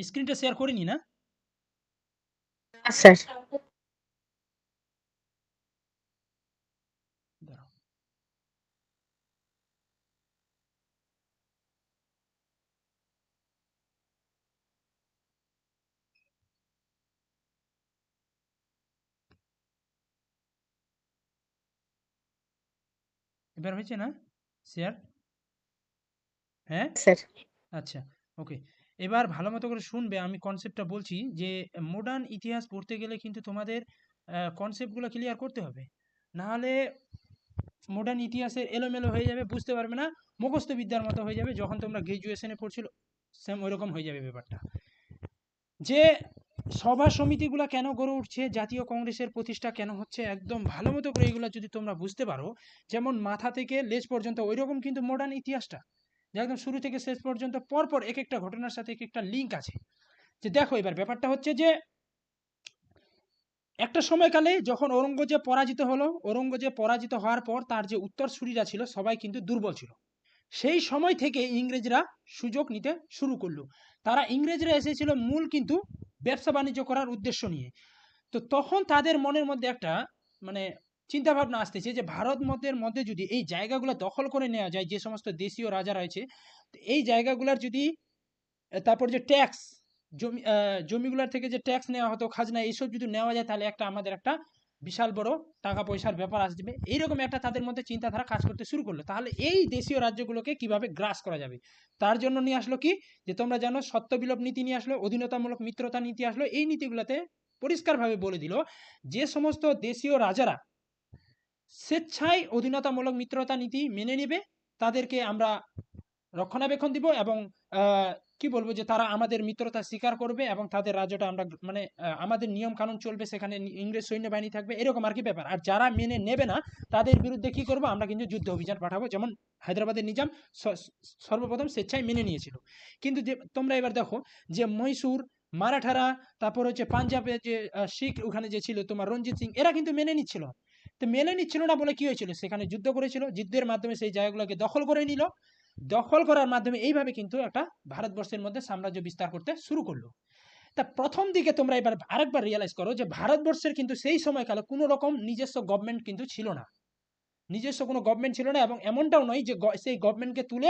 স্ক্রিনটা শেয়ার করিনি না? স্যার। দাঁড়াও। এবার হয়েছে না শেয়ার? হ্যাঁ? স্যার। আচ্ছা, ওকে। এবার ভালো মতো করে শুনবে, আমি কনসেপ্টটা বলছি যে মডার্ন ইতিহাস পড়তে গেলে কিন্তু তোমাদের কনসেপ্টগুলো ক্লিয়ার করতে হবে। নাহলে মডার্ন ইতিহাসের এলোমেলো হয়ে যাবে, বুঝতে পারবে না, মুখস্থ বিদ্যার মতো হয়ে যাবে। যখন তোমরা গ্র্যাজুয়েশনে পড়ছিল সেম ওইরকম হয়ে যাবে ব্যাপারটা। যে সভা সমিতিগুলো কেন গড়ে উঠছে, জাতীয় কংগ্রেসের প্রতিষ্ঠা কেন হচ্ছে, একদম ভালো মতো করে এগুলো যদি তোমরা বুঝতে পারো, যেমন মাথা থেকে লেজ পর্যন্ত ওইরকম কিন্তু মডার্ন ইতিহাসটা, যে একদম শুরু থেকে শেষ পর্যন্ত পরপর এক একটা ঘটনার সাথে এক একটা লিঙ্ক আছে। যে দেখো এবার ব্যাপারটা হচ্ছে যে একটা সময়কালে যখন ঔরঙ্গজেব পরাজিত হলো, ঔরঙ্গজেব পরাজিত হওয়ার পর তার যে উত্তরসূরিরা ছিল সবাই কিন্তু দুর্বল ছিল। সেই সময় থেকে ইংরেজরা সুযোগ নিতে শুরু করলো। ইংরেজরা এসেছিল মূল কিন্তু ব্যবসা বাণিজ্য করার উদ্দেশ্য নিয়ে। তো তখন তাদের মনের মধ্যে একটা মানে চিন্তা ভাবনা আসতেছে যে ভারত মধ্যে যদি এই জায়গাগুলো দখল করে নেওয়া যায়, যে সমস্ত দেশীয় রাজা রয়েছে, এই জায়গাগুলোর যদি তারপর যে ট্যাক্স, জমিগুলোর থেকে যে ট্যাক্স নেওয়া হতো, খাজনা, এইসব যদি নেওয়া যায় তাহলে আমাদের একটা বিশাল বড় টাকা পয়সার ব্যাপার আসবে। এইরকম একটা তাদের মধ্যে চিন্তাধারা কাজ করতে শুরু করলো। তাহলে এই দেশীয় রাজ্যগুলোকে কিভাবে গ্রাস করা যাবে, তার জন্য নিয়ে আসলো কি, যে তোমরা জানো সত্য বিলোপ নীতি নিয়ে আসলো, অধীনতামূলক মিত্রতা নীতি আসলো। এই নীতিগুলোতে পরিষ্কারভাবে বলে দিল যে সমস্ত দেশীয় রাজারা স্বেচ্ছায় অধীনতামূলক মিত্রতা নীতি মেনে নেবে তাদেরকে আমরা রক্ষণাবেক্ষণ দিব, এবং কি বলবো, যে তারা আমাদের মিত্রতা স্বীকার করবে এবং তাদের রাজ্যটা আমরা মানে আমাদের নিয়ম কানুন চলবে, সেখানে ইংরেজ সৈন্যবাহিনী থাকবে, এরকম আর কি ব্যাপার। আর যারা মেনে নেবে না তাদের বিরুদ্ধে কি করবো, আমরা কিন্তু যুদ্ধ অভিযান পাঠাবো, যেমন হায়দ্রাবাদের নিজাম সর্বপ্রথম স্বেচ্ছায় মেনে নিয়েছিল। কিন্তু যে তোমরা এবার দেখো যে মহীশূর, মারাঠারা, তারপর হচ্ছে পাঞ্জাবে যে শিখ ওখানে যে ছিল তোমার রঞ্জিত সিং, এরা কিন্তু মেনে নিচ্ছিল। তো মেনে নিচ্ছিল না বলে কি হয়েছিল, সেখানে যুদ্ধ করেছিল, যুদ্ধের মাধ্যমে সেই জায়গাগুলোকে দখল করে নিল। দখল করার মাধ্যমে এইভাবে কিন্তু একটা ভারতবর্ষের মধ্যে সাম্রাজ্য বিস্তার করতে শুরু করলো। তা প্রথম দিকে তোমরা এবার আরেকবার রিয়েলাইজ করো যে ভারতবর্ষের কিন্তু সেই সময়কালে কোনো রকম নিজস্ব গভর্নমেন্ট কিন্তু ছিল না, নিজস্ব কোনো গভর্নমেন্ট ছিল না, এবং এমনটাও নয় যে সেই গভর্নমেন্টকে তুলে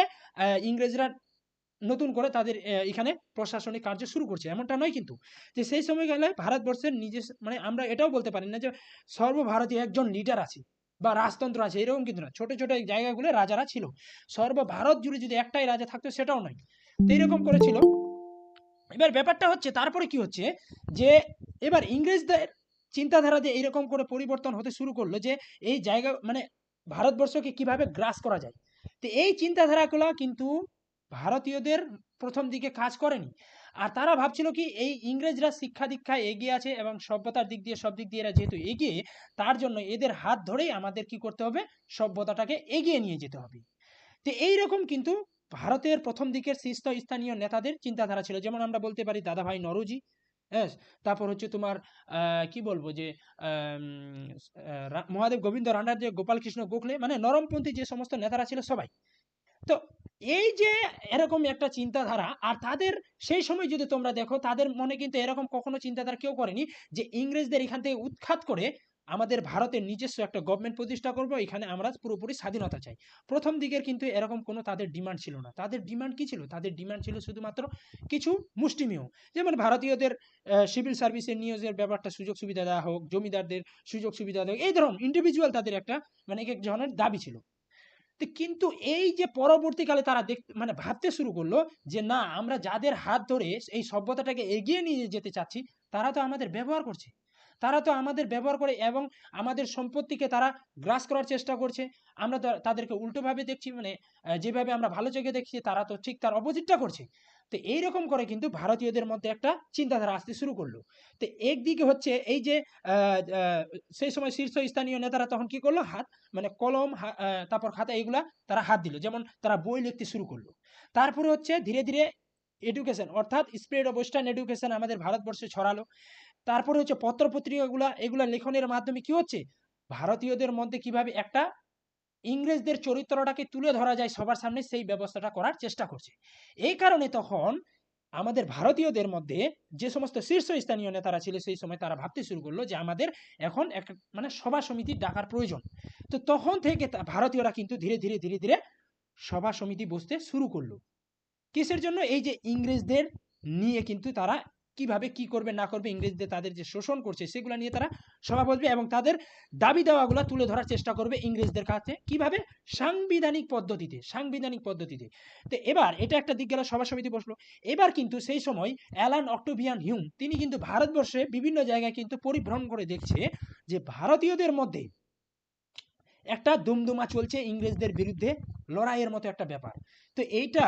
ইংরেজরা নতুন করে তাদের এখানে প্রশাসনিক কার্য শুরু করছে, এমনটা নয় কিন্তু। যে সেই সময়কালে ভারতবর্ষের নিজস্ব মানে আমরা এটাও বলতে পারি না যে সর্বভারতীয় একজন লিডার আছে বা রাজতন্ত্র আছে, এরকম কিন্তু না। ছোট ছোট জায়গাগুলো রাজারা ছিল, সর্বভারত জুড়ে যদি একটাই রাজা থাকতো সেটাও নয়। তো এরকম করেছিল। এবার ব্যাপারটা হচ্ছে তারপরে কি হচ্ছে, যে এবার ইংরেজদের চিন্তাধারা যে এইরকম করে পরিবর্তন হতে শুরু করলো, যে এই জায়গা মানে ভারতবর্ষকে কিভাবে গ্রাস করা যায়। তো এই চিন্তাধারাগুলো কিন্তু ভারতীয়দের প্রথম দিকে কাজ করেনি। আর তারা ভাবছিল কি, এই ইংরেজরা শিক্ষা দীক্ষায় এগিয়ে আছে এবং সভ্যতার দিক দিয়ে সব দিক দিয়ে এরা যেহেতু এগিয়ে, তার জন্য এদের হাত ধরেই আমাদের কি করতে হবে, সভ্যতাটাকে এগিয়ে নিয়ে যেতে হবে। তো এইরকম কিন্তু ভারতের প্রথম দিকের শীর্ষস্থানীয় নেতাদের চিন্তাধারা ছিল। যেমন আমরা বলতে পারি দাদাভাই নরোজি, হ্যাঁ, তারপর হচ্ছে তোমার কি বলবো যে মহাদেব গোবিন্দ রানার, যে গোপাল কৃষ্ণ গোখলে, মানে নরমপন্থী যে সমস্ত নেতারা ছিল সবাই। তো এই যে এরকম একটা চিন্তাধারা, আর তাদের সেই সময় যদি তোমরা দেখো তাদের মনে কিন্তু এরকম কখনো চিন্তাধারা কেউ করেনি যে ইংরেজদের এখান থেকে উৎখাত করে আমাদের ভারতের নিজস্ব একটা গভর্নমেন্ট প্রতিষ্ঠা করব, এখানে আমরা পুরোপুরি স্বাধীনতা চাই। প্রথম দিকের কিন্তু এরকম কোনো তাদের ডিমান্ড ছিল না। তাদের ডিমান্ড কি ছিল, তাদের ডিমান্ড ছিল শুধুমাত্র কিছু মুষ্টিমেয়, যেমন ভারতীয়দের সিভিল সার্ভিসের নিয়োগের ব্যাপারটা সুযোগ সুবিধা দেওয়া হোক, জমিদারদের সুযোগ সুবিধা দেওয়া হোক, এই ধরুন ইন্ডিভিজুয়াল তাদের একটা মানে এক এক ধরনের দাবি ছিল। কিন্তু এই যে পরবর্তীকালে তারা মানে ভাবতে শুরু করলো যে না, আমরা যাদের হাত ধরে এই সভ্যতাটাকে এগিয়ে নিয়ে যেতে চাচ্ছি, তারা তো আমাদের ব্যবহার করছে, তারা তো আমাদের ব্যবহার করে এবং আমাদের সম্পত্তিকে তারা গ্রাস করার চেষ্টা করছে। আমরা তাদেরকে উল্টোভাবে দেখছি, মানে যেভাবে আমরা ভালো চোখে দেখছি তারা তো ঠিক তার অপোজিটটা করছে। তো এইরকম করে কিন্তু ভারতীয়দের মধ্যে একটা চিন্তাধারা আসতে শুরু করলো। তো একদিকে হচ্ছে এই যে আহ, আহ, সেই সময় শীর্ষস্থানীয় নেতারা তখন কি করলো, হাত মানে কলম, তারপর খাতা, এগুলা তারা হাত দিল, যেমন তারা বই লিখতে শুরু করলো। তারপরে হচ্ছে ধীরে ধীরে এডুকেশন, অর্থাৎ স্প্রেড অফ ওয়েস্টার্ন এডুকেশন আমাদের ভারতবর্ষে ছড়ালো। তারপরে হচ্ছে পত্র পত্রিকাগুলা, এগুলা লেখনের মাধ্যমে কি হচ্ছে, ভারতীয়দের মধ্যে কিভাবে একটা ইংরেজদের চরিত্রটাকে তুলে ধরা যায় সবার সামনে, সেই ব্যবস্থাটা করার চেষ্টা করছে। এই কারণে তখন আমাদের ভারতীয়দের মধ্যে যে সমস্ত শীর্ষস্থানীয় নেতারা ছিল সেই সময় তারা ভাবতে শুরু করলো যে আমাদের এখন এক মানে সভা সমিতি ডাকার প্রয়োজন। তো তখন থেকে ভারতীয়রা কিন্তু ধীরে ধীরে ধীরে ধীরে সভা সমিতি বসতে শুরু করলো। কিসের জন্য? এই যে ইংরেজদের নিয়ে কিন্তু তারা কিভাবে কি করবে না করবে, ইংরেজদের তাদের যে শোষণ করছে সেগুলো নিয়ে তারা সভা বসবে এবং তাদের দাবি দাওয়াগুলো তুলে ধরার চেষ্টা করবে ইংরেজদের কাছে। কিভাবে? সাংবিধানিক পদ্ধতিতে। তো এবার এটা একটা দিক গেল, সভা সমিতি বসলো। এবার কিন্তু সেই সময় অ্যালান অক্টোভিয়ান হিউম তিনি কিন্তু ভারতবর্ষে বিভিন্ন জায়গায় কিন্তু পরিভ্রমণ করে দেখছে যে ভারতীয়দের মধ্যে একটা দুমদুমা চলছে ইংরেজদের বিরুদ্ধে লড়াইয়ের মতো একটা ব্যাপার। তো এইটা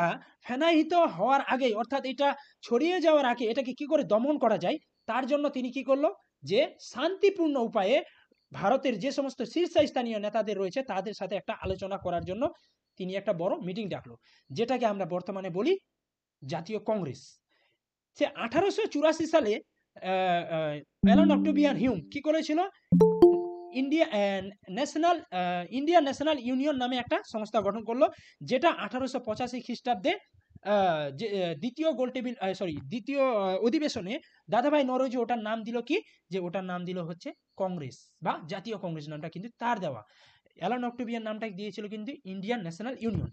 ফেনাহিত হওয়ার আগে, অর্থাৎ এটা ছড়িয়ে যাওয়ার আগে এটাকে কি করে দমন করা যায় তার জন্য তিনি কি করলো যে শান্তিপূর্ণ উপায়ে ভারতের যে সমস্ত শীর্ষস্থানীয় নেতাদের রয়েছে তাদের সাথে একটা আলোচনা করার জন্য তিনি একটা বড় মিটিং ডাকলো, যেটাকে আমরা বর্তমানে বলি জাতীয় কংগ্রেস। সে 1884 সালে অ্যালান অক্টোভিয়ান হিউম কি করেছিল? ইন্ডিয়ান ন্যাশনাল ইউনিয়ন নামে একটা সংস্থা গঠন করলো, যেটা 1885 খ্রিস্টাব্দে দ্বিতীয় অধিবেশনে দাদাভাই নওরোজি ওটার নাম দিল কি, যে ওটার নাম দিল হচ্ছে কংগ্রেস বা জাতীয় কংগ্রেস, নামটা কিন্তু তার দেওয়া। অ্যালান অক্টোভিয়ান নামটা দিয়েছিল কিন্তু ইন্ডিয়ান ন্যাশনাল ইউনিয়ন।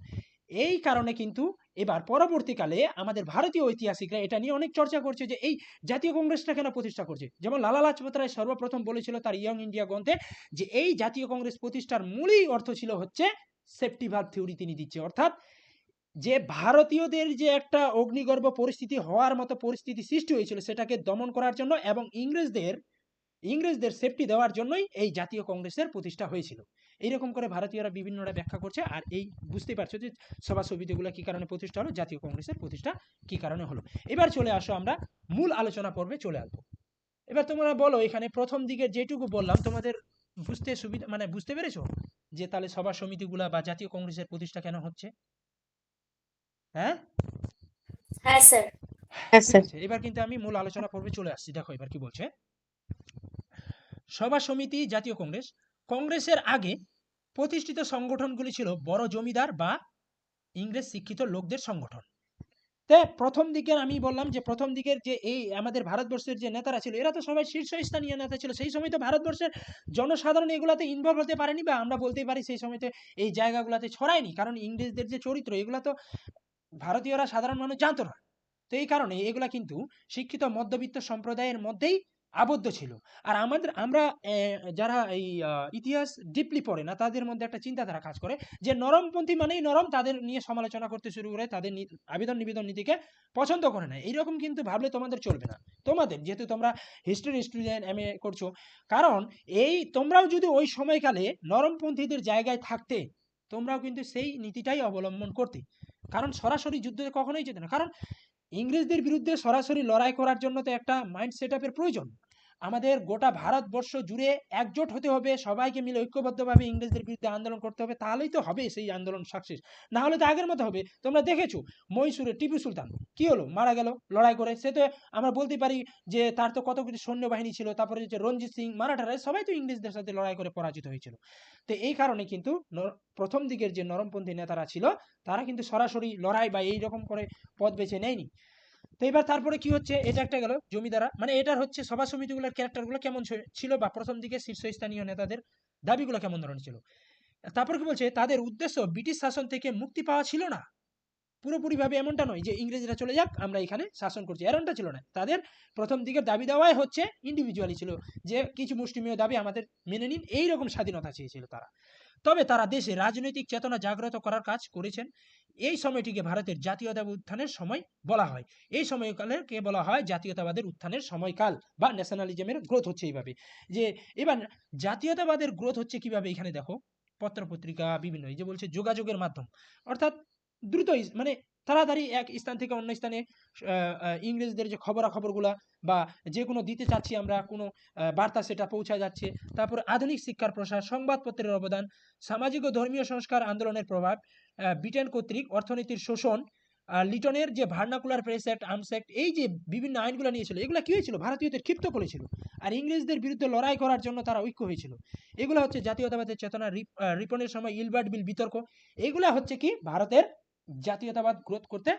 এই কারণে কিন্তু এবার পরবর্তীকালে আমাদের ভারতীয় ঐতিহাসিকরা এটা নিয়ে অনেক চর্চা করছে যে এই জাতীয় কংগ্রেসটা কেন প্রতিষ্ঠা করছে। যেমন লালা লাজপত রায় সর্বপ্রথম বলেছিল তার ইয়ং ইন্ডিয়া গ্রন্থে যে এই জাতীয় কংগ্রেস প্রতিষ্ঠার মূলই অর্থ ছিল হচ্ছে সেফটি ভালভ থিওরি তিনি দিচ্ছে, অর্থাৎ যে ভারতীয়দের যে একটা অগ্নিগর্ভ পরিস্থিতি হওয়ার মতো পরিস্থিতি সৃষ্টি হয়েছিল সেটাকে দমন করার জন্য এবং ইংরেজদের সেফটি দেওয়ার জন্যই এই জাতীয় কংগ্রেসের প্রতিষ্ঠা হয়েছিল। এইরকম করে ভারতীয়রা বিভিন্নরা ব্যাখ্যা করছে। আর এই বুঝতেই পারছো যে সভা সমিতিগুলো কি কারণে প্রতিষ্ঠা হলো, জাতীয় কংগ্রেসের প্রতিষ্ঠা কি কারণে হলো। এবার চলে আসো, আমরা মূল আলোচনা পর্বে চলে আসবো। এবার তোমরা বলো, এখানে প্রথম দিকে যেটুকু বললাম তোমাদের বুঝতে সুবিধা, মানে বুঝতে পেরেছো যে তাহলে সভা সমিতিগুলা বা জাতীয় কংগ্রেসের প্রতিষ্ঠা কেন হচ্ছে? হ্যাঁ হ্যাঁ স্যার। ঠিক আছে, এবার কিন্তু আমি মূল আলোচনা পর্বে চলে আসছি। দেখো এবার কি বলছে। সভা সমিতি, জাতীয় কংগ্রেস। কংগ্রেসের আগে প্রতিষ্ঠিত সংগঠনগুলি ছিল বড় জমিদার বা ইংরেজ শিক্ষিত লোকদের সংগঠন। তে প্রথম দিকের আমি বললাম যে প্রথম দিকের যে এই আমাদের ভারতবর্ষের যে নেতারা ছিল এরা তো সবাই শীর্ষস্থানীয় নেতা ছিল। সেই সময় তো ভারতবর্ষের জনসাধারণ এগুলাতে ইনভলভ হতে পারেনি, বা আমরা বলতেই পারি সেই সময়তে এই জায়গাগুলোতে ছড়ায়নি, কারণ ইংরেজদের যে চরিত্র এগুলা তো ভারতীয়রা সাধারণ মানুষ জানতো না। তো এই কারণে এগুলা কিন্তু শিক্ষিত মধ্যবিত্ত সম্প্রদায়ের মধ্যেই আবদ্ধ ছিল। আর আমরা যারা এই ইতিহাস ডিপলি পড়ে না তাদের মধ্যে একটা চিন্তাধারা কাজ করে যে নরমপন্থী মানেই নরম, তাদের নিয়ে সমালোচনা করতে শুরু করে, তাদের আবেদন নিবেদন নীতিকে পছন্দ করে না। এইরকম কিন্তু ভাবলে তোমাদের চলবে না। তোমাদের যেহেতু তোমরা হিস্ট্রি স্টুডেন্ট, MA করছো, কারণ এই তোমরাও যদি ওই সময়কালে নরমপন্থীদের জায়গায় থাকতে তোমরাও কিন্তু সেই নীতিটাই অবলম্বন করতে। কারণ সরাসরি যুদ্ধে কখনোই যেত না, কারণ ইংরেজদের বিরুদ্ধে সরাসরি লড়াই করার জন্য তো একটা মাইন্ড সেট আপের প্রয়োজন। আমাদের গোটা ভারতবর্ষ জুড়ে একজোট হতে হবে, সবাইকে মিলে ঐক্যবদ্ধভাবে ইংরেজদের বিরুদ্ধে আন্দোলন করতে হবে, তাহলেই তো হবে সেই আন্দোলন সাকসেস। না হলে তো আগের মতো হবে। তোমরা দেখেছো মহীশূরে টিপু সুলতান কি হলো, মারা গেল লড়াই করে। সে তো আমরা বলতে পারি যে তার তো কত কিছু সৈন্যবাহিনী ছিল। তারপরে যে রঞ্জিত সিং, মারাঠারা, সবাই তো ইংরেজদের সাথে লড়াই করে পরাজিত হয়েছিল। তো এই কারণে কিন্তু প্রথম দিকের যে নরমপন্থী নেতারা ছিল তারা কিন্তু সরাসরি লড়াই বা এইরকম করে পথ বেছে নেয়নি। তো এবার তারপরে কি হচ্ছে, এটা একটা গেল জমিদারা, মানে এটার হচ্ছে সভা সমিতিগুলোর ক্যারেক্টারগুলো কেমন ছিল বা প্রথম দিকে শীর্ষস্থানীয় নেতাদের দাবিগুলো কেমন ধরনের ছিল। তারপর কি বলছে, তাদের উদ্দেশ্য ব্রিটিশ শাসন থেকে মুক্তি পাওয়া ছিল না। পুরোপুরিভাবে এমনটা নয় যে ইংরেজরা চলে যাক আমরা এখানে শাসন করছি, এমনটা ছিল না। তাদের প্রথম দিকের দাবি দেওয়াই হচ্ছে ইন্ডিভিজুয়ালি ছিল, যে কিছু মুষ্টিমেয় দাবি আমাদের মেনে নিন, এইরকম স্বাধীনতা চেয়েছিল তারা। তবে তারা দেশে রাজনৈতিক চেতনা জাগ্রত করার কাজ করেছেন। এই সময়টিকে ভারতের জাতীয়তাবাদ উত্থানের সময় বলা হয়। এই সময়কালকে বলা হয় জাতীয়তাবাদের উত্থানের সময়কাল বা ন্যাশনালিজমের গ্রোথ হচ্ছে এইভাবে। যে এবার জাতীয়তাবাদের গ্রোথ হচ্ছে কিভাবে, এখানে দেখো পত্রপত্রিকা বিভিন্ন এই যে বলছে যোগাযোগের মাধ্যম, অর্থাৎ দ্রুত মানে তাড়াতাড়ি এক স্থান থেকে অন্য স্থানে ইংরেজদের যে খবরাখবরগুলা বা যে কোনো দিতে চাচ্ছি আমরা কোনো বার্তা, সেটা পৌঁছা যাচ্ছে। তারপরে আধুনিক শিক্ষার প্রসার, সংবাদপত্রের অবদান, সামাজিক ও ধর্মীয় সংস্কার আন্দোলনের প্রভাব, ব্রিটেন কর্তৃক অর্থনীতির শোষণ, লিটনের যে vernacular press act, arms act, এই যে বিভিন্ন আইনগুলো নিয়েছিল এগুলো কি হয়েছিল, ভারতীয়দের ক্ষিপ্ত করেছিল। আর ইংরেজদের বিরুদ্ধে লড়াই করার জন্য তারা ঐক্য হয়েছিল। এগুলো হচ্ছে জাতীয়তাবাদের চেতনা রিপনের সময় ইলবার্ট বিল বিতর্ক। এগুলা হচ্ছে কি ভারতের জাতীয়তাবাদ গ্রোথ করতে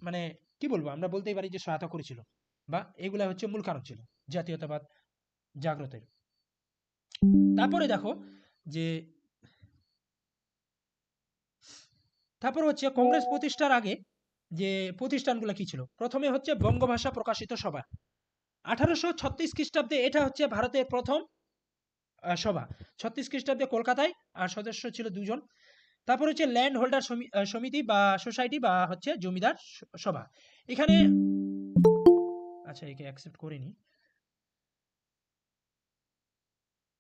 মানে কি বলবো, আমরা বলতেই পারি যে সহায়তা করেছিল, বা এগুলা হচ্ছে মূল কারণ ছিল জাতীয়তাবাদ জাগ্রতের। তারপরে দেখো যে তারপর হচ্ছে কংগ্রেস প্রতিষ্ঠার আগে যে প্রতিষ্ঠানগুলো কি ছিল, প্রথমে হচ্ছে বঙ্গভাষা প্রকাশিত সভা 1836 খ্রিস্টাব্দে, এটা হচ্ছে ভারতের প্রথম সভা। 36 খ্রিস্টাব্দে কলকাতায়, আর সদস্য ছিল দুজন। তারপর হচ্ছে ল্যান্ড হোল্ডার সমিতি বা সোসাইটি বা হচ্ছে জমিদার সভা। এখানে আচ্ছা, একে অ্যাকসেপ্ট করিনি।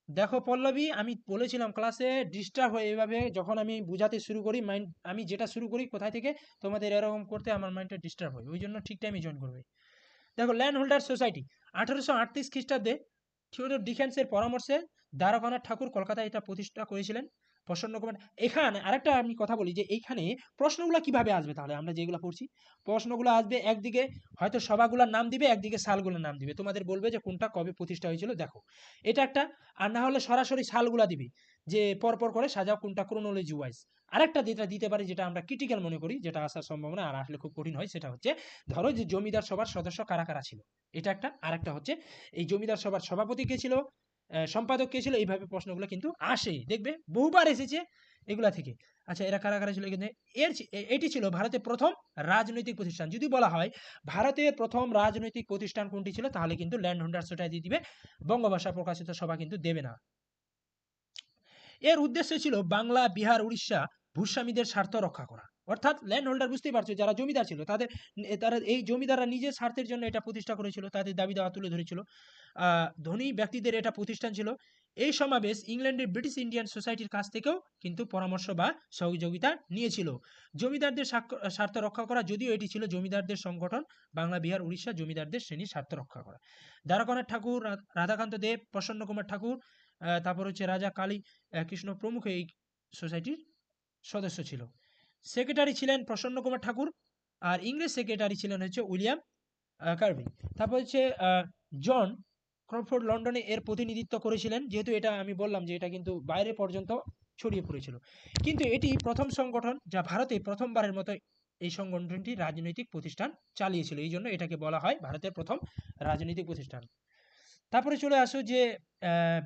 দেখো পল্লবী, আমি বলেছিলাম ক্লাসে ডিস্টার্ব হয় এভাবে, যখন আমি বুঝাতে শুরু করি মাইন্ড, আমি যেটা শুরু করি কোথায় থেকে, তোমাদের এরকম করতে আমার মাইন্ডটা ডিস্টার্ব হয়, ওই জন্য ঠিক টাইমে জয়েন করবে। দেখো ল্যান্ড হোল্ডার সোসাইটি 1838 খ্রিস্টাব্দে থিওডর ডিকেন্সের পরামর্শে দ্বারকানাথ ঠাকুর কলকাতায় এটা প্রতিষ্ঠা করেছিলেন। প্রসন্ন কুমার, এখানে আরেকটা আমি কথা বলি যে এইখানে প্রশ্নগুলো কিভাবে আসবে, তাহলে আমরা যেগুলো পড়ছি প্রশ্নগুলো আসবে, একদিকে হয়তো সভাগুলোর নাম দিবে, একদিকে সালগুলোর নাম দিবে, তোমাদের বলবে যে কোনটা কবে প্রতিষ্ঠা হয়েছিল দেখো, এটা একটা। আর না হলে সরাসরি সালগুলা দিবে, যে পরপর করে সাজাও কোনটা ক্রোনোলজি ওয়াইজ। আরেকটা যেটা দিতে পারি, যেটা আমরা ক্রিটিক্যাল মনে করি, যেটা আসার সম্ভাবনা আর আসলে খুব কঠিন হয়, সেটা হচ্ছে ধরো যে জমিদার সভার সদস্য কারা কারা ছিল, এটা একটা। আরেকটা হচ্ছে এই জমিদার সভার সভাপতি কে ছিল, সম্পাদক কে ছিল, এইভাবে প্রশ্নগুলো কিন্তু আসে, দেখবে বহুবার এসেছে এগুলা থেকে। আচ্ছা, এরা কারা কারা ছিল এখানে, এটি ছিল ভারতের প্রথম রাজনৈতিক প্রতিষ্ঠান। যদি বলা হয় ভারতের প্রথম রাজনৈতিক প্রতিষ্ঠান কোনটি ছিল, তাহলে কিন্তু ল্যান্ড হোল্ডার সোসাইটি দিবে, বঙ্গভাষা প্রকাশিত সভা কিন্তু দেবে না। এর উদ্দেশ্য ছিল বাংলা, বিহার, উড়িষ্যা ভূস্বামীদের স্বার্থ রক্ষা করা। অর্থাৎ ল্যান্ড হোল্ডার, বুঝতেই পারছো, যারা জমিদার ছিল তাদের, তারা এই জমিদাররা নিজের স্বার্থের জন্য এটা প্রতিষ্ঠা করেছিল, তাদের দাবি দাওয়া তুলে ধরেছিল। ধনী ব্যক্তিদের এটা প্রতিষ্ঠান ছিল। এই সমাবেশ ইংল্যান্ডের ব্রিটিশ ইন্ডিয়ান সোসাইটির কাছ থেকেও কিন্তু পরামর্শ বা সহযোগিতা নিয়েছিল জমিদারদের স্বার্থ রক্ষা করা। যদিও এটি ছিল জমিদারদের সংগঠন, বাংলা, বিহার, উড়িষ্যা জমিদারদের শ্রেণীর স্বার্থ রক্ষা করা। দ্বারকানাথ ঠাকুর, রাধাকান্ত দেব, প্রসন্ন কুমার ঠাকুর, তারপর হচ্ছে রাজা কালী কৃষ্ণ প্রমুখ এই সোসাইটির সদস্য ছিল। সেক্রেটারি ছিলেন প্রসন্ন কুমার ঠাকুর, আর ইংরেজ সেক্রেটারি ছিলেন হচ্ছে উইলিয়াম কার্বি। তারপর হচ্ছে জন ক্রফোর্ড লন্ডনে এর প্রতিনিধিত্ব করেছিলেন, যেহেতু এটা আমি বললাম যে এটা কিন্তু বাইরে পর্যন্ত ছড়িয়ে পড়েছিল। কিন্তু এটি প্রথম সংগঠন যা ভারতে প্রথমবারের মতো এই সংগঠনটি রাজনৈতিক প্রতিষ্ঠান চালিয়েছিল, এই জন্য এটাকে বলা হয় ভারতের প্রথম রাজনৈতিক প্রতিষ্ঠান। তারপরে চলে আসো যে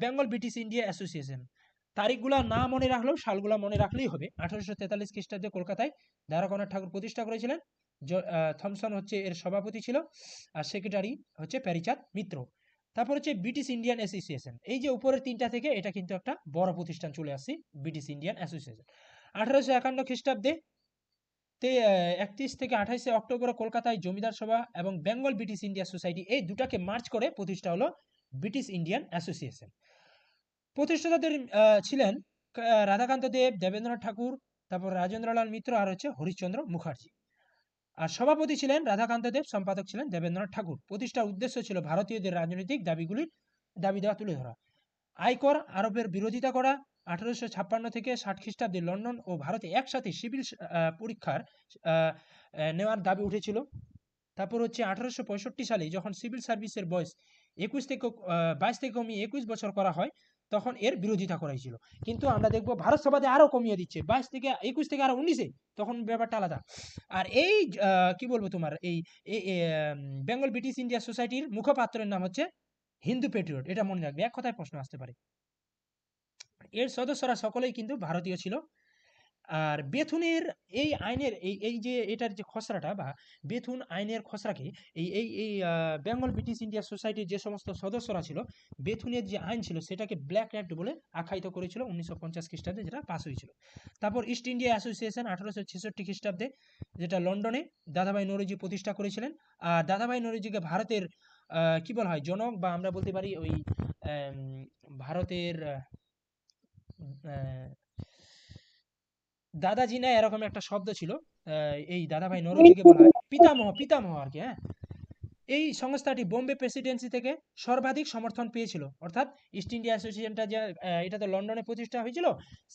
বেঙ্গল ব্রিটিশ ইন্ডিয়া অ্যাসোসিয়েশন। তারিখগুলা না মনে রাখলেও সালগুলা মনে রাখলেই হবে। 1843 খ্রিস্টাব্দে কলকাতায় দ্বারকানাথ ঠাকুর প্রতিষ্ঠা করেছিলেন। থমসন হচ্ছে এর সভাপতি ছিল, আর সেক্রেটারি হচ্ছে প্যারিচাঁদ মিত্র। তারপর হচ্ছে ব্রিটিশ ইন্ডিয়ান অ্যাসোসিয়েশন, এই যে উপরের তিনটা থেকে এটা কিন্তু একটা বড় প্রতিষ্ঠান চলে আসছে, ব্রিটিশ ইন্ডিয়ান অ্যাসোসিয়েশন। 1851 খ্রিস্টাব্দে 31 থেকে 28 অক্টোবর কলকাতায় জমিদার সভা এবং বেঙ্গল ব্রিটিশ ইন্ডিয়া সোসাইটি, এই দুটাকে মার্চ করে প্রতিষ্ঠা হলো ব্রিটিশ ইন্ডিয়ান অ্যাসোসিয়েশন। প্রতিষ্ঠাতাদের ছিলেন রাধাকান্ত দেব, দেবেন্দ্রনাথ ঠাকুর, তারপর রাজেন্দ্রলাল মিত্র, আর হচ্ছে হরিশ্চন্দ্র মুখার্জি। আর সভাপতি ছিলেন রাধাকান্ত দেব, সম্পাদক ছিলেন দেবেন্দ্রনাথ ঠাকুর। প্রতিষ্ঠার উদ্দেশ্য ছিল ভারতীয়দের রাজনৈতিক দাবি দেওয়া তুলে ধরা, আয়কর আরোপের বিরোধিতা করা। 1856 থেকে 60 খ্রিস্টাব্দে লন্ডন ও ভারতে একসাথে সিভিল পরীক্ষার নেওয়ার দাবি উঠেছিল। তারপর হচ্ছে 1865 সালে যখন সিভিল সার্ভিসের বয়স 22 থেকে কমিয়ে 21 বছর করা হয়, তখন এর বিরোধিতা করা হয়েছিল। কিন্তু আমরা দেখবো ভারত সভাতে আরো কমিয়ে দিচ্ছে, 22 থেকে 21 থেকে আরো 19-এ, তখন ব্যাপারটা আলাদা। আর এই কি বলবো তোমার এই বেঙ্গল ব্রিটিশ ইন্ডিয়া সোসাইটির মুখপাত্রের নাম হচ্ছে হিন্দু পেট্রিয়ট, এটা মনে রাখবে, এক কথায় প্রশ্ন আসতে পারে। এর সদস্যরা সকলেই কিন্তু ভারতীয় ছিল। আর বেথুনের এই আইনের এই যে এটার যে খসড়াটা বা বেথুন আইনের খসড়াকে এই বেঙ্গল ব্রিটিশ ইন্ডিয়া সোসাইটির যে সমস্ত সদস্যরা ছিল, বেথুনের যে আইন ছিল সেটাকে ব্ল্যাক অ্যাক্ট বলে আখ্যায়িত করেছিল 1950 খ্রিস্টাব্দে, যেটা পাস হয়েছিল। তারপর ইস্ট ইন্ডিয়া অ্যাসোসিয়েশন 1866 খ্রিস্টাব্দে, যেটা লন্ডনে দাদাভাই নৌরোজি প্রতিষ্ঠা করেছিলেন। আর দাদাভাই নৌরোজিকে ভারতের কি বলা হয়, জনক, বা আমরা বলতে পারি ওই ভারতের দাদাজি না এরকম একটা শব্দ ছিল, এই দাদাভাই নৌরোজিকে বলা হয় পিতামহ, পিতামহ আর কি, হ্যাঁ। এই সংস্থাটি বোম্বে প্রেসিডেন্সি থেকে সর্বাধিক সমর্থন পেয়েছিল, অর্থাৎ ইস্ট ইন্ডিয়া অ্যাসোসিয়েশনটা যে এটা তো লন্ডনে প্রতিষ্ঠা হয়েছিল,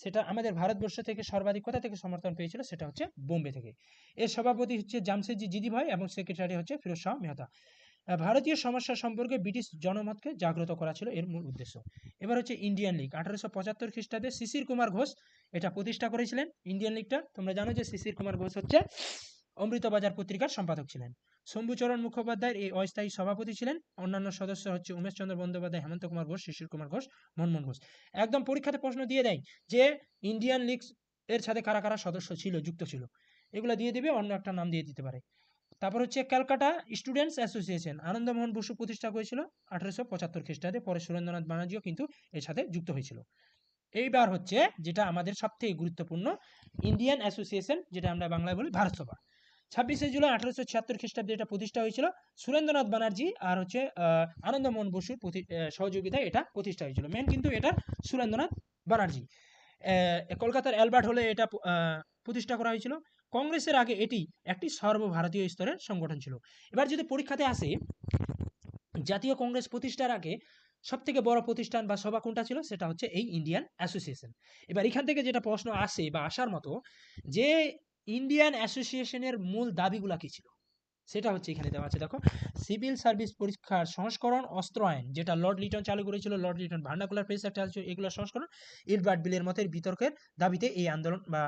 সেটা আমাদের ভারতবর্ষ থেকে সর্বাধিক কোথা থেকে সমর্থন পেয়েছিল, সেটা হচ্ছে বোম্বে থেকে। এর সভাপতি হচ্ছে জামশেদজি জিজিভাই এবং সেক্রেটারি হচ্ছে ফিরোজ শাহ মেহতা। ভারতীয় সমস্যা সম্পর্কে ব্রিটিশ জনমতকে জাগ্রত করা ছিল এর মূল উদ্দেশ্য। এবার হচ্ছে ইন্ডিয়ান লীগ 1875 খ্রিস্টাব্দে শিশির কুমার ঘোষ এটা প্রতিষ্ঠা করেছিলেন। ইন্ডিয়ান লীগটা তোমরা জানো যে শিশির কুমার ঘোষ হচ্ছে অমৃতবাজার পত্রিকার সম্পাদক ছিলেন। শম্ভুচরণ মুখোপাধ্যায় এই অস্থায়ী সভাপতি ছিলেন। অন্যান্য সদস্য হচ্ছে উমেশচন্দ্র বন্দ্যোপাধ্যায়, হেমন্ত কুমার ঘোষ, শিশির কুমার ঘোষ, মনমোহন ঘোষ। একদম পরীক্ষাতে প্রশ্ন দিয়ে দেয় যে ইন্ডিয়ান লিগ এর সাথে কারা কারা সদস্য ছিল, যুক্ত ছিল, এগুলো দিয়ে দেবে, অন্য একটা নাম দিয়ে দিতে পারে। তারপর হচ্ছে ক্যালকাটা স্টুডেন্টস অ্যাসোসিয়েশন, আনন্দমোহন বসু প্রতিষ্ঠা করেছিল 1875 খ্রিস্টাব্দে। পরে সুরেন্দ্রনাথ ব্যানার্জিও কিন্তু এর সাথে যুক্ত হয়েছিল। এইবার হচ্ছে যেটা আমাদের সবথেকে গুরুত্বপূর্ণ, ইন্ডিয়ান অ্যাসোসিয়েশন, যেটা আমরা বাংলায় বলি ভারত সভা। 26শে জুলাই 1876 খ্রিস্টাব্দে এটা প্রতিষ্ঠা হয়েছিল। সুরেন্দ্রনাথ ব্যানার্জি আর হচ্ছে আনন্দমোহন বসুর সহযোগিতায় এটা প্রতিষ্ঠা হয়েছিল। মেন কিন্তু এটা সুরেন্দ্রনাথ ব্যানার্জি। কলকাতার অ্যালবার্ট হলে এটা প্রতিষ্ঠা করা হয়েছিল। কংগ্রেসের আগে এটি একটি সর্বভারতীয় স্তরের সংগঠন ছিল। এবার যদি পরীক্ষাতে আসে জাতীয় কংগ্রেস প্রতিষ্ঠার আগে সবথেকে বড় প্রতিষ্ঠান বা সভা কোনটা ছিল, সেটা হচ্ছে এই ইন্ডিয়ান অ্যাসোসিয়েশন। এবার এখান থেকে যেটা প্রশ্ন আসে বা আসার মতো, যে ইন্ডিয়ান অ্যাসোসিয়েশনের মূল দাবিগুলা কি ছিল, সেটা হচ্ছে এখানে দেওয়া আছে। দেখো, সিভিল সার্ভিস পরীক্ষার সংস্করণ, অস্ত্র আইন যেটা লর্ড লিটন চালু করেছিল, Lord Liton vernacular press act চালু ছিল, এগুলো সংস্করণ, ইলবার্ট বিলের মতের বিতর্কের দাবিতে এই আন্দোলন বা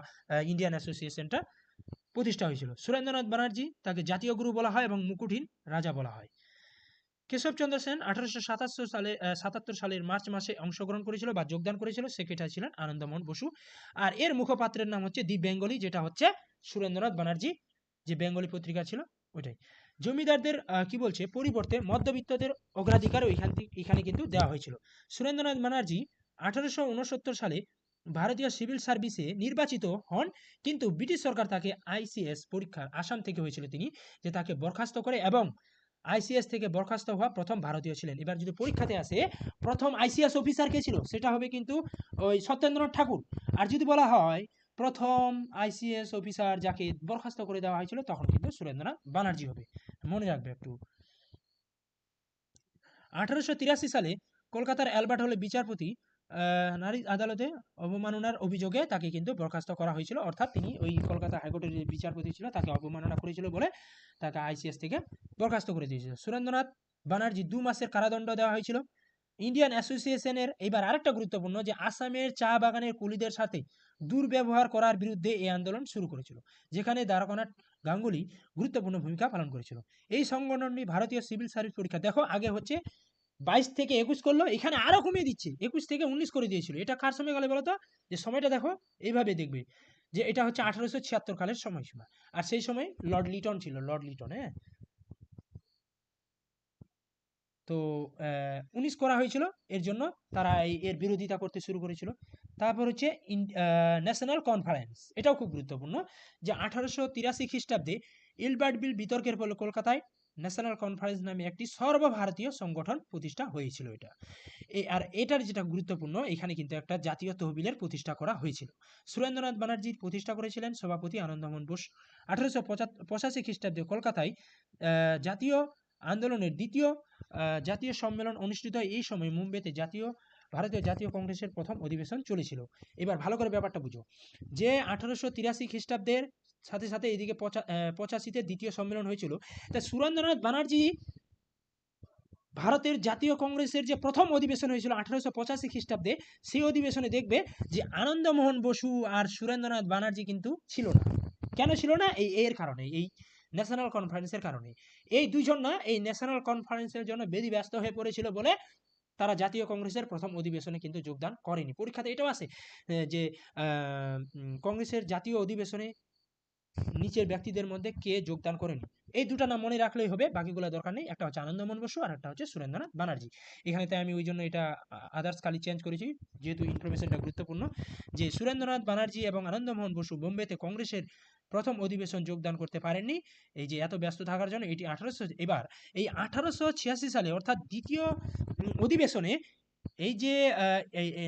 ইন্ডিয়ান অ্যাসোসিয়েশনটা প্রতিষ্ঠা হয়েছিল। সুরেন্দ্রনাথ ব্যানার্জি, তাকে জাতীয় গুরু বলা হয় এবং মুকুটহীন রাজা বলা হয়। কেশবচন্দ্র সেন 1877 সালের মার্চ মাসে অংশগ্রহণ করেছিল বা যোগদান করেছিল, সেক্রেটারি ছিলেন আনন্দমোহন বসু। আর এর মুখপাত্রের নাম হচ্ছে দি বেঙ্গলি, যেটা হচ্ছে সুরেন্দ্রনাথ ব্যানার্জি, যে বেঙ্গলি পত্রিকা ছিল ওইটাই। জমিদারদের কি বলছে পরিবর্তে মধ্যবিত্তদের অগ্রাধিকার এখানে কিন্তু দেওয়া হয়েছিল। সুরেন্দ্রনাথ ব্যানার্জি 1869 সালে ভারতীয় সিভিল সার্ভিসে নির্বাচিত হন, কিন্তু ব্রিটিশ সরকার তাকে আইসিএস পরীক্ষার আসাম থেকে হয়েছিল তিনি, যে তাকে বরখাস্ত করে এবং আইসিএস থেকে বরখাস্ত হওয়া প্রথম ভারতীয় ছিলেন। এবার যদি পরীক্ষাতে আসে প্রথম আইসিএস অফিসার কে ছিল, সেটা হবে কিন্তু ওই সত্যেন্দ্রনাথ ঠাকুর। আর যদি বলা হয় প্রথম আইসিএস অফিসার যাকে বরখাস্ত করে দেওয়া হয়েছিল, তখন কিন্তু সুরেন্দ্রনাথ ব্যানার্জি হবে, মনে রাখবে একটু। 1883 সালে কলকাতার অ্যালবার্ট হলে বিচারপতি নারী আদালতে অবমাননার অভিযোগে তাকে কিন্তু বরখাস্ত করা হয়েছিল, অর্থাৎ তিনি ওই কলকাতা হাইকোর্টের যে বিচারপতি ছিল তাকে অবমাননা করেছিল বলে তাকে আইসিএস থেকে বরখাস্ত করে দিয়েছিল। সুরেন্দ্রনাথ ব্যানার্জি 2 মাসের কারাদণ্ড দেওয়া হয়েছিল। ইন্ডিয়ান অ্যাসোসিয়েশনের এইবার আরেকটা গুরুত্বপূর্ণ, যে আসামের চা বাগানের কুলিদের সাথে দুর্ব্যবহার করার বিরুদ্ধে এই আন্দোলন শুরু করেছিল, যেখানে দ্বারকানাথ গাঙ্গুলি গুরুত্বপূর্ণ ভূমিকা পালন করেছিল। এই সংগঠনটি ভারতীয় সিভিল সার্ভিস পরীক্ষা, দেখো আগে হচ্ছে 22 থেকে 21 করলো, এখানে আরো কমিয়ে দিচ্ছে, 21 থেকে 19 করে দিয়েছিল। এটা কার সময় গেলে বলতো, যে সময়টা দেখো এইভাবে দেখবে, যে এটা হচ্ছে 1876 কালের সময়সীমা। আর সেই সময় লর্ড লিটন ছিল, লর্ড লিটন, হ্যাঁ। তো 19 করা হয়েছিল, এর জন্য তারা এর বিরোধিতা করতে শুরু করেছিল। তারপর হচ্ছে ন্যাশনাল কনফারেন্স, এটাও খুব গুরুত্বপূর্ণ, যে 1883 খ্রিস্টাব্দে ইলবার্ট বিল বিতর্কের ফলে কলকাতায় ন্যাশনাল কনফারেন্স নামে একটি সর্বভারতীয় সংগঠন প্রতিষ্ঠা হয়েছিল। এটা আর এটার যেটা গুরুত্বপূর্ণ, এখানে কিন্তু একটা জাতীয় তহবিলের প্রতিষ্ঠা করা হয়েছিল। সুরেন্দ্রনাথ ব্যানার্জির প্রতিষ্ঠা করেছিলেন সভাপতি আনন্দমোহন বোস। 1885 খ্রিস্টাব্দে কলকাতায় জাতীয় আন্দোলনের দ্বিতীয় জাতীয় সম্মেলন অনুষ্ঠিত হয়। এই সময় মুম্বাইতে ভারতীয় জাতীয় কংগ্রেসের প্রথম অধিবেশন চলেছিল। এবার ভালো করে ব্যাপারটা বুঝো, যে 1883 খ্রিস্টাব্দের সাথে সাথে এদিকে 85-তে দ্বিতীয় সম্মেলন হয়েছিল। তা সুরেন্দ্রনাথ ব্যানার্জি ভারতের জাতীয় কংগ্রেসের যে প্রথম অধিবেশন হয়েছিল 1885 খ্রিস্টাব্দে, সেই অধিবেশনে দেখবে যে আনন্দমোহন বসু আর সুরেন্দ্রনাথ ব্যানার্জি কিন্তু ছিল না। কেন ছিল না? এর কারণে, এই ন্যাশনাল কনফারেন্সের কারণে। এই দুজন না, এই ন্যাশনাল কনফারেন্সের জন্য বেশি ব্যস্ত হয়ে পড়েছিল বলে তারা জাতীয় কংগ্রেসের প্রথম অধিবেশনে কিন্তু যোগদান করেনি। পরীক্ষাতে এটাও আসে যে কংগ্রেসের জাতীয় অধিবেশনে নিচের ব্যক্তিদের মধ্যে কে যোগদান করেনি। এই দুটা নাম মনে রাখলেই হবে, বাকিগুলো দরকার নেই। একটা হচ্ছে আনন্দমোহন বসু আর একটা হচ্ছে সুরেন্দ্রনাথ ব্যানার্জি। এখানে তাই আমি ওই জন্য এটা আদার্স খালি চেঞ্জ করেছি, যেহেতু ইনফরমেশনটা গুরুত্বপূর্ণ, যে সুরেন্দ্রনাথ ব্যানার্জি এবং আনন্দমোহন বসু বোম্বেতে কংগ্রেসের প্রথম অধিবেশন যোগদান করতে পারেননি, এই যে এত ব্যস্ত থাকার জন্য। এটি এবার এই 1886 সালে অর্থাৎ দ্বিতীয় অধিবেশনে এই যে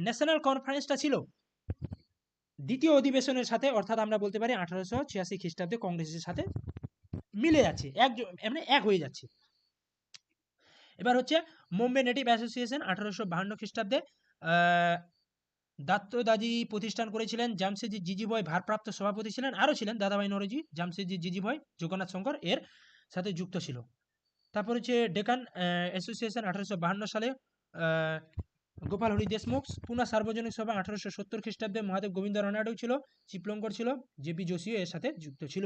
ন্যাশনাল কনফারেন্সটা ছিল দ্বিতীয় অধিবেশনের সাথে, অর্থাৎ আমরা বলতে পারি 1886 খ্রিস্টাব্দে কংগ্রেসের সাথে মিলে যাচ্ছে, মানে এক হয়ে যাচ্ছে। এবার হচ্ছে বোম্বে নেটিভ অ্যাসোসিয়েশন 1852 খ্রিস্টাব্দে দাত্তদাজি প্রতিষ্ঠান করেছিলেন। জামশেদজি জিজিবয় ভারপ্রাপ্ত সভাপতি ছিলেন, আরও ছিলেন দাদাভাই নরজি, জামশেদজি জিজিবয়, জগন্নাথ শঙ্কর এর সাথে যুক্ত ছিল। তারপর হচ্ছে ডেকান অ্যাসোসিয়েশন 1852 সালে গোপাল হরি দেশমুখ। পুনা সার্বজনীন সভা 1870 খ্রিস্টাব্দে মহাদেব গোবিন্দ রানাডু ছিল, চিপলঙ্কর ছিল, জেপি যোশীও এর সাথে যুক্ত ছিল।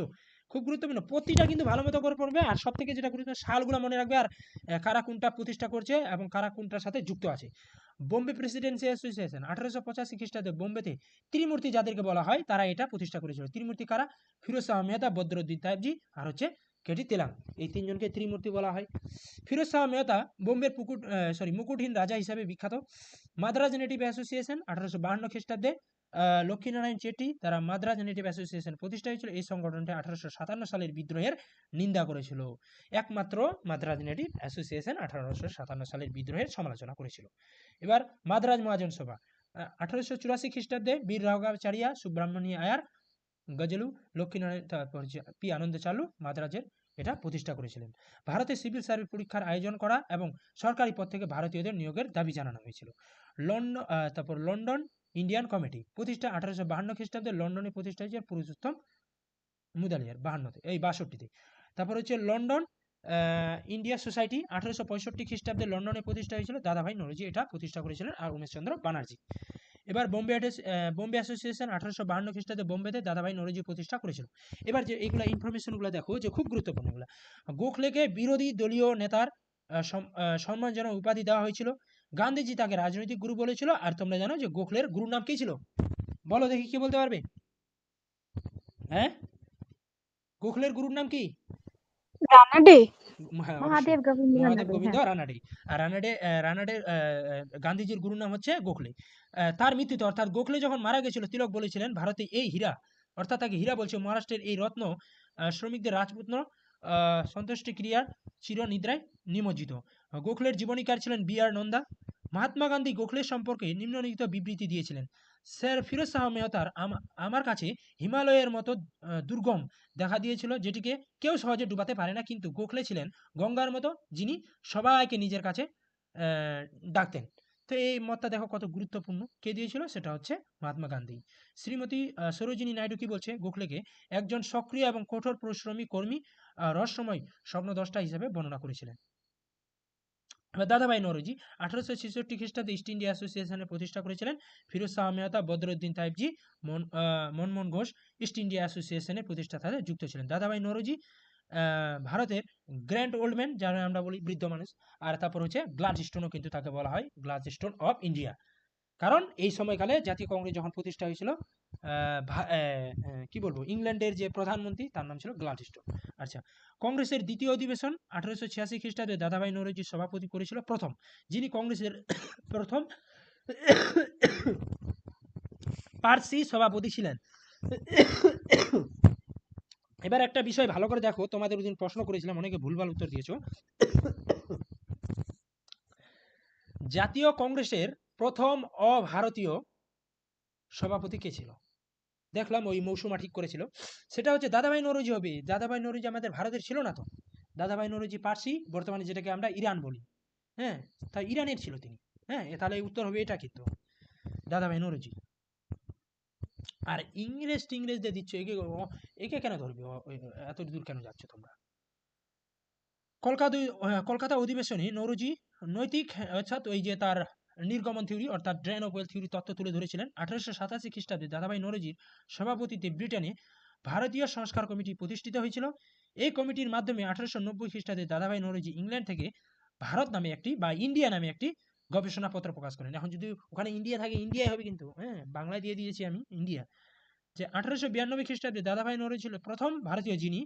খুব গুরুত্বপূর্ণ, প্রতিটা কিন্তু ভালো মতো করে পড়বে, আর সব থেকে যেটা গুরুত্বপূর্ণ সালগুলো মনে রাখবে, আর কারা কোনটা প্রতিষ্ঠা করছে এবং কারা কোনটার সাথে যুক্ত আছে। বোম্বে প্রেসিডেন্সি অ্যাসোসিয়েশন 1885 খ্রিস্টাব্দে বোম্বেতে ত্রিমূর্তি যাদেরকে বলা হয় তারা এটা প্রতিষ্ঠা করেছিল। ত্রিমূর্তি কারা? ফিরোজ শাহ মেহতা, বদরুদ্দিন তায়েবজি আর হচ্ছে কেটি তেলাং, এই তিনজনকে ত্রিমূর্তি বলা হয়। ফিরোজ শাহ মেহতা বোম্বের মুকুটহীন রাজা হিসাবে বিখ্যাত। মাদ্রাজ নেটিভ অ্যাসোসিয়েশন 1852 খ্রিস্টাব্দে লক্ষ্মীনারায়ণ চেট্টি তারা মাদ্রাজ নেটিভ অ্যাসোসিয়েশন প্রতিষ্ঠা হয়েছিল। এই সংগঠনটি 1857 সালের বিদ্রোহের নিন্দা করেছিল। একমাত্র মাদ্রাজ নেটিভ অ্যাসোসিয়েশন 1857 সালের বিদ্রোহের সমালোচনা করেছিল। এবার মাদ্রাজ মহাজন সভা 1884 খ্রিস্টাব্দে বীর রাঘবাচারিয়া, সুব্রহ্মণ্য আয়ার, গজলু, লক্ষ্মীনারায়ণ, তারপর পি আনন্দ চালু মাদ্রাজের এটা প্রতিষ্ঠা করেছিলেন। ভারতে সিভিল সার্ভিস পরীক্ষার আয়োজন করা এবং সরকারি পদ থেকে ভারতীয়দের নিয়োগের দাবি জানানো হয়েছিল। লন্ডন ইন্ডিয়ান কমিটি প্রতিষ্ঠা 1852 খ্রিস্টাব্দে লন্ডনে প্রতিষ্ঠা হয়েছে পুরুষোত্তম মুদালিয়ার 62তে। তারপর হচ্ছে লন্ডন ইন্ডিয়া সোসাইটি 1865 খ্রিস্টাব্দে লন্ডনে প্রতিষ্ঠা হয়েছিল। দাদাভাই নওরোজি এটা প্রতিষ্ঠা করেছিলেন, আর উমেশচন্দ্র ব্যানার্জি। এবার বোম্বে অ্যাসোসিয়েশন 1852 খ্রিস্টাব্দে বোম্বেতে দাদাভাই নওরোজি প্রতিষ্ঠা করেছিল। এবার যে এইগুলা ইনফরমেশনগুলো দেখো যে খুব গুরুত্বপূর্ণ এগুলো। গোখলেকে বিরোধী দলীয় নেতার সম্মানজনক উপাধি দেওয়া হয়েছিল। গান্ধীজি তাকে রাজনৈতিক গুরু বলেছিল। আর তোমরা জানো যে গোখলের গুরুর নাম কি ছিল? বলো দেখি, কি বলতে পারবে? হ্যাঁ, গোখলের গুরুর নাম কি? রানাডে, হ্যাঁ, অবশ্যই মহাদেব গোবিন্দ মহাদেব রানাডে। গোবিন্দ হ্যাঁ, রানাডে। আর রানাডে গান্ধীজির গুরুর নাম হচ্ছে গোখলে। তার মৃত্যুতে অর্থাৎ গোখলে যখন মারা গেছিল, তিলক বলেছিলেন ভারতে এই হীরা, অর্থাৎ তাকে হীরা বলছে, মহারাষ্ট্রের এই রত্ন শ্রমিকদের রাজপুত্র সন্তুষ্টি ক্রিয়ার চিরনিদ্রায় নিমজ্জিত। গোখলের জীবনীকার ছিলেন বি আর নন্দা। মহাত্মা গান্ধী গোখলের সম্পর্কে নিম্নলিখিত বিবৃতি দিয়েছিলেন। স্যার ফিরোজ শাহ মেহতার আমার কাছে হিমালয়ের মতো দুর্গম দেখা দিয়েছিল, যেটিকে কেউ সহজে ডুবাতে পারে না, কিন্তু গোখলে ছিলেন গঙ্গার মতো, যিনি সবাইকে নিজের কাছে ডাকতেন। তো এই মতটা দেখো কত গুরুত্বপূর্ণ। কে দিয়েছিল? সেটা হচ্ছে মহাত্মা গান্ধী। শ্রীমতী সরোজিনী নাইডু কি বলছে? গোখলেকে একজন সক্রিয় এবং কঠোর পরিশ্রমী কর্মী, রহস্যময় স্বপ্নদ্রষ্টা হিসেবে বর্ণনা করেছিলেন। এবার দাদাভাই নওরোজি 1866 খ্রিস্টাব্দে ইস্ট ইন্ডিয়া অ্যাসোসিয়েশনের প্রতিষ্ঠা করেছিলেন। ফিরোজ শাহ মেহতা, বদরুদ্দিন তায়েবজি, মনমোহন ঘোষ ইস্ট ইন্ডিয়া অ্যাসোসিয়েশনের প্রতিষ্ঠাতাতে যুক্ত ছিলেন। দাদাভাই নওরোজি ভারতের গ্র্যান্ড ওল্ড ম্যান, যারা আমরা বলি বৃদ্ধ মানুষ। আর তারপর হচ্ছে গ্লাডস্টোনও কিন্তু তাকে বলা হয়, গ্লাডস্টোন অফ ইন্ডিয়া। কারণ এই সময়কালে জাতীয় কংগ্রেস যখন প্রতিষ্ঠা হয়েছিল, কি বলবো, ইংল্যান্ডের যে প্রধানমন্ত্রী তার নাম ছিল গ্লাডস্টোন। আচ্ছা, কংগ্রেসের দ্বিতীয় অধিবেশন 1886 খ্রিস্টাব্দে দাদাভাই নওরোজি সভাপতি করেছিল প্রথম, যিনি কংগ্রেসের প্রথম পার্সি সভাপতি ছিলেন। এবার একটা বিষয় ভালো করে দেখো, তোমাদের ওই দিন প্রশ্ন করেছিলাম, অনেকে ভুলভাল উত্তর দিয়েছো। জাতীয় কংগ্রেসের প্রথম অভারতীয় সভাপতি কে ছিল? দেখলাম ওই মৌসুমা ঠিক করেছিল, সেটা হচ্ছে দাদাভাই নওরোজি হবে। দাদাভাই নওরোজি আমাদের ভারতের ছিল না তো, দাদাভাই নওরোজি পার্সি, বর্তমানে যেটাকে আমরা ইরান বলি। হ্যাঁ, তাই ইরানের ছিল তিনি। হ্যাঁ, তাহলে উত্তর হবে এটা, কিন্তু দাদাভাই নওরোজি। আর ইংরেজদের দিচ্ছ, একে কেন ধরবে? এত দূর কেন যাচ্ছ তোমরা? কলকাতা অধিবেশনে নওরোজি নৈতিক, অর্থাৎ ওই যে তার নির্গমন থিওরি অর্থাৎ ড্রেন অফ ওয়েলথ থিওরি তত্ত্ব তুলে ধরেছিলেন। 1887 খ্রিস্টাব্দে দাদাভাই নওরোজির সভাপতিত্বে ব্রিটেনে ভারতীয় সংস্কার কমিটি প্রতিষ্ঠিত হয়েছিল। এই কমিটির মাধ্যমে 1890 খ্রিস্টাব্দে দাদাভাই নওরোজি ইংল্যান্ড থেকে ভারত নামে একটি বা ইন্ডিয়া নামে একটি গবেষণাপত্র প্রকাশ করেন। এখন যদি ওখানে ইন্ডিয়া থাকে, ইন্ডিয়াই হবে, কিন্তু হ্যাঁ, বাংলায় দিয়ে দিয়েছি আমি ইন্ডিয়া। যে 1892 খ্রিস্টাব্দে দাদাভাই নওরোজি ছিল প্রথম ভারতীয় যিনি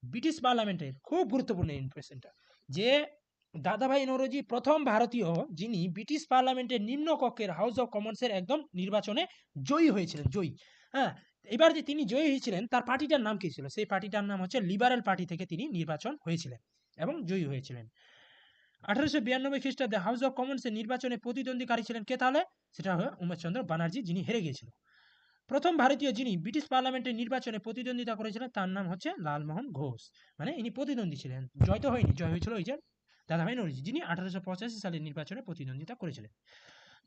ব্রিটিশ পার্লামেন্টের, খুব গুরুত্বপূর্ণ ইনফরমেশনটা, যে দাদাভাই নওরোজি প্রথম ভারতীয় যিনি ব্রিটিশ পার্লামেন্টের নিম্ন কক্ষের হাউস অফ কমন্সের একদম নির্বাচনে জয়ী হয়েছিলেন। জয়ী, হ্যাঁ। এবার যে তিনি জয়ী হয়েছিলেন, তার পার্টিটার নাম কি ছিল? সেই পার্টিটার নাম হচ্ছে লিবারেল পার্টি থেকে তিনি নির্বাচন হয়েছিলেন এবং জয়ী হয়েছিলেন। 1892 খ্রিস্টাব্দে হাউস অফ কমন্সের নির্বাচনে প্রতিদ্বন্দ্বীকারী ছিলেন কে তাহলে? সেটা হলো উমেশচন্দ্র ব্যানার্জি, যিনি হেরে গিয়েছিল। প্রথম ভারতীয় যিনি ব্রিটিশ পার্লামেন্টের নির্বাচনে প্রতিদ্বন্দ্বিতা করেছিলেন তার নাম হচ্ছে লালমোহন ঘোষ। মানে ইনি প্রতিদ্বন্দ্বী ছিলেন, জয় তো হয়নি, জয় হয়েছিল ওই যে দাদাভাই নওরোজি, যিনি 1885 সালের নির্বাচনে প্রতিদ্বন্দ্বিতা করেছিলেন।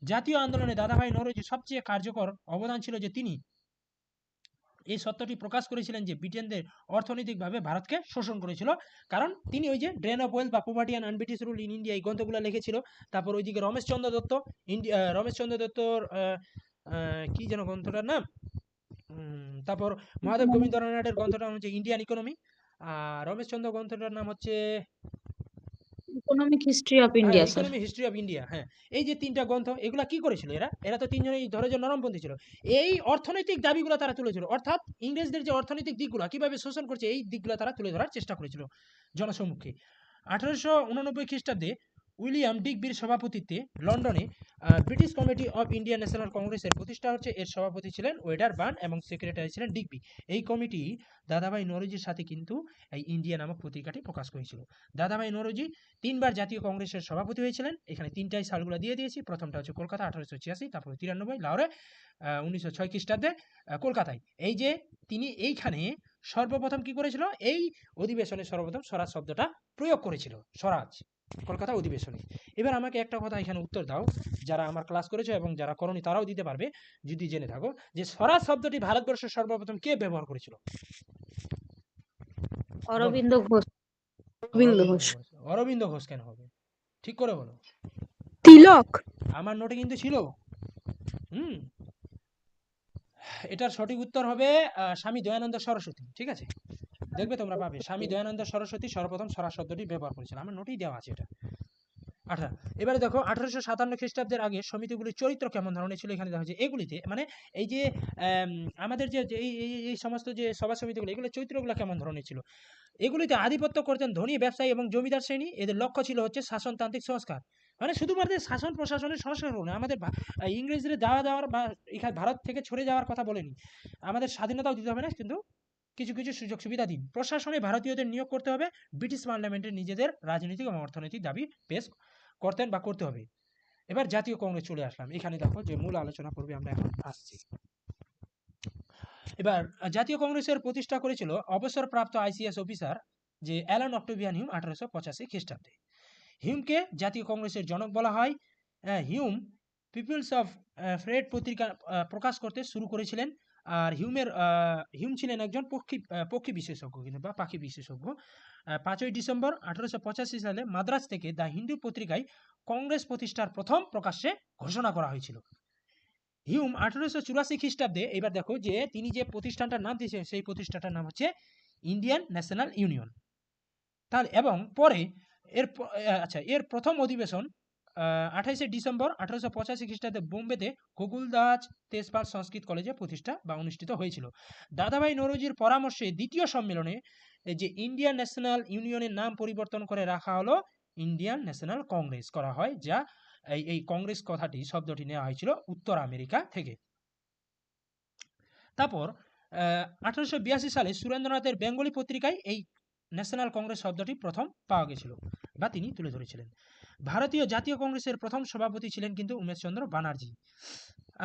জাতীয় আন্দোলনে দাদাভাই নওরোজি সবচেয়ে কার্যকর অবদান ছিল যে তিনি এই সত্যটি প্রকাশ করেছিলেন যে ব্রিটেনদের অর্থনৈতিকভাবে ভারতকে শোষণ করেছিল, কারণ তিনি ওই যে ড্রেন অফ ওয়েলথ বা poverty and un-British rule in India এই গ্রন্থগুলো লিখেছিল। তারপর ওইদিকে রমেশচন্দ্র দত্ত, রমেশচন্দ্র দত্তর কি যেন গ্রন্থটার নাম, তারপর মহাদেব গোবিন্দ রানাডের গ্রন্থটার নাম হচ্ছে ইন্ডিয়ান ইকোনমি, আর রমেশচন্দ্র গ্রন্থটার নাম হচ্ছে ইকোনমিক হিস্ট্রি অফ হ্যাঁ India, sir. Economy history of India. হ্যাঁ, এই যে ৩টা গ্রন্থ এগুলা কি করেছিল এরা? এরা তো ৩ জনেই ধরো যে নরমপন্থী ছিল। এই অর্থনৈতিক দাবিগুলো তারা তুলেছিল। অর্থাৎ ইংরেজদের যে অর্থনৈতিক দিকগুলা কিভাবে শোষণ করছে এই দিকগুলা তারা তুলে ধরার চেষ্টা করেছিল জনসম্মুখে। ১৮৮৯ খ্রিস্টাব্দে উইলিয়াম ডিগবির সভাপতিত্বে লন্ডনে British committee of Indian national কংগ্রেসের প্রতিষ্ঠা হচ্ছে। এর সভাপতি ছিলেন ওয়েডার বার্ন এবং সেক্রেটারি ছিলেন ডিগবি। এই কমিটি দাদাভাই নওরোজির সাথে কিন্তু এই ইন্ডিয়া নামক পত্রিকাটি প্রকাশ করেছিল। দাদাভাই নওরোজি ৩ বার জাতীয় কংগ্রেসের সভাপতি হয়েছিলেন। এখানে ৩টাই সালগুলো দিয়ে দিয়েছি। প্রথমটা হচ্ছে কলকাতা ১৮৮৬, তারপরে ৯৩ লাহোরে ১৯০৬ খ্রিস্টাব্দে কলকাতায়। এই যে তিনি এইখানে সর্বপ্রথম কি করেছিল? এই অধিবেশনে সর্বপ্রথম স্বরাজ শব্দটা প্রয়োগ করেছিল। স্বরাজ কলকাতা অধিবেশনে। এবার আমাকে একটা কথা এখানে উত্তর দাও, যারা আমার ক্লাস করেছো এবং যারা করনি তারাও দিতে পারবে যদি জেনে থাকো, যে স্বরাজ শব্দটি ভারতবর্ষের সর্বপ্রথম কে ব্যবহার করেছিল? বলো। অরবিন্দ ঘোষ। অরবিন্দ ঘোষ। অরবিন্দ ঘোষ কেন হবে? ঠিক করে বলো। তিলক। আমার নোটে কিন্তু ছিল। হুম, এটার সঠিক উত্তর হবে স্বামী দয়ানন্দ সরস্বতী। ঠিক আছে, দেখবে তোমরা পাবে। স্বামী দয়ানন্দ সরস্বতী সর্বপ্রথম স্বরাজ শব্দটি ব্যবহার করেছিল। আমার নোটেই দেওয়া আছে এটা। আচ্ছা, এবারে দেখো ১৮৫৭ খ্রিস্টাব্দের আগে সমিতিগুলির চরিত্র কেমন ধরনের ছিল এখানে দেখা যায়। এগুলিতে মানে এই যে আমাদের যে এই সমস্ত যে সভা সমিতিগুলো এগুলোর চরিত্রগুলো কেমন ধরনের ছিল? এগুলিতে আধিপত্য করতেন ধনী ব্যবসায়ী এবং জমিদার শ্রেণী। এদের লক্ষ্য ছিল হচ্ছে শাসনতান্ত্রিক সংস্কার, মানে শুধুমাত্র শাসন প্রশাসনের সংস্কার করুন। আমাদের ইংরেজদের যাওয়ার বা এখানে ভারত থেকে সরে যাওয়ার কথা বলেনি। আমাদের স্বাধীনতাও দিতে হবে না, কিন্তু কিছু কিছু সুযোগ সুবিধা দিন। প্রশাসনে ভারতীয়দের নিয়োগ করতে হবে। ব্রিটিশ পার্লামেন্টে নিজেদের রাজনৈতিক এবং অর্থনৈতিক দাবি পেশ করতেন বা করতে হবে। এবার জাতীয় কংগ্রেস চলে আসলাম। এখানে দেখো যে মূল আলোচনা করবে আমরা এখন আসছি। এবার জাতীয় কংগ্রেসের প্রতিষ্ঠা করেছিল অবসরপ্রাপ্ত আইসিএস অফিসার যে অ্যালান অক্টোভিয়ান হিউম ১৮৮৫ খ্রিস্টাব্দে। হিউমকে জাতীয় কংগ্রেসের জনক বলা হয়। হিউম পিপলস অফ ফ্রেড পত্রিকা প্রকাশ করতে শুরু করেছিলেন। আর হিউম ছিলেন একজন পক্ষী বিশেষজ্ঞ কিন্তু বা পাখি বিশেষজ্ঞ। ৫ই ডিসেম্বর ১৮৮৫ সালে মাদ্রাজ থেকে দ্য হিন্দু পত্রিকায় কংগ্রেস প্রতিষ্ঠার প্রথম প্রকাশ্যে ঘোষণা করা হয়েছিল। হিউম ১৮৮৪ খ্রিস্টাব্দে, এবার দেখো যে তিনি যে প্রতিষ্ঠানটার নাম দিয়েছেন সেই প্রতিষ্ঠানটার নাম হচ্ছে ইন্ডিয়ান ন্যাশনাল ইউনিয়ন। তাহলে এবং পরে এর প্রথম অধিবেশন ২৮শে ডিসেম্বর ১৮৮৫ খ্রিস্টাব্দে বোম্বেতে গোকুলদাস তেজপাল সংস্কৃত কলেজে প্রতিষ্ঠা বা অনুষ্ঠিত হয়েছিল। দাদাভাই নওরোজির পরামর্শে দ্বিতীয় সম্মেলনে যে ইন্ডিয়ান ন্যাশনাল ইউনিয়নের নাম পরিবর্তন করে রাখা হলো ইন্ডিয়ান ন্যাশনাল কংগ্রেস করা হয়, যা এই কংগ্রেস কথাটি শব্দটি নেওয়া হয়েছিল উত্তর আমেরিকা থেকে। তারপর ১৮৮২ সালে সুরেন্দ্রনাথের বেঙ্গলি পত্রিকায় এই ন্যাশনাল কংগ্রেস শব্দটি প্রথম পাওয়া গেছিল বা তিনি তুলে ধরেছিলেন। ভারতীয় জাতীয় কংগ্রেসের প্রথম সভাপতি ছিলেন কিন্তু উমেশচন্দ্র ব্যানার্জি।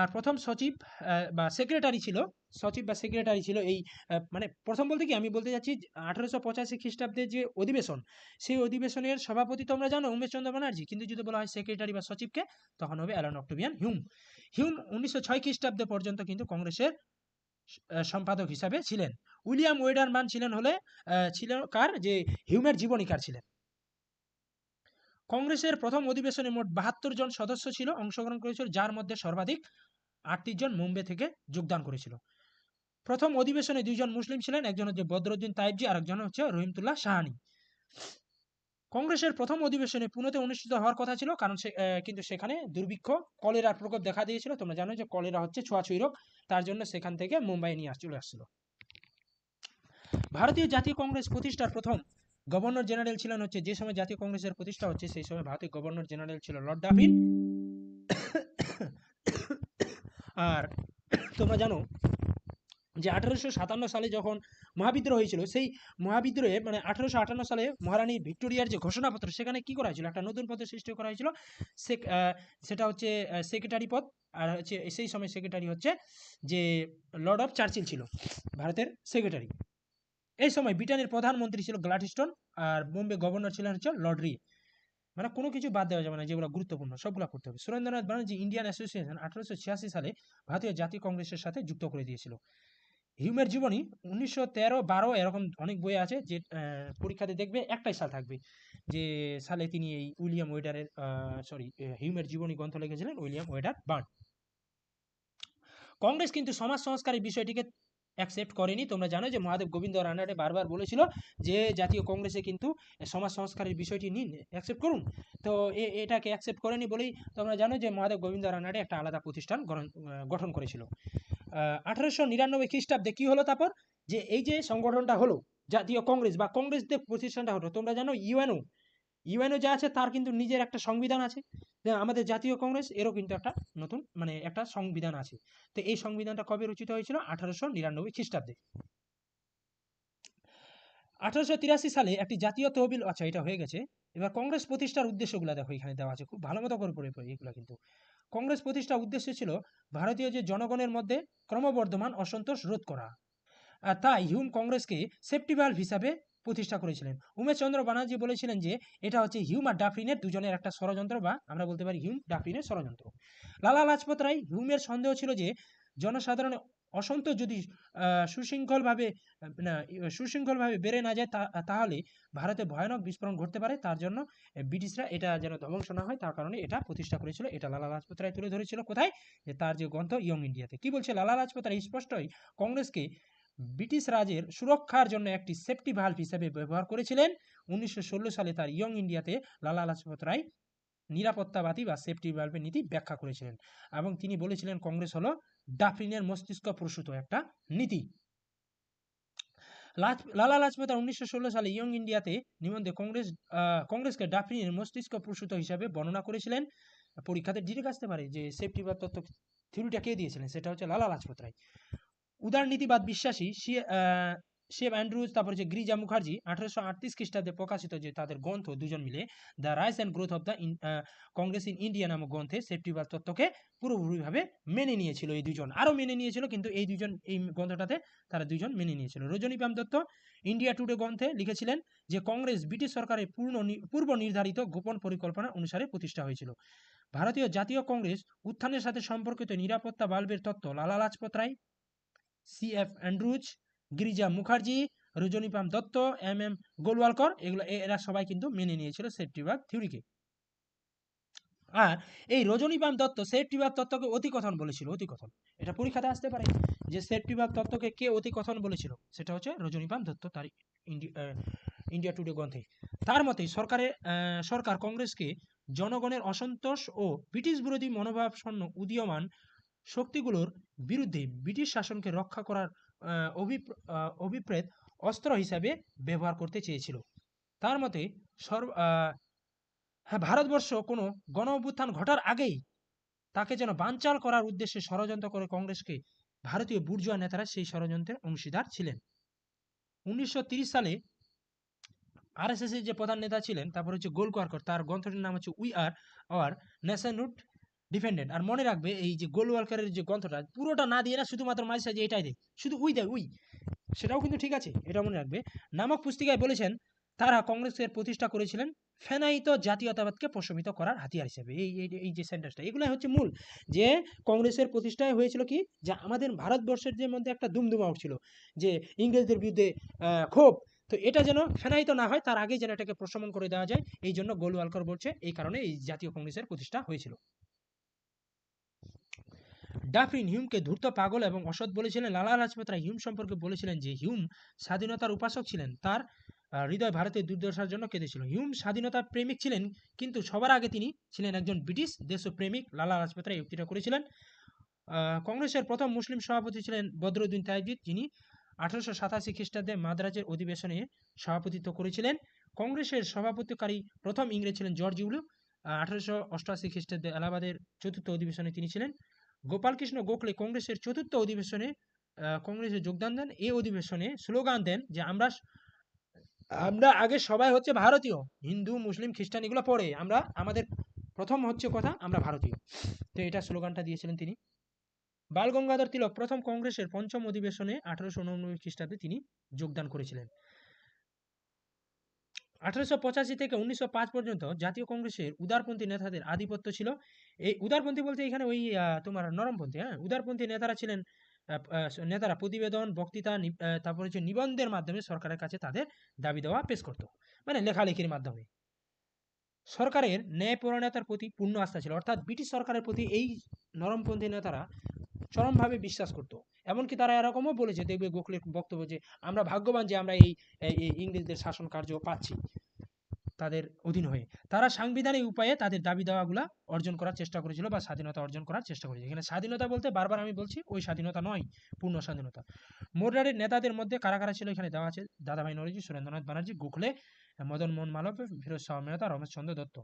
আর প্রথম সচিব বা সেক্রেটারি ছিল এই মানে প্রথম বলতে কি আমি বলতে যাচ্ছি ১৮৮৫ খ্রিস্টাব্দে যে অধিবেশন, সেই অধিবেশনের সভাপতি তোমরা জানো উমেশচন্দ্র ব্যানার্জি, কিন্তু যদি বলা হয় সেক্রেটারি বা সচিবকে তখন হবে অ্যালান অক্টোভিয়ান হিউম। হিউম ১৯০৬ খ্রিস্টাব্দে পর্যন্ত কিন্তু কংগ্রেসের সম্পাদক হিসাবে ছিলেন। উইলিয়াম ওয়েডারম্যান ছিলেন কার যে হিউমের জীবনীকার ছিলেন। কংগ্রেসের প্রথম অধিবেশনে মোট ৭২ জন সদস্য ছিল অংশগ্রহণ করেছিল, যার মধ্যে সর্বাধিক ৩৮ জন মুম্বে থেকে যোগদান করেছিল। প্রথম অধিবেশনে ২ জন মুসলিম ছিলেন, একজন হচ্ছে বদরুদ্দিন তাইবজি আর একজন হচ্ছে রহিমতুল্লাহ সাহানি। কংগ্রেসের প্রথম অধিবেশনে পুনেতে অনুষ্ঠিত হওয়ার কথা ছিল, কারণ কিন্তু সেখানে দুর্ভিক্ষ কলেরার প্রকোপ দেখা দিয়েছিল। তোমরা জানো যে কলেরা হচ্ছে ছোঁয়াছুঁই রোগ, তার জন্য সেখান থেকে মুম্বাই নিয়ে চলে আসছিল। ভারতীয় জাতীয় কংগ্রেস প্রতিষ্ঠার প্রথম গভর্নর জেনারেল ছিলেন হচ্ছে, যে সময় জাতীয় কংগ্রেসের প্রতিষ্ঠা হচ্ছে সেই সময় ভারতীয় গভর্নর জেনারেল ছিল লর্ড ডাফিন। আর তোমরা জানো যে ১৮৫৭ সালে যখন মহাবিদ্রোহ হয়েছিল, সেই মহাবিদ্রোহে মানে ১৮৫৮ সালে মহারানী ভিক্টোরিয়ার যে ঘোষণাপত্র সেখানে কি করা হয়েছিল, একটা নতুন পদের সৃষ্টি করা হয়েছিল। সেটা হচ্ছে সেক্রেটারি পদ। আর হচ্ছে সেই সময় সেক্রেটারি হচ্ছে যে লর্ড অফ চার্চিল ছিল ভারতের সেক্রেটারি। এই সময় ব্রিটেনের প্রধানমন্ত্রী ছিল গ্ল্যাডস্টোন আর বোম্বে গভর্নর ছিলেন হচ্ছে লর্ড রি। মানে কোনো কিছু বাদ দেওয়া যাবে না, যেগুলো গুরুত্বপূর্ণ সবগুলো করতে হবে। সুরেন্দ্রনাথ ব্যানার্জি ইন্ডিয়ান অ্যাসোসিয়েশন ১৮৮৬ সালে ভারতীয় জাতীয় কংগ্রেসের সাথে যুক্ত করে দিয়েছিল। হিউমের জীবনী 1913-12 এরকম অনেক বই আছে, যে পরীক্ষাতে দেখবে একটাই সাল থাকবে যে সালে তিনি এই উইলিয়াম ওয়েডারের হিউমের জীবনী গ্রন্থ লিখেছিলেন উইলিয়াম ওয়েডার বার্ন। কংগ্রেস কিন্তু সমাজ সংস্কারের বিষয়টিকে অ্যাকসেপ্ট করেনি। তোমরা জানো যে মহাদেব গোবিন্দ রানাডে বারবার বলেছিল যে জাতীয় কংগ্রেসে কিন্তু সমাজ সংস্কারের বিষয়টি নিন, অ্যাকসেপ্ট করুন। তো এটাকে অ্যাকসেপ্ট করেনি বলেই তোমরা জানো যে মহাদেব গোবিন্দ রানাডে একটা আলাদা প্রতিষ্ঠান গঠন করেছিল। 1899 খ্রিস্টাব্দে কি হলো তারপর, যে এই যে সংগঠনটা হলো জাতীয় কংগ্রেস বা কংগ্রেসদের প্রতিষ্ঠানটা হলো, তোমরা জানো ইউএনও যা আছে তার কিন্তু নিজের একটা সংবিধান আছে। আমাদের জাতীয় কংগ্রেস এরও কিন্তু একটা নতুন একটা সংবিধান আছে। তো এই সংবিধানটা কবে রচিত হয়েছিল? 1899 খ্রিস্টাব্দে। 1883 সালে একটি জাতীয় তহবিল, আচ্ছা এটা হয়ে গেছে। এবার কংগ্রেস প্রতিষ্ঠার উদ্দেশ্যগুলো দেখো, এখানে দেওয়া আছে, খুব ভালো মতো করে পড়ে এগুলো কিন্তু। কংগ্রেস প্রতিষ্ঠার উদ্দেশ্য ছিল ভারতীয় যে জনগণের মধ্যে ক্রমবর্ধমান অসন্তোষ রোধ করা। আর তাই হিউম কংগ্রেসকে সেফটি ভালভ হিসাবে প্রতিষ্ঠা করেছিলেন। উমেশ চন্দ্র ব্যানার্জি বলেছিলেন যে এটা হচ্ছে হিউম আর ডাফরিনের দুজনের একটা ষড়যন্ত্র, বা আমরা বলতে পারি হিউম ডাফরিনের ষড়যন্ত্র। লালা লাজপত রায়, হিউমের সন্দেহ ছিল যে জনসাধারণের অসন্তোষ যদি সুশৃঙ্খলভাবে বেড়ে না যায়, তাহলে ভারতে ভয়ানক বিস্ফোরণ ঘটতে পারে। তার জন্য ব্রিটিশরা এটা যেন ধ্বংস না হয়, তার কারণে এটা প্রতিষ্ঠা করেছিল। এটা লালা লাজপত রায় তুলে ধরেছিল কোথায়? যে তার যে গ্রন্থ ইয়ং ইন্ডিয়াতে। কি বলছে লালা লাজপত রায়? স্পষ্টই কংগ্রেসকে ব্রিটিশ রাজের সুরক্ষার জন্য একটি সেফটি ভালভ হিসেবে ব্যবহার করেছিলেন। 1916 সালে তার ইয়ং ইন্ডিয়াতে লালা লাজপত রায় নিরাপত্তাবাদী বা সেফটি ভালভের নীতি ব্যাখ্যা করেছিলেন, এবং তিনি বলেছিলেন কংগ্রেস হলো ডাফরিনের মস্তিষ্ক প্রসূত একটা নীতি। লালা লাজপত রায় 1916 সালে ইয়ং ইন্ডিয়াতে নিবন্ধে কংগ্রেসকে ডাফরিনের মস্তিষ্ক প্রসূত হিসাবে বর্ণনা করেছিলেন। পরীক্ষাতে ডিরেক্ট আসতে পারে যে সেফটি বা তত্ত্ব থিওরিটা কে দিয়েছিলেন, সেটা হচ্ছে লালা লাজপত রায়। উদারনীতিবাদ বিশ্বাসী শেব অ্যান্ড্রুজ, তারপর যে গিরিজা মুখার্জি 1838 খ্রিস্টাব্দে প্রকাশিত যে তাদের গ্রন্থ দুজন মিলে the rise and growth of the Congress in India নামক গ্রন্থে সেফটিবাদ তত্ত্বকে পুরোপুরিভাবে মেনে নিয়েছিল। এই দুজন আরও মেনে নিয়েছিল, কিন্তু এই দুজন এই গ্রন্থটাতে তারা দুজন মেনে নিয়েছিল। রজনীকান্ত দত্ত ইন্ডিয়া টুডে গ্রন্থে লিখেছিলেন যে কংগ্রেস ব্রিটিশ সরকারের পূর্ব নির্ধারিত গোপন পরিকল্পনা অনুসারে প্রতিষ্ঠা হয়েছিল। ভারতীয় জাতীয় কংগ্রেস উত্থানের সাথে সম্পর্কিত নিরাপত্তা বাল্বের তত্ত্ব Lala Lajpat Rai, CF Andrews, Girija Mukherjee, Rajanikanta Dutt, MM Golwalkar, এরা সবাই কিন্তু মেনে নিয়েছিল সেফটিবাদ থিওরিকে। আর এই রজনীকান্ত দত্ত সেফটিবাদ তত্ত্বকে অতিকথন বলেছিল। অতিকথন, এটা পরীক্ষাতে আসতে পারে যে সেফটিবাদ তত্ত্বকে কে অতিকথন বলেছিল, সেটা হচ্ছে রজনীকান্ত দত্ত তার ইন্ডিয়া টুডে গ্রন্থে। তার মতে সরকার কংগ্রেসকে জনগণের অসন্তোষ ও ব্রিটিশ বিরোধী মনোভাবসন্ন উদীয়মান শক্তিগুলোর বিরুদ্ধে ব্রিটিশ শাসনকে রক্ষা করার অভিপ্রেত অস্ত্র হিসাবে ব্যবহার করতে চেয়েছিল। তার মতে ভারতবর্ষ কোনো গণ অভ্যুত্থান ঘটার আগেই তাকে যেন বানচাল করার উদ্দেশ্যে ষড়যন্ত্র করে কংগ্রেসকে ভারতীয় বুর্জোয়া নেতারা সেই ষড়যন্ত্রের অংশীদার ছিলেন। 1930 সালে RSS এর যে প্রধান নেতা ছিলেন, তারপর হচ্ছে গোলওয়ালকর, তার গ্রন্থটির নাম হচ্ছে we or our nationhood defended. আর মনে রাখবে এই যে গোলওয়ালকরের যে গ্রন্থটা পুরোটা না দিয়ে না, শুধুমাত্র মাঝে সাঝে এটাই দেয়, শুধু উই দেয়, উই, সেটাও কিন্তু ঠিক আছে, এটা মনে রাখবে। নামক পুস্তিকায় বলেছেন তারা কংগ্রেসের প্রতিষ্ঠা করেছিলেন ফেনায়িত জাতীয়তাবাদকে প্রশমিত করার হাতিয়ার হিসেবে। এই যে সেন্টেন্সটা, এগুলাই হচ্ছে মূল, যে কংগ্রেসের প্রতিষ্ঠায় হয়েছিল কি, যে আমাদের ভারতবর্ষের যে মধ্যে একটা দুমদুমা উঠছিল যে ইংরেজদের বিরুদ্ধে ক্ষোভ, তো এটা যেন ফেনায়িত না হয়, তার আগেই যেন এটাকে প্রশমন করে দেওয়া যায়, এই জন্য গোলওয়ালকর বলছে এই কারণে এই জাতীয় কংগ্রেসের প্রতিষ্ঠা হয়েছিল। ডাফরিন হিউমকে ধূর্ত, পাগল এবং অসৎ বলেছিলেন। লালা লাজপত রায় হিউম সম্পর্কে বলেছিলেন যে হিউম স্বাধীনতার উপাসক ছিলেন, তার হৃদয় ভারতের দুর্দশার জন্য কেঁদেছিল। হিউম স্বাধীনতার প্রেমিক ছিলেন, কিন্তু সবার আগে তিনি ছিলেন একজন ব্রিটিশ দেশপ্রেমিক। লালা লাজপত রায় উক্তিটা করেছিলেন। কংগ্রেসের প্রথম মুসলিম সভাপতি ছিলেন বদরুদ্দিন তায়েবজি, যিনি 1887 খ্রিস্টাব্দে মাদ্রাজের অধিবেশনে সভাপতিত্ব করেছিলেন। কংগ্রেসের সভাপতিকারী প্রথম ইংরেজ ছিলেন জর্জ ইউলু। 1888 খ্রিস্টাব্দে এলাহাবাদের চতুর্থ অধিবেশনে তিনি ছিলেন। গোপালকৃষ্ণ গোখলে কংগ্রেসের চতুর্থ অধিবেশনে কংগ্রেসে যোগদান দেন। এই অধিবেশনে স্লোগান দেন যে আমরা আগে সবাই হচ্ছে ভারতীয়, হিন্দু মুসলিম খ্রিস্টান এগুলো পরে, আমাদের প্রথম হচ্ছে কথা আমরা ভারতীয়। তো এটা স্লোগানটা দিয়েছিলেন তিনি। বাল গঙ্গাধর তিলক প্রথম কংগ্রেসের পঞ্চম অধিবেশনে 1889 খ্রিস্টাব্দে তিনি যোগদান করেছিলেন। 1885 থেকে 1905 পর্যন্ত জাতীয় কংগ্রেসের উদারপন্থী নেতাদের আধিপত্য ছিল। এই উদারপন্থী বলতে এখানে ওই তোমার নরমপন্থী, উদারপন্থী নেতারা ছিলেন নেতারা প্রতিবেদন, বক্তৃতা, তারপর হচ্ছে নিবন্ধের মাধ্যমে সরকারের কাছে তাদের দাবি দেওয়া পেশ করত, মানে লেখালেখির মাধ্যমে। সরকারের ন্যায়পরায়ণতার প্রতি পূর্ণ আস্থা ছিল, অর্থাৎ ব্রিটিশ সরকারের প্রতি এই নরমপন্থী নেতারা চরমভাবে বিশ্বাস করত। এমনকি তারা এরকমও বলেছে, দেখবে গোখলের বক্তব্য, যে আমরা ভাগ্যবান যে আমরা এই ইংরেজদের শাসন কার্য পাচ্ছি তাদের অধীন হয়ে। তারা সাংবিধানিক উপায়ে তাদের দাবি দাওয়াগুলা অর্জন করার চেষ্টা করেছিল, বা স্বাধীনতা অর্জন করার চেষ্টা করেছে। এখানে স্বাধীনতা বলতে বারবার আমি বলছি ওই স্বাধীনতা নয়, পূর্ণ স্বাধীনতা। মোডারের নেতাদের মধ্যে কারা কারা ছিল এখানে দেওয়া আছে: দাদাভাই নওরোজি, সুরেন্দ্রনাথ ব্যানার্জি, গোখলে, মদন মোহন মালব্য, ফিরোজ শাহ মেহতা, রমেশচন্দ্র দত্ত।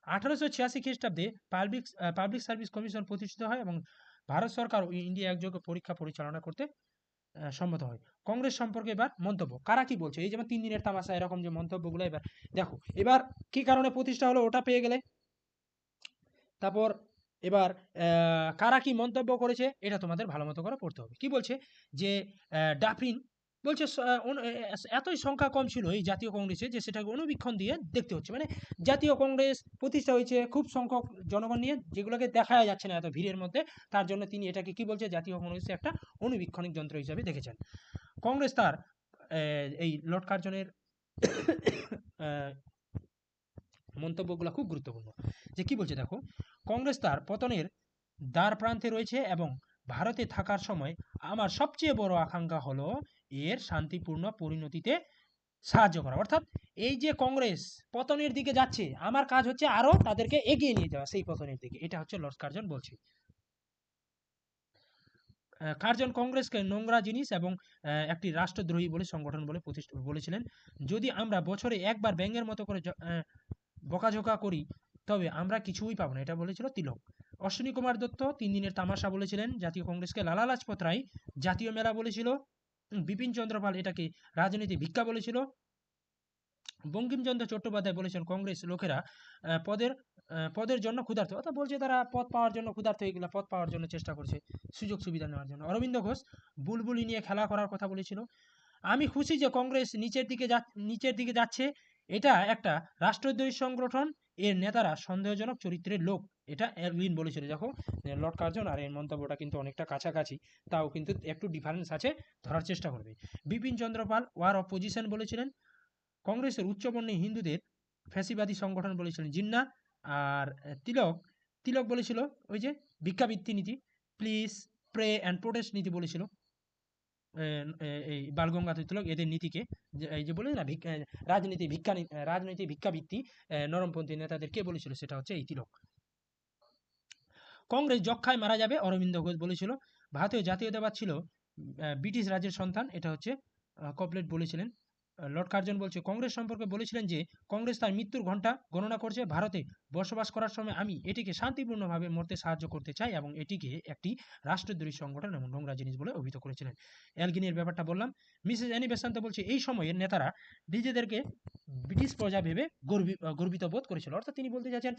1886 খ্রিস্টাব্দে পাবলিক সার্ভিস কমিশন প্রতিষ্ঠিত হয় এবং ভারত সরকার ও ইন্ডিয়া একযোগে পরীক্ষা পরিচালনা করতে সম্মত হয়। কংগ্রেস সম্পর্কে এবার মন্তব্য, কারা কি বলছে, এই যেমন 3 দিনের তামাশা, এরকম যে মন্তব্যগুলো এবার দেখো। এবার কি কারণে প্রতিষ্ঠা হলো ওটা পেয়ে গেলে, তারপর এবার কারা কি মন্তব্য করেছে এটা তোমাদের ভালো মতো করে পড়তে হবে। কি বলছে যে ডাফরিন বলছে এতই সংখ্যা কম ছিল এই জাতীয় কংগ্রেসে যে সেটাকে অনুবীক্ষণ দিয়ে দেখতে হচ্ছে, মানে জাতীয় কংগ্রেস প্রতিষ্ঠা হয়েছে খুব সংখ্যক জনগণ নিয়ে, যেগুলোকে দেখা যাচ্ছে না এত ভিড়ের মধ্যে, তার জন্য তিনি এটাকে কি বলছে, জাতীয় কংগ্রেসে একটা অনুবীক্ষণিক যন্ত্র হিসাবে দেখেছেন। কংগ্রেস তার এই লর্ড কার্জনের মন্তব্যগুলো খুব গুরুত্বপূর্ণ। যে কি বলছে দেখো, কংগ্রেস তার পতনের দ্বার প্রান্তে রয়েছে এবং ভারতে থাকার সময় আমার সবচেয়ে বড় আকাঙ্ক্ষা হলো এর শান্তিপূর্ণ পরিণতিতে সাহায্য করা। অর্থাৎ এই যে কংগ্রেস পতনের দিকে যাচ্ছে, আমার কাজ হচ্ছে আরো তাদেরকে এগিয়ে নিয়ে যাওয়া সেই পতনের দিকে। এটা হচ্ছে লর্ড কার্জন বলছে। কার্জন কংগ্রেসকে নোংরা জিনিস এবং একটি রাষ্ট্রদ্রোহী বলে সংগঠন বলে বলেছিলেন। যদি আমরা বছরে একবার ব্যাঙের মতো করে বকাঝোকা করি তবে আমরা কিছুই পাবো না, এটা বলেছিল তিলক। অশ্বিনী কুমার দত্ত 3 দিনের তামাশা বলেছিলেন জাতীয় কংগ্রেসকে। লালা লাজপত রায় জাতীয় মেলা বলেছিল। বিপিন চন্দ্র পাল এটাকে রাজনীতি ভিক্ষা বলেছিল। বঙ্কিমচন্দ্র চট্টোপাধ্যায় বলেছেন কংগ্রেস লোকেরা পদের জন্য ক্ষুধার্ত, অর্থাৎ বলছে তারা পদ পাওয়ার জন্য ক্ষুধার্ত, এগুলা পদ পাওয়ার জন্য চেষ্টা করছে, সুযোগ সুবিধা নেওয়ার জন্য। অরবিন্দ ঘোষ বুলবুলি নিয়ে খেলা করার কথা বলেছিল। আমি খুশি যে কংগ্রেস নিচের দিকে যাচ্ছে, এটা একটা রাষ্ট্রদ্রোহী সংগঠন, এর নেতারা সন্দেহজনক চরিত্রের লোক, এটা এরউইন বলেছিল। দেখো লর্ড কার্জন আর এর মন্তব্যটা কিন্তু অনেকটা কাছাকাছি, তাও কিন্তু একটু ডিফারেন্স আছে, ধরার চেষ্টা করবে। Bipin Chandra Pal war of position বলেছিলেন। কংগ্রেসের উচ্চবর্ণী হিন্দুদের ফ্যাসিবাদী সংগঠন বলেছিলেন জিন্না। আর তিলক বলেছিল ওই যে ভিক্ষাবৃত্তি নীতি, প্লিজ প্রে অ্যান্ড প্রোটেস্ট নীতি বলেছিল এই বালগঙ্গাধর তিলক, এদের নীতিকে এই যে বলে না রাজনীতি ভিক্ষাবৃত্তি নরমপন্থী নেতাদের কে বলেছিল, সেটা হচ্ছে এই তিলক। কংগ্রেস যক্ষায় মারা যাবে, অরবিন্দ ঘোষ বলেছিল। ভারতীয় জাতীয়তাবাদ ছিল ব্রিটিশ রাজের সন্তান, এটা হচ্ছে কপলেট বলেছিলেন। লর্ড কার্জন বলছে কংগ্রেস সম্পর্কে বলেছিলেন যে কংগ্রেস তার মৃত্যুর ঘণ্টা গণনা করছে। ভারতে বসবাস করার সময় আমি এটিকে শান্তিপূর্ণভাবে মরতে সাহায্য করতে চাই এবং এটিকে একটি রাষ্ট্রদ্রোহী সংগঠন এবং নোংরা জিনিস বলে অভিহিত করেছিলেন। এলগিনের ব্যাপারটা বললাম। মিসেস অ্যানি বেসান্ত বলছে এই সময়ের নেতারা নিজেদেরকে ব্রিটিশ প্রজা ভেবে গর্বিত বোধ করেছিল, অর্থাৎ তিনি বলতে চাচ্ছেন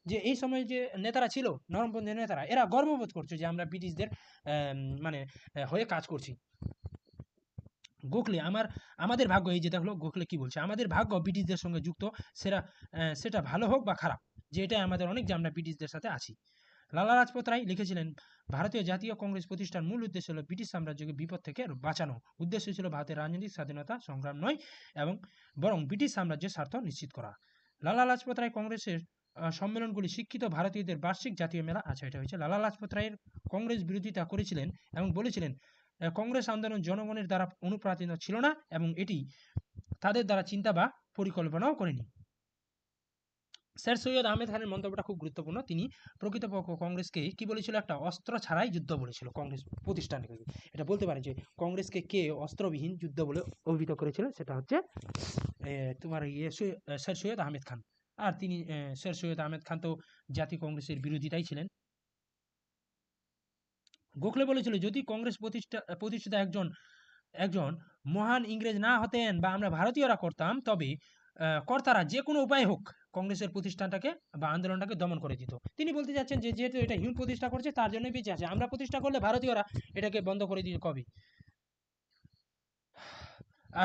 যে এই সময় যে নেতারা ছিল নরমপন্থী নেতারা, এরা গর্ববোধ করছে যে আমরা ব্রিটিশদের মানে হয়ে কাজ করছি। গোখলে আমাদের ভাগ্য, এই যে দেখলো গোখলে কি বলছে, আমাদের ভাগ্য ব্রিটিশদের সঙ্গে যুক্ত, সেটা ভালো হোক বা খারাপ, যে এটাই আমাদের অনেক যে আমরা ব্রিটিশদের সাথে আছি। লালা লাজপত রায় লিখেছিলেন ভারতীয় জাতীয় কংগ্রেস প্রতিষ্ঠার মূল উদ্দেশ্য হল ব্রিটিশ সাম্রাজ্যকে বিপদ থেকে বাঁচানো। উদ্দেশ্য ছিল ভারতের রাজনৈতিক স্বাধীনতা সংগ্রাম নয় এবং বরং ব্রিটিশ সাম্রাজ্যের স্বার্থ নিশ্চিত করা। লালা লাজপত রায় কংগ্রেসের সম্মেলনগুলি শিক্ষিত ভারতীয়দের বার্ষিক জাতীয় মেলা আছে, এটা হয়েছে। লালা লাজপত রায়ের কংগ্রেস বিরোধিতা করেছিলেন এবং বলেছিলেন কংগ্রেস আন্দোলন জনগণের দ্বারা অনুপ্রাণিত ছিল না এবং এটি তাদের দ্বারা চিন্তা বা পরিকল্পনাও করেনি। স্যার সৈয়দ আহমেদ খানের মন্তব্যটা খুব গুরুত্বপূর্ণ। তিনি প্রকৃতপক্ষ কংগ্রেসকে কি বলেছিল, একটা অস্ত্র ছাড়াই যুদ্ধ বলেছিল কংগ্রেস প্রতিষ্ঠানকে। এটা বলতে পারে যে কংগ্রেসকে কে অস্ত্রবিহীন যুদ্ধ বলে অভিহিত করেছিল, সেটা হচ্ছে তোমার স্যার সৈয়দ আহমেদ খান। আর তিনি স্যার সৈয়দ আহমেদ খান তো জাতীয় কংগ্রেসের বিরোধিতাই ছিলেন। গোখলে বলেছিল যদি কংগ্রেস প্রতিষ্ঠিত একজন মহান ইংরেজ না হতেন বা আমরা ভারতীয়রা করতাম, তবে কর্তারা যে কোনো উপায় হোক কংগ্রেসের প্রতিষ্ঠানটাকে বা আন্দোলনটাকে দমন করে দিত। তিনি বলতে চাচ্ছেন যে যেহেতু এটা হিউম প্রতিষ্ঠা করছে তার জন্যই বেঁচে আছে, আমরা প্রতিষ্ঠা করলে ভারতীয়রা এটাকে বন্ধ করে দিত কবে।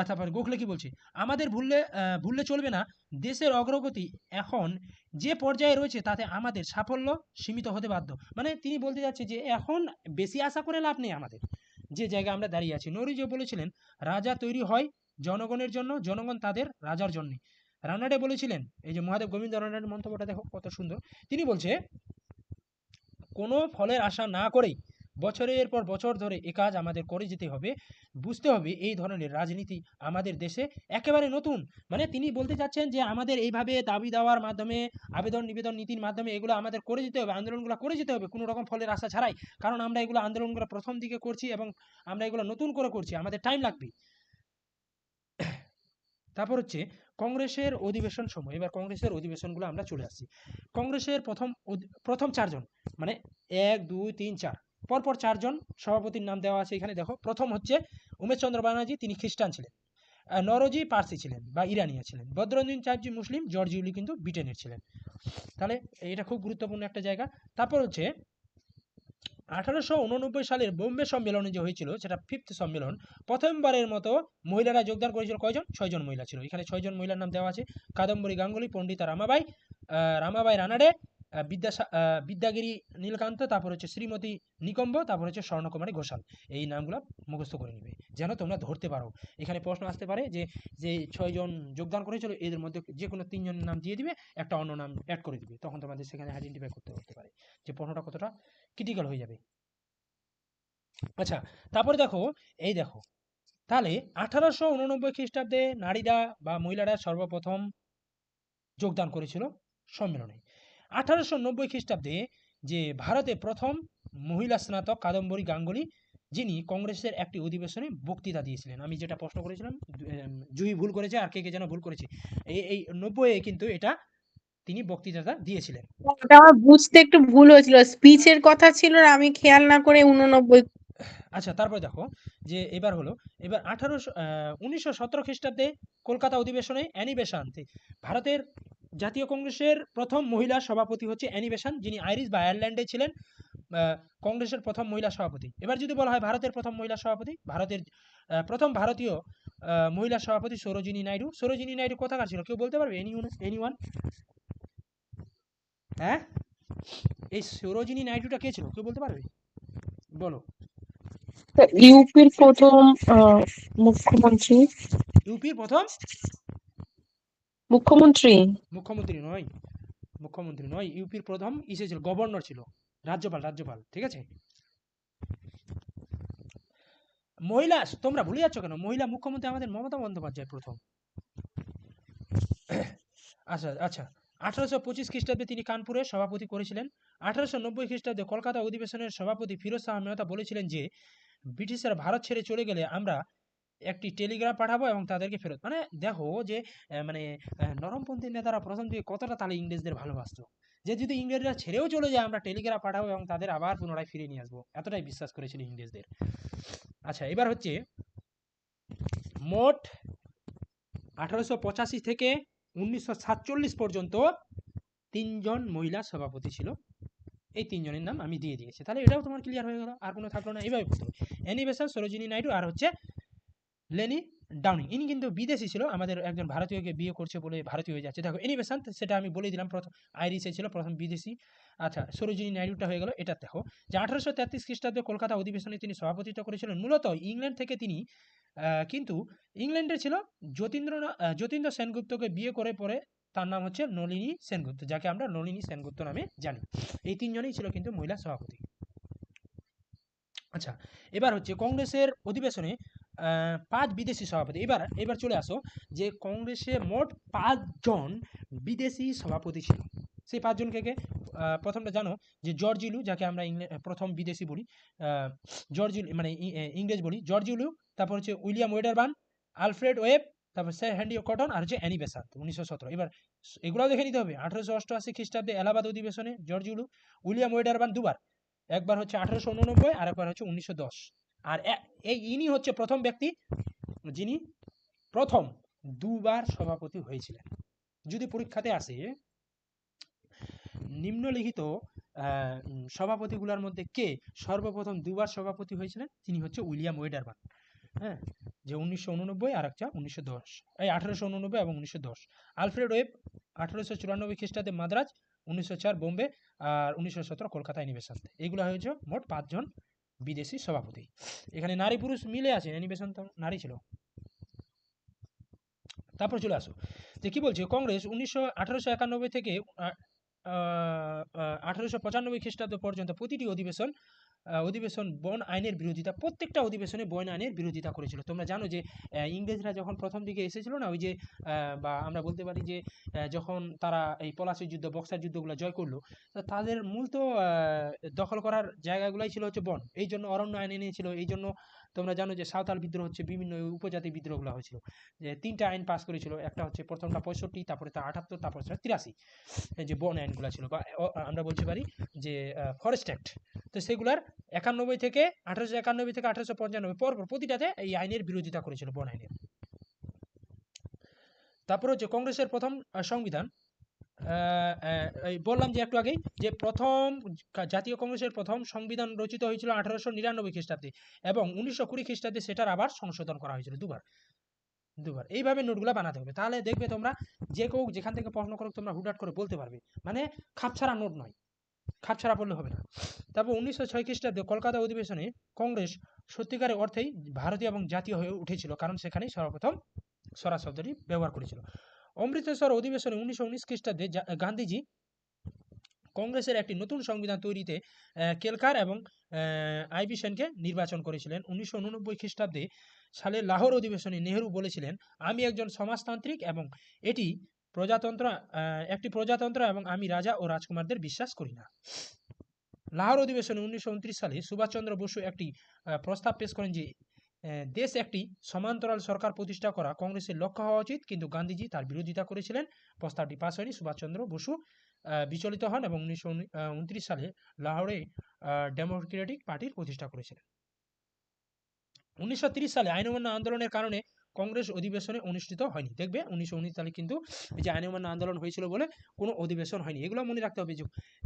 তারপর গোখলে কি বলছে, আমাদের ভুললে চলবে না, দেশের অগ্রগতি এখন যে পর্যায়ে রয়েছে তাতে আমাদের সাফল্য সীমিত হতে বাধ্য। মানে তিনি বলতে যাচ্ছে যে এখন বেশি আশা করে লাভ নেই আমাদের, যে জায়গায় আমরা দাঁড়িয়ে আছি। নরিজও বলেছিলেন, রাজা তৈরি হয় জনগণের জন্য, জনগণ তাদের রাজার জন্য। রানাডে বলেছিলেন, এই যে মহাদেব গোবিন্দ রানাডের মন্তব্যটা দেখো কত সুন্দর। তিনি বলছে, কোনো ফলের আশা না করেই বছরের পর বছর ধরে এ কাজ আমাদের করে যেতে হবে। বুঝতে হবে এই ধরনের রাজনীতি আমাদের দেশে একেবারে নতুন। মানে তিনি বলতে চাচ্ছেন যে আমাদের এইভাবে দাবি দেওয়ার মাধ্যমে, আবেদন নিবেদন নীতির মাধ্যমে এগুলো আমাদের করে যেতে হবে, আন্দোলনগুলো করে যেতে হবে কোনো রকম ফলের আশা ছাড়াই। কারণ আমরা এগুলো আন্দোলনগুলো প্রথম দিকে করছি এবং আমরা এগুলো নতুন করে করছি, আমাদের টাইম লাগবে। তারপর হচ্ছে কংগ্রেসের অধিবেশন সময়। এবার কংগ্রেসের অধিবেশনগুলো আমরা চলে আসছি। কংগ্রেসের প্রথম চারজন, মানে 1 2 3 4 পরপর চারজন সভাপতির নাম দেওয়া আছে এখানে দেখো। প্রথম হচ্ছে উমেশচন্দ্র ব্যানার্জি, তিনি খ্রিস্টান ছিলেন। নরজি পার্সি ছিলেন বা ইরানিয়া ছিলেন। বদরুদ্দিন চাটজি মুসলিম, জর্জ ইউলি কিন্তু ব্রিটেনের ছিলেন। তাহলে এটা খুব গুরুত্বপূর্ণ একটা জায়গা। তারপর হচ্ছে 1889 সালের বোম্বে সম্মেলনে যে হয়েছিল, সেটা 5th সম্মেলন, প্রথমবারের মতো মহিলারা যোগদান করেছিল। কয়জন? 6 জন মহিলা ছিল। এখানে 6 জন মহিলার নাম দেওয়া আছে। কাদম্বরী গাঙ্গুলি, পণ্ডিতা রামাবাই রানাডে, বিদ্যাগিরি নীলকান্ত, তারপর হচ্ছে শ্রীমতী নিকম্ব, তারপর হচ্ছে স্বর্ণকুমারী ঘোষাল। এই নামগুলো মুখস্থ করে নিবে যেন তোমরা ধরতে পারো। এখানে প্রশ্ন আসতে পারে যে যে 6 জন যোগদান করেছিল এদের মধ্যে যে কোনো 3 জনের নাম দিয়ে দিবে, একটা অন্য নাম অ্যাড করে দিবে, তখন তোমাদের সেখানে আইডেন্টিফাই করতে পারে যে প্রশ্নটা কতটা ক্রিটিক্যাল হয়ে যাবে। আচ্ছা, তারপরে দেখো, এই দেখো, তাহলে 1889 খ্রিস্টাব্দে নারীরা বা মহিলারা সর্বপ্রথম যোগদান করেছিল সম্মেলনে। 1890 খ্রিস্টাব্দে যে ভারতে প্রথম মহিলা স্নাতক কাদম্বরী গাঙ্গুলি, যিনি কংগ্রেসের একটি অধিবেশনে বক্তৃতা দিয়েছিলেন। আমি যেটা প্রশ্ন করেছিলাম, জুহি ভুল করেছে আর কে কে যেন ভুল করেছে, এই 90-এ কিন্তু এটা তিনি বক্তৃতাটা দিয়েছিলেন। ওটা আমার বুঝতে একটু ভুল হয়েছিল, স্পিচের কথা ছিল আর আমি খেয়াল না করে 89। আচ্ছা, তারপরে দেখো যে এবার 1917 খ্রিস্টাব্দে কলকাতা অধিবেশনে অ্যানি বেসান্ট, ভারতের জাতীয় কংগ্রেসের প্রথম মহিলা সভাপতি হচ্ছে অ্যানি বেসান্ট, যিনি আইরিশ বা আয়ারল্যান্ডে ছিলেন। কংগ্রেসের প্রথম মহিলা সভাপতি। এবার যদি বলা হয় ভারতের প্রথম মহিলা সভাপতি, ভারতের প্রথম ভারতীয় মহিলা সভাপতি সরোজিনী নাইডু। সরোজিনী নাইডু কোথাকার ছিল কেউ বলতে পারবে? এনিওয়ান? হ্যাঁ, এই সরোজিনী নাইডুটা কে ছিল কেউ বলতে পারবে? বলো। ইউপির প্রথম মুখ্যমন্ত্রী। ইউপির প্রথম মুখ্যমন্ত্রী মুখ্যমন্ত্রী নয়, ইউপির প্রথম ছিল, গভর্নর ছিল, রাজ্যপাল, ঠিক আছে। মহিলা, তোমরা ভুলে যাচ্ছ কেন? মহিলা মুখ্যমন্ত্রী আমাদের মমতা বন্দ্যোপাধ্যায় প্রথম। আচ্ছা, 1825 খ্রিস্টাব্দে তিনি কানপুরে সভাপতি করেছিলেন। 1890 খ্রিস্টাব্দে কলকাতা অধিবেশনের সভাপতি ফিরোজ শাহ মেহতা বলেছিলেন যে ব্রিটিশরা ভারত ছেড়ে চলে গেলে আমরা একটি টেলিগ্রাম পাঠাবো এবং তাদেরকে ফেরত। মানে দেখো যে নরমপন্থী নেতারা প্রথম দিকে কতটা তাহলে ইংরেজদের ভালোবাসতো, যে যদি ইংরেজরা ছেড়েও চলে যায় আমরা টেলিগ্রাম পাঠাবো এবং তাদের আবার পুনরায় ফিরিয়ে নিয়ে আসবো, এতটাই বিশ্বাস করেছিল ইংরেজদের। আচ্ছা, এবার হচ্ছে মোট 1885 থেকে 1947 পর্যন্ত 3 জন মহিলা সভাপতি ছিল। এই 3 জনের নাম আমি দিয়ে দিয়েছি। তাহলে এটাও তোমার ক্লিয়ার হয়ে গেল, আর কোনো থাকলো না। এইভাবে পড়তে হবে, অ্যানি বেসান্ট, সরোজিনী নাইডু, আর হচ্ছে লেনি ডাউনিং। ইনি কিন্তু বিদেশি ছিল, আমাদের একজন ভারতীয়কে বিয়ে করছে বলে ভারতীয় হয়ে যাচ্ছে। দেখো, অ্যানি বেসান্ট সেটা আমি বলে দিলাম, প্রথম আইরিশে ছিল, প্রথম বিদেশি। আচ্ছা, সরোজিনী নাইডুটা হয়ে গেল। এটা দেখো যে 1833 খ্রিস্টাব্দে কলকাতা অধিবেশনে তিনি সভাপতিত্ব করেছিলেন। মূলত ইংল্যান্ড থেকে তিনি কিন্তু ইংল্যান্ডে ছিল যতীন্দ্র সেনগুপ্তকে বিয়ে করে পরে তার নাম হচ্ছে নলিনী সেনগুপ্ত, যাকে আমরা নলিনী সেনগুপ্ত নামে জানি। এই 3 জনেই ছিল কিন্তু মহিলা সভাপতি। আচ্ছা, এবার হচ্ছে কংগ্রেসের অধিবেশনে 5 বিদেশি সভাপতি। এবার চলে আসো যে কংগ্রেসে মোট 5 জন বিদেশি সভাপতি ছিল। সেই 5 জন কে? প্রথমটা জানো যে জর্জ ইলু, যাকে আমরা প্রথম বিদেশি বলি, জর্জ ইলু মানে ইংরেজ বলি, জর্জ ইলু। তারপর হচ্ছে উইলিয়াম ওয়েডারবার্ন, আলফ্রেড ওয়েব, তারপর স্যার হেনরি কটন, আর হচ্ছে অ্যানি বেসান্ট 1917। এবার এগুলোও দেখে নিতে হবে। 1888 খ্রিস্টাব্দে এলাহাবাদ অধিবেশনে জর্জ ইলু, উইলিয়াম ওয়েডারবার্ন দুবার, একবার হচ্ছে 1889 আর একবার হচ্ছে 1910। আর ইনি হচ্ছে প্রথম ব্যক্তি যিনি প্রথম দুবার সভাপতি হয়েছিলেন। যদি পরীক্ষাতে আসে নিম্নলিখিত সভাপতিগুলোর মধ্যে কে সর্বপ্রথম দুবার সভাপতি হয়েছিলেন, তিনি হচ্ছে উইলিয়াম ওয়েডারবার্ন। হ্যাঁ, যে 1989 আর একটা 1910, এই 1889 এবং 1910। আলফ্রেড ওয়েব 1894 খ্রিস্টাব্দে মাদ্রাজ, 1904 বোম্বে, আর 1917 কলকাতায় নিবেশন। এইগুলো হয়েছে মোট 5 জন বিদেশি সভাপতি। এখানে নারী পুরুষ মিলে আছে, নিবেশন তো নারী ছিল। তারপর চলে আসো যে কি বলছে, কংগ্রেস 1891 থেকে 1895 খ্রিস্টাব্দ পর্যন্ত প্রতিটি অধিবেশন বন আইনের বিরোধিতা, প্রত্যেকটা অধিবেশনে বন আইনের বিরোধিতা করেছিল। তোমরা জানো যে ইংরেজরা যখন প্রথম দিকে এসেছিল না, ওই যে বা আমরা বলতে পারি যে যখন তারা এই পলাশীর যুদ্ধ, বক্সার যুদ্ধগুলো জয় করলো, তো তাদের মূল তো দখল করার জায়গাগুলাই ছিল হচ্ছে বন। এই জন্য অরণ্য আইন এনেছিল। এই জন্য তোমরা জানো যে সাঁওতাল বিদ্রোহ হচ্ছে, বিভিন্ন উপজাতি বিদ্রোহগুলো হয়েছিল, যে 3টা আইন পাস করেছিল। একটা হচ্ছে প্রথমটা 65, তারপরে তা 78, তারপর 83, এই যে বন আইনগুলো ছিল, বা আমরা বলতে পারি যে ফরেস্ট অ্যাক্ট। তো সেগুলার 91 থেকে 1891 থেকে 1895 পরপর প্রতিটাতে এই আইনের বিরোধিতা করেছিল, বন আইনের। তারপর হচ্ছে কংগ্রেসের প্রথম সংবিধান, এই বললাম যে একটু আগেই যে প্রথম জাতীয় কংগ্রেসের প্রথম সংবিধান রচিত হয়েছিল 1899 খ্রিস্টাব্দে, এবং 1920 খ্রিস্টাব্দে সেটার আবার সংশোধন করা হয়েছিল দুবার। এইভাবে নোটগুলো বানাতে হবে, তাহলে দেখবে তোমরা যে কেউ যেখান থেকে প্রশ্ন করো তোমরা হুটহাট করে বলতে পারবে, মানে খাপছাড়া নোট নয়, খাপছাড়া পড়লে হবে না। তারপর 1906 খ্রিস্টাব্দে কলকাতা অধিবেশনে কংগ্রেস সত্যিকারের অর্থেই ভারতীয় এবং জাতীয় হয়ে উঠেছিল, কারণ সেখানেই সর্বপ্রথম স্বরাজ শব্দটি ব্যবহার করেছিল। অমৃতসর অধিবেশনে 1919 খ্রিস্টাব্দে গান্ধীজি কংগ্রেসের একটি নতুন সংবিধান তৈরিতে কেলকার এবং আইভি সেনকে নির্বাচন করেছিলেন। 1989 খ্রিস্টাব্দে সালে লাহোর অধিবেশনে নেহেরু বলেছিলেন, আমি একজন সমাজতান্ত্রিক এবং একটি প্রজাতন্ত্র এবং আমি রাজা ও রাজকুমারদের বিশ্বাস করি না। লাহোর অধিবেশনে 1929 সালে সুভাষচন্দ্র বসু একটি প্রস্তাব পেশ করেন যে দেশ একটি সমান্তরাল সরকার প্রতিষ্ঠা করা কংগ্রেসের লক্ষ্য হওয়া উচিত, কিন্তু গান্ধীজি তার বিরোধিতা করেছিলেন। প্রস্তাবটি পাস হয়নি। সুভাষচন্দ্র বসু বিচলিত হন এবং 1929 সালে লাহোরে ডেমোক্রেটিক পার্টির প্রতিষ্ঠা করেছিলেন। 1930 সালে আইন অমান্য আন্দোলনের কারণে কংগ্রেস অধিবেশনে অনুষ্ঠিত হয়নি। দেখবে 1919 সালে কিন্তু এই যে আইন অমান্য আন্দোলন হয়েছিল বলে কোনো অধিবেশন হয়নি। এগুলো মনে রাখতে হবে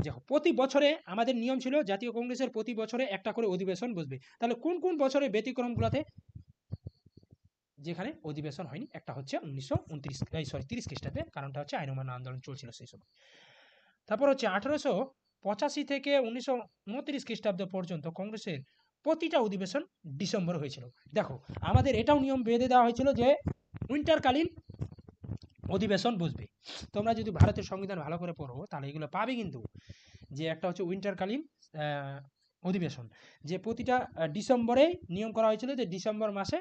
যে প্রতি বছরে আমাদের নিয়ম ছিল জাতীয় কংগ্রেসের প্রতি বছরে একটা করে অধিবেশন বসবে। তাহলে কোন কোন বছরে ব্যতিক্রমগুলোতে যেখানে অধিবেশন হয়নি, একটা হচ্ছে 30 খ্রিস্টাব্দে, কারণটা হচ্ছে আইন অমান্য আন্দোলন চলছিল সেই সময়। তারপর হচ্ছে 1885 থেকে 1929 খ্রিস্টাব্দ পর্যন্ত কংগ্রেসের প্রতিটা অধিবেশন ডিসেম্বর হয়েছিল। দেখো আমাদের এটাও নিয়ম বেঁধে দেওয়া হয়েছিল যে উইন্টারকালীন অধিবেশন বসবে। তোমরা যদি ভারতের সংবিধান ভালো করে পড়ো তাহলে এগুলো পাবে, কিন্তু যে একটা হচ্ছে উইন্টারকালীন অধিবেশন, যে প্রতিটা ডিসেম্বরে নিয়ম করা হয়েছিল যে ডিসেম্বর মাসে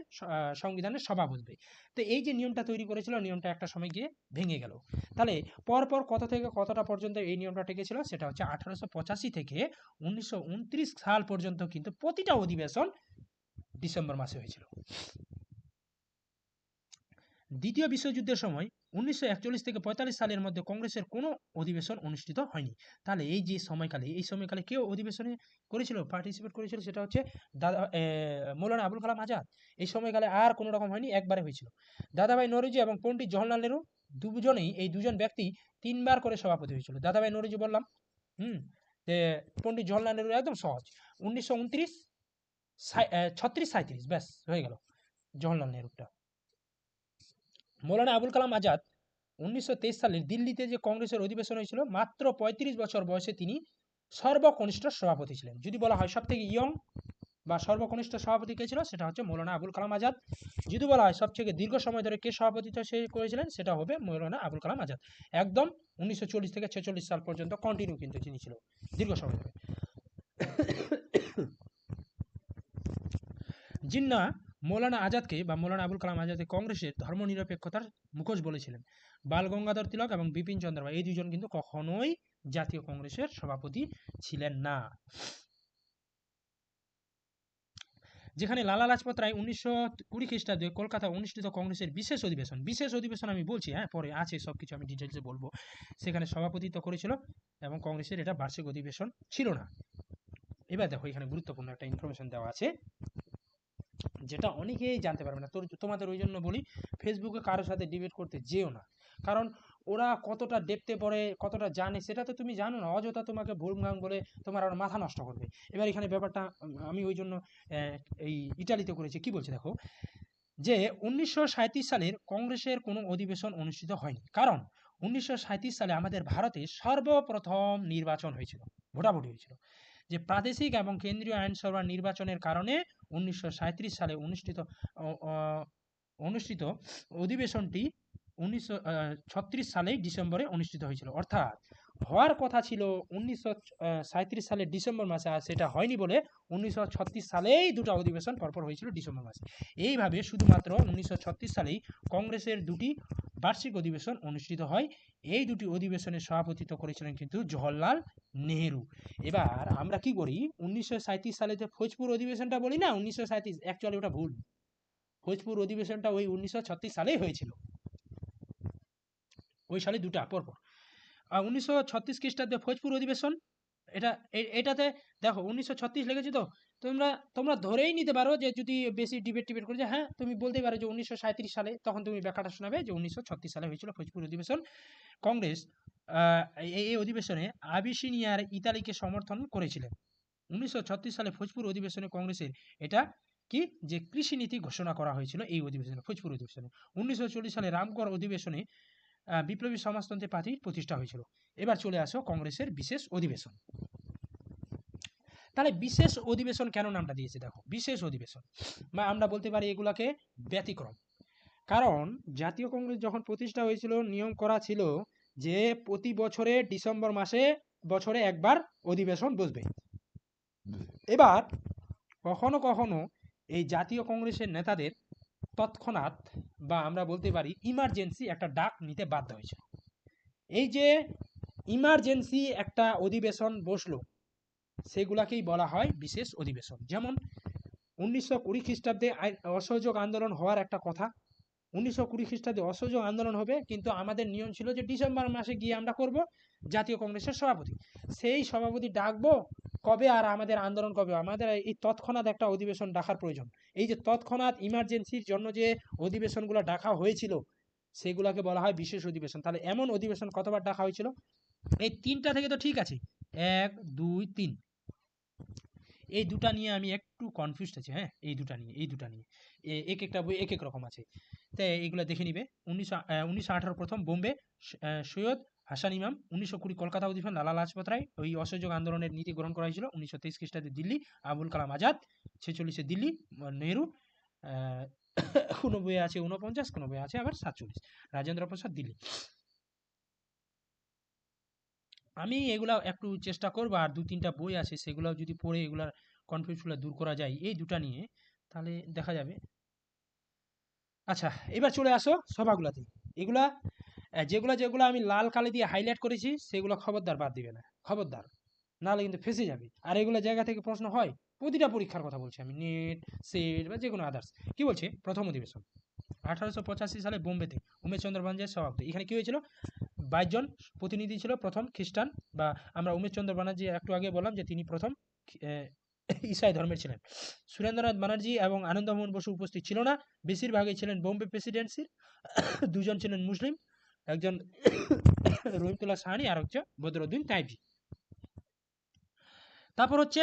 সংবিধানের সভা বসবে। তো এই যে নিয়মটা তৈরি করেছিল, নিয়মটা একটা সময় গিয়ে ভেঙে গেল। তাহলে পরপর কত থেকে কতটা পর্যন্ত এই নিয়মটা টেকেছিল, সেটা হচ্ছে 1885 থেকে 1929 সাল পর্যন্ত কিন্তু প্রতিটা অধিবেশন ডিসেম্বর মাসে হয়েছিল। দ্বিতীয় বিশ্বযুদ্ধের সময় 1941 থেকে 45 সালের মধ্যে কংগ্রেসের কোনো অধিবেশন অনুষ্ঠিত হয়নি। তাহলে এই যে সময়কালে কেউ অধিবেশনে পার্টিসিপেট করেছিল, সেটা হচ্ছে মৌলানা আবুল কালাম আজাদ। এই সময়কালে আর কোনো রকম হয়নি, একবারে হয়েছিল। দাদাভাই নওরোজি এবং পণ্ডিত জওহরলাল নেহরু এই দুজন ব্যক্তি 3বার করে সভাপতি হয়েছিল। দাদাভাই নওরোজি বললাম, যে পণ্ডিত জওহরলাল নেহরু একদম সহজ, 1929, 36, 37, ব্যাস হয়ে গেল জওহরলাল নেহরুটা। মৌলানা আবুল কালাম আজাদ 1923 সালের দিল্লিতে যে কংগ্রেসের অধিবেশন হয়েছিল, মাত্র 35 বছর বয়সে তিনি সর্বকনিষ্ঠ সভাপতি ছিলেন। যদি বলা হয় সব থেকে ইয়ং বা সর্বকনিষ্ঠ সভাপতি কে ছিল, সেটা হচ্ছে মৌলানা আবুল কালাম আজাদ। যদি বলা হয় সবথেকে দীর্ঘ সময় ধরে কে সভাপতিত্ব করেছিলেন, সেটা হবে মৌলানা আবুল কালাম আজাদ। একদম 1940 থেকে 46 সাল পর্যন্ত কন্টিনিউ কিন্তু তিনি ছিল দীর্ঘ সময় ধরে। জিন্না মৌলানা আজাদকে বা মৌলানা আবুল কালাম আজাদকে কংগ্রেসের ধর্মনিরপেক্ষতার মুখোশ বলেছিলেন। বাল গঙ্গাধর তিলক এবং বিপিন চন্দ্র পাল এই দুজন কিন্তু কখনোই জাতীয় কংগ্রেসের সভাপতি ছিলেন না। যেখানে লালা লাজপত রায় 1920 খ্রিস্টাব্দে কলকাতা অনুষ্ঠিত কংগ্রেসের বিশেষ অধিবেশন আমি বলছি, পরে আছে সবকিছু আমি ডিটেলসে বলবো, সেখানে সভাপতিত্ব করেছিল এবং কংগ্রেসের এটা বার্ষিক অধিবেশন ছিল না। এবার দেখো এখানে গুরুত্বপূর্ণ একটা ইনফরমেশন দেওয়া আছে, যেটা অনেকেই জানতে পারবে না। তোমাদের ওই জন্য বলি, ফেসবুকে কারোর সাথে ডিবেট করতে যেও না, কারণ ওরা কতটা ডেপথে পড়ে, কতটা জানে সেটা তো তুমি জানো না। অযথা তোমাকে ভুলভাল বলে তোমার আর মাথা নষ্ট করবে। এবার এখানে ব্যাপারটা আমি ওই জন্য এই ইটালিতে করেছি। কি বলছে দেখো, যে 1937 সালের কংগ্রেসের কোনো অধিবেশন অনুষ্ঠিত হয়নি, কারণ 1937 সালে আমাদের ভারতে সর্বপ্রথম নির্বাচন হয়েছিল, ভোটাভুটি হয়েছিল, যে প্রাদেশিক এবং কেন্দ্রীয় আইনসভা নির্বাচনের কারণে 1937 সালে অনুষ্ঠিত অধিবেশনটি 1936 সালে ডিসেম্বরে অনুষ্ঠিত হয়েছিল। অর্থাৎ হওয়ার কথা ছিল 1937 সালের ডিসেম্বর মাসে, আর সেটা হয়নি বলে 1936 সালেই দুটো অধিবেশন পরপর হয়েছিল ডিসেম্বর মাসে। এইভাবে শুধুমাত্র 1936 সালেই কংগ্রেসের দুটি বার্ষিক অধিবেশন অনুষ্ঠিত হয়। এই দুটি অধিবেশনের সভাপতিত্ব করেছিলেন কিন্তু জওহরলাল নেহেরু। এবার আমরা কি করি, 1937 সালে যে ফৌজপুর অধিবেশনটা বলি না, 1937, অ্যাকচুয়ালি ওটা ভুল। ফৌজপুর অধিবেশনটা ওই 1936 সালেই হয়েছিল, ওই সালে দুটা পরপর। 1936 খ্রিস্টাব্দে ফৌজপুর অধিবেশন, এটাতে দেখো 1936 লেগেছে, তো তোমরা ধরেই নিতে পারো যে যদি বেশি ডিবেট করে যে হ্যাঁ তুমি বলতেই পারো যে 1937 সালে, তখন তুমি ব্যাখ্যাটা শোনাবে যে 1936 সালে হয়েছিল ফৌজপুর অধিবেশন। কংগ্রেস এই অধিবেশনে আবিসিনিয়ার ইতালিকে সমর্থন করেছিলেন। 1936 সালে ফৌজপুর অধিবেশনে কংগ্রেসের এটা কি যে কৃষি নীতি ঘোষণা করা হয়েছিল এই অধিবেশনে, ফৌজপুর অধিবেশনে। 1940 সালে রামগড় অধিবেশনে বিপ্লবী সমাজতন্ত্রী পার্টির প্রতিষ্ঠা হয়েছিল। এবার চলে আসো কংগ্রেসের বিশেষ অধিবেশন। তাহলে বিশেষ অধিবেশন কেন নামটা দিয়েছে দেখো, বিশেষ অধিবেশন বা আমরা বলতে পারি এগুলাকে ব্যতিক্রম। কারণ জাতীয় কংগ্রেস যখন প্রতিষ্ঠা হয়েছিল নিয়ম করা ছিল যে প্রতি বছরে ডিসেম্বর মাসে বছরে একবার অধিবেশন বসবে। এবার কখনো কখনো এই জাতীয় কংগ্রেসের নেতাদের তৎক্ষণাৎ বা আমরা বলতে পারি ইমার্জেন্সি একটা ডাক নিতে বাধ্য হয়েছিল। এই যে ইমার্জেন্সি একটা অধিবেশন বসলো সেগুলাকেই বলা হয় বিশেষ অধিবেশন। যেমন 1920 খ্রিস্টাব্দে অসহযোগ আন্দোলন হওয়ার একটা কথা, 1920 খ্রিস্টাব্দে অসহযোগ আন্দোলন হবে, কিন্তু আমাদের নিয়ম ছিল যে ডিসেম্বর মাসে গিয়ে আমরা করব জাতীয় কংগ্রেসের সভাপতি, সেই সভাপতি ডাকবো কবে আর আমাদের আন্দোলন কবে, আমাদের এই তৎক্ষণাৎ একটা অধিবেশন ডাকার প্রয়োজন। এই যে তৎক্ষণাৎ ইমার্জেন্সির জন্য যে অধিবেশনগুলো ডাকা হয়েছিল সেগুলোকে বলা হয় বিশেষ অধিবেশন। তাহলে এমন অধিবেশন কতবার ডাকা হয়েছিল? এই তিনটা থেকে তো ঠিক আছে, 1, 2, 3, এই দুটা নিয়ে আমি একটু কনফিউজড আছি। হ্যাঁ, এই দুটা নিয়ে এক একটা বই এক এক রকম আছে, তাই এইগুলো দেখে নিবে। 1918 প্রথম বোম্বে সৈয়দ হাসান ইমাম, 1920 কলকাতা অধিবেশন লালা লাজপত রায়, ওই অসহযোগ আন্দোলনের নীতি গ্রহণ করা হয়েছিল। 1923 খ্রিস্টাব্দে দিল্লি আবুল কালাম আজাদ, 46-এ দিল্লি নেহেরু, কোনো বইয়ে আছে 49, কোনো বইয়ে আছে আবার 47, রাজেন্দ্র প্রসাদ দিল্লি। আমি এগুলা একটু চেষ্টা করবো, আর 2-3টা বই আছে সেগুলো যদি পড়ে এগুলার কনফিউজগুলো দূর করা যায় এই দুটা নিয়ে, তাহলে দেখা যাবে। আচ্ছা, এবার চলে আসো সভাগুলাতে। এগুলা যেগুলো আমি লাল কালি দিয়ে হাইলাইট করেছি সেগুলো খবরদার বাদ দিবে না, খবরদার, নাহলে কিন্তু ফেঁসে যাবে। আর এগুলো জায়গা থেকে প্রশ্ন হয়, প্রতিটা পরীক্ষার কথা বলছি আমি, নেট, সেট বা যে কোনো আদার্স। কি বলছে? প্রথম অধিবেশন 1885 সালে বোম্বেতে, উমেশচন্দ্র ব্যানার্জির সভাপতি। এখানে কি হয়েছিল? 22 জন প্রতিনিধি ছিল, প্রথম খ্রিস্টান, বা আমরা উমেশচন্দ্র ব্যানার্জি একটু আগে বললাম যে তিনি প্রথম ঈসাই ধর্মের ছিলেন। সুরেন্দ্রনাথ ব্যানার্জি এবং আনন্দমোহন বসু উপস্থিত ছিল না, বেশিরভাগই ছিলেন বোম্বে প্রেসিডেন্সির। 2 জন ছিলেন মুসলিম, একজন রহিমতুল্লাহ সাহানি আর হচ্ছে বদরুদ্দিন তাইবজি। তারপর হচ্ছে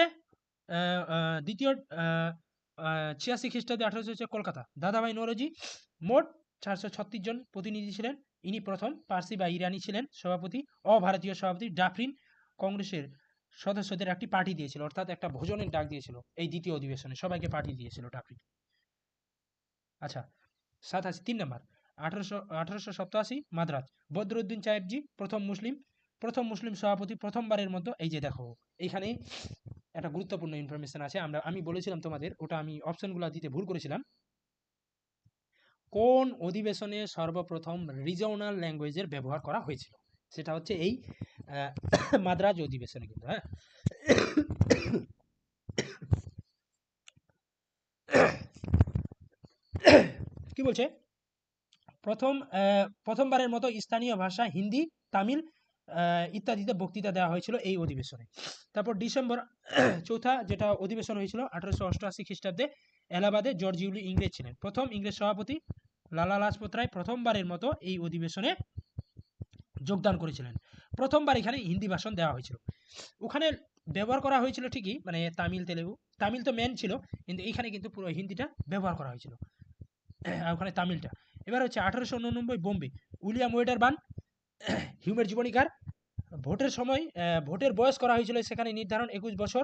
দ্বিতীয় 86 খ্রিস্টাব্দে 1800 হচ্ছে কলকাতা, দাদাভাই নওরোজি। মোট 436 জন প্রতিনিধি ছিলেন। ইনি প্রথম পার্সি বা ইরানি ছিলেন সভাপতি। অভারতীয় সভাপতি ডাফরিন কংগ্রেসের সদস্যদের একটি পার্টি দিয়েছিল, অর্থাৎ একটা ভোজনের ডাক দিয়েছিল এই দ্বিতীয় অধিবেশনে, সবাইকে পার্টি দিয়েছিল ডাফরিন। আচ্ছা, 3 নম্বর 1887 মাদ্রাজ, বদরুদ্দিন সাহেবজি প্রথম মুসলিম সভাপতি, প্রথমবারের মতো। এই যে দেখো এইখানে একটা গুরুত্বপূর্ণ ইনফরমেশন আছে, আমি বলেছিলাম তোমাদের, ওটা আমি অপশনগুলো দিতে ভুল করেছিলাম। কোন অধিবেশনে সর্বপ্রথম রিজনাল ল্যাঙ্গুয়েজের ব্যবহার করা হয়েছিল? সেটা হচ্ছে এই মাদ্রাজ অধিবেশনে কিন্তু। হ্যাঁ, কি বলছে? প্রথমবারের মতো স্থানীয় ভাষা হিন্দি, তামিল ইত্যাদিতে বক্তৃতা দেওয়া হয়েছিল এই অধিবেশনে। তারপর ডিসেম্বর 4 যেটা অধিবেশন হয়েছিল 1888 খ্রিস্টাব্দে এলাহাবাদে, জর্জ ইউলি ইংরেজ ছিলেন প্রথম ইংরেজ সভাপতি। লালা লাজপত রায় প্রথমবারের মতো এই অধিবেশনে যোগদান করেছিলেন। প্রথমবার এখানে হিন্দি ভাষণ দেওয়া হয়েছিল। ওখানে ব্যবহার করা হয়েছিল ঠিকই, মানে তামিল তেলেগু, তামিল তো মেন ছিল, কিন্তু এইখানে কিন্তু পুরো হিন্দিটা ব্যবহার করা হয়েছিল। আর ওখানে তামিলটা। এবার হচ্ছে 1889 বোম্বে, উইলিয়াম ওয়েডারবার্ন হিউমের জীবনীকার। ভোটের সময় ভোটের বয়স করা হয়েছিল সেখানে নির্ধারণ 21 বছর।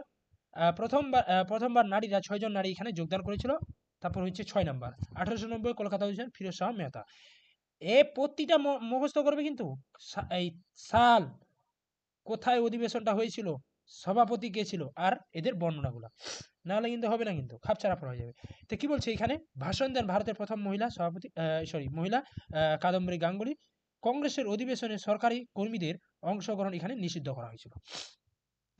প্রথমবার নারীরা 6 জন নারী এখানে যোগদান করেছিল। তারপর হচ্ছে 6 নাম্বার 1890 কলকাতা হয়েছেন ফিরোজ শাহ মেহতা। প্রতিটা মুখস্থ করবে কিন্তু। এই সাল, কোথায় অধিবেশনটা হয়েছিল, সভাপতি কে ছিল, আর এদের বর্ণনাগুলো, নাহলে কিন্তু হবে না, কিন্তু খাপছাড়া পড়া হয়ে যাবে। তো কি বলছে এখানে, ভাষণ দেন ভারতের প্রথম মহিলা সভাপতি, মহিলা কাদম্বরী গাঙ্গুলি। কংগ্রেসের অধিবেশনে সরকারি কর্মীদের অংশগ্রহণ এখানে নিষিদ্ধ করা হয়েছিল।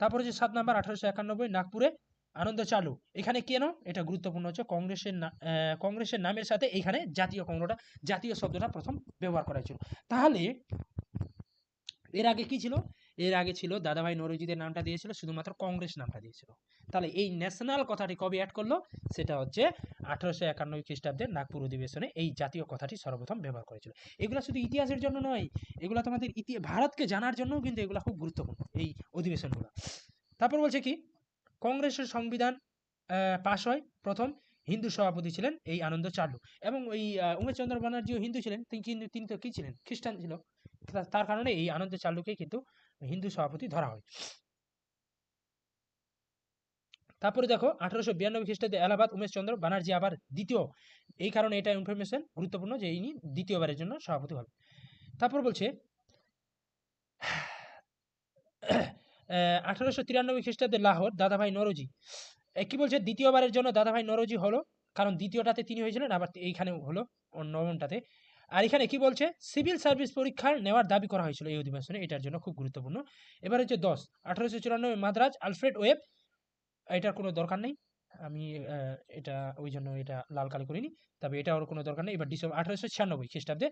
তারপরে যে 7 নাম্বার 1891 নাগপুরে আনন্দ চালু। এখানে কেন এটা গুরুত্বপূর্ণ হচ্ছে, কংগ্রেসের নামের সাথে এখানে জাতীয় শব্দটা প্রথম ব্যবহার করা হয়েছিল। তাহলে এর আগে কি ছিল, এর আগে ছিল দাদাভাই নওরোজিদের নামটা দিয়েছিল, শুধুমাত্র কংগ্রেস নামটা দিয়েছিল। তাহলে এই ন্যাশনাল কথাটি কবে অ্যাড করলো, সেটা হচ্ছে 1891 খ্রিস্টাব্দে নাগপুর অধিবেশনে এই জাতীয় কথাটি সর্বপ্রথম ব্যবহার করেছিল। এগুলো শুধু ইতিহাসের জন্য নয়, এগুলো তোমাদের ভারতকে জানার জন্যও কিন্তু এগুলো খুব গুরুত্বপূর্ণ, এই অধিবেশনগুলো। তারপর বলছে কি, কংগ্রেসের সংবিধান পাশ হয় প্রথম, হিন্দু সভাপতি ছিলেন এই আনন্দ চালু। এবং ওই উমেশচন্দ্র ব্যানার্জিও হিন্দু ছিলেন, তিনি তো কি ছিলেন, খ্রিস্টান ছিল। তার কারণে এই আনন্দ চালুকে কিন্তু হিন্দু সভাপতি ধরা হয়। তারপরে দেখো 1892 খ্রিস্টাব্দে এলাহাবাদ উমেশচন্দ্র ব্যানার্জি আবার দ্বিতীয়, এই কারণে এটা ইনফরমেশন গুরুত্বপূর্ণ যে ইনি দ্বিতীয়বারের জন্য সভাপতি হবে। তারপর বলছে 1893 খ্রিস্টাব্দে লাহোর দাদাভাই নওরোজি। কি বলছে, দ্বিতীয়বারের জন্য দাদাভাই নওরোজি হলো, কারণ দ্বিতীয়টাতে তিনি হয়েছিলেন, আবার এইখানে হলো নবমটাতে। আর এখানে কি বলছে, সিভিল সার্ভিস পরীক্ষার নেওয়ার দাবি করা হয়েছিল এই অধিবেশনে, এটার জন্য খুব গুরুত্বপূর্ণ। এবার হচ্ছে 10 1894 মাদ্রাজ আলফ্রেড ওয়েব, এটার কোনো দরকার নেই, আমি এটা ওই জন্য এটা লাল কালি করিনি, তবে এটা ওর কোনো দরকার নেই। এবার ডিসেম্বর 1896 খ্রিস্টাব্দে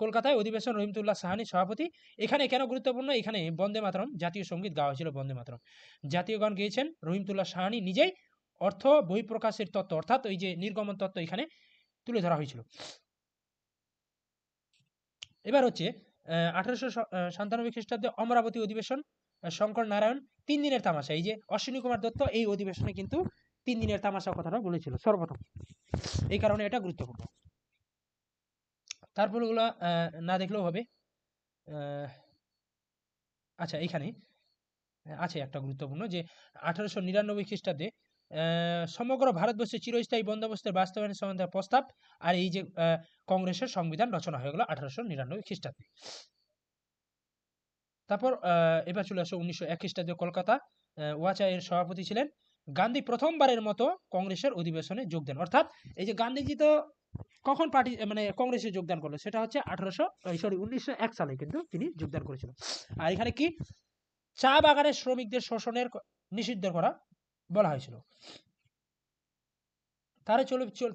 কলকাতায় অধিবেশন, রহিমতুল্লাহ সাহানি সভাপতি। এখানে কেন গুরুত্বপূর্ণ, এখানে বন্দে মাতরম জাতীয় সঙ্গীত গাওয়া হয়েছিল, বন্দে মাতরম জাতীয় গান গেয়েছেন রহিমতুল্লাহ সাহানি নিজেই। অর্থ বহিঃপ্রকাশের তত্ত্ব, অর্থাৎ ওই যে নির্গমন তত্ত্ব এখানে তুলে ধরা হয়েছিল। এবার হচ্ছে 1897 খ্রিস্টাব্দে অমরাবতী অধিবেশন, শঙ্কর নারায়ণ 3 দিনের তামাশা, এই যে অশ্বিনী কুমার দত্ত এই অধিবেশনে কিন্তু 3 দিনের তামাশা কথাটা বলেছিল সর্বপ্রথম, এই কারণে এটা গুরুত্বপূর্ণ। তারপর ওগুলা না দেখলেও হবে। আচ্ছা, এখানে আছে একটা গুরুত্বপূর্ণ, যে 1899 খ্রিস্টাব্দে সমগ্র ভারতবর্ষে চিরস্থায়ী বন্দোবস্তের বাস্তবায়নের সম্বন্ধে প্রস্তাব, আর এই যে কংগ্রেসের সংবিধান রচনা হয়ে গেল 1899 খ্রিস্টাব্দে। তারপর এবার চলে আসো 1901 খ্রিস্টাব্দে কলকাতা, ওয়াচা এর সভাপতি ছিলেন। গান্ধী প্রথমবারের মতো কংগ্রেসের অধিবেশনে যোগ দেন, অর্থাৎ এই যে গান্ধীজি তো কখন পার্টি মানে কংগ্রেসে যোগদান করলো, সেটা হচ্ছে 1901 সালে কিন্তু তিনি যোগদান করেছিলেন। আর এখানে কি, চা বাগানের শ্রমিকদের শোষণের নিষিদ্ধ করা বলা হয়েছিল।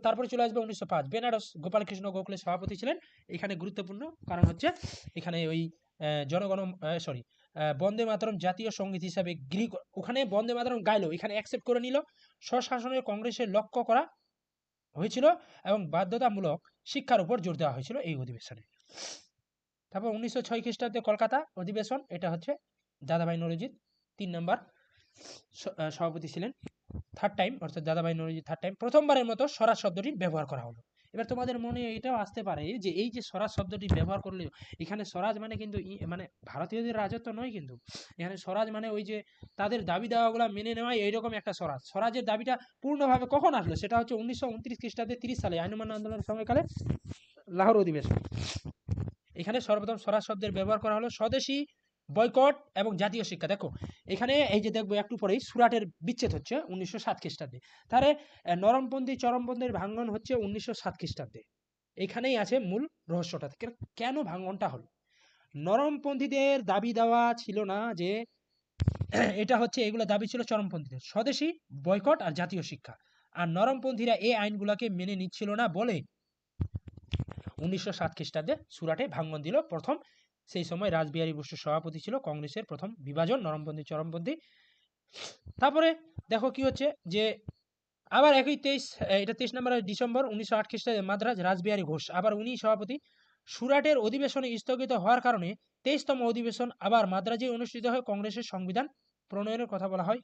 তারপরে চলে আসবে 1905 বেনারস, গোপালকৃষ্ণ গোখলে সভাপতি ছিলেন। এখানে গুরুত্বপূর্ণ কারণ হচ্ছে এখানে ওই জনগণ বন্দে মাতরম জাতীয় সঙ্গীত হিসাবে ওখানে বন্দে মাতরম গাইলো, এখানে অ্যাকসেপ্ট করে নিল। স্বশাসনের কংগ্রেসের লক্ষ্য করা হয়েছিল এবং বাধ্যতামূলক শিক্ষার উপর জোর দেওয়া হয়েছিল এই অধিবেশনে। তারপর 1906 খ্রিস্টাব্দে কলকাতা অধিবেশন, এটা হচ্ছে দাদাভাই নওরোজি 3 নম্বর সভাপতি ছিলেন, থার্ড টাইম, অর্থাৎ দাদাভাই নওরোজি থার্ড টাইম। প্রথমবারের মতো স্বরাজ শব্দটি ব্যবহার করা হলো। এবার তোমাদের মনে এটাও আসতে পারে যে এই যে স্বরাজ শব্দটি ব্যবহার করলে, এখানে স্বরাজ মানে কিন্তু মানে ভারতীয়দের রাজত্ব নয়, কিন্তু এখানে স্বরাজ মানে ওই যে তাদের দাবি দাওয়াগুলো মেনে নেওয়া, এইরকম একটা স্বরাজের দাবিটা পূর্ণভাবে কখন আসলো, সেটা হচ্ছে 1929 খ্রিস্টাব্দে 30 সালে আইন অমান্য আন্দোলনের সময়কালে লাহোর অধিবেশন। এখানে সর্বপ্রথম স্বরাজ শব্দের ব্যবহার করা হলো। স্বদেশী, বয়কট এবং জাতীয় শিক্ষা। দেখো এখানে এই যে দেখবো একটু পরেই সুরাটের বিচ্ছেদ হচ্ছে 1907 খ্রিস্টাব্দে, তাহলে নরমপন্থী চরমপন্থীর ভাঙ্গন হচ্ছে 1907 খ্রিস্টাব্দে। এখানেই আছে মূল রহস্যটা, কেন ভাঙ্গনটা হলো। নরমপন্থীদের দাবি দেওয়া ছিল না যে এটা হচ্ছে, এগুলো দাবি ছিল চরমপন্থীদের, স্বদেশী, বয়কট আর জাতীয় শিক্ষা। আর নরমপন্থীরা এই আইনগুলোকে মেনে নিচ্ছিল না বলে 1907 খ্রিস্টাব্দে সুরাটে ভাঙ্গন দিল প্রথম। সেই সময় রাসবিহারী বসু সভাপতি ছিল। কংগ্রেসের প্রথম বিভাজন, নরমপন্থী চরমপন্থী। তারপরে দেখো কি হচ্ছে, যে আবার একই 23 নম্বর ডিসেম্বর 1908 খ্রিস্টাব্দে মাদ্রাজ রাসবিহারী ঘোষ, আবার উনি সভাপতি। সুরাটের অধিবেশনে স্থগিত হওয়ার কারণে 23তম অধিবেশন আবার মাদ্রাজে অনুষ্ঠিত হয়। কংগ্রেসের সংবিধান প্রণয়নের কথা বলা হয়।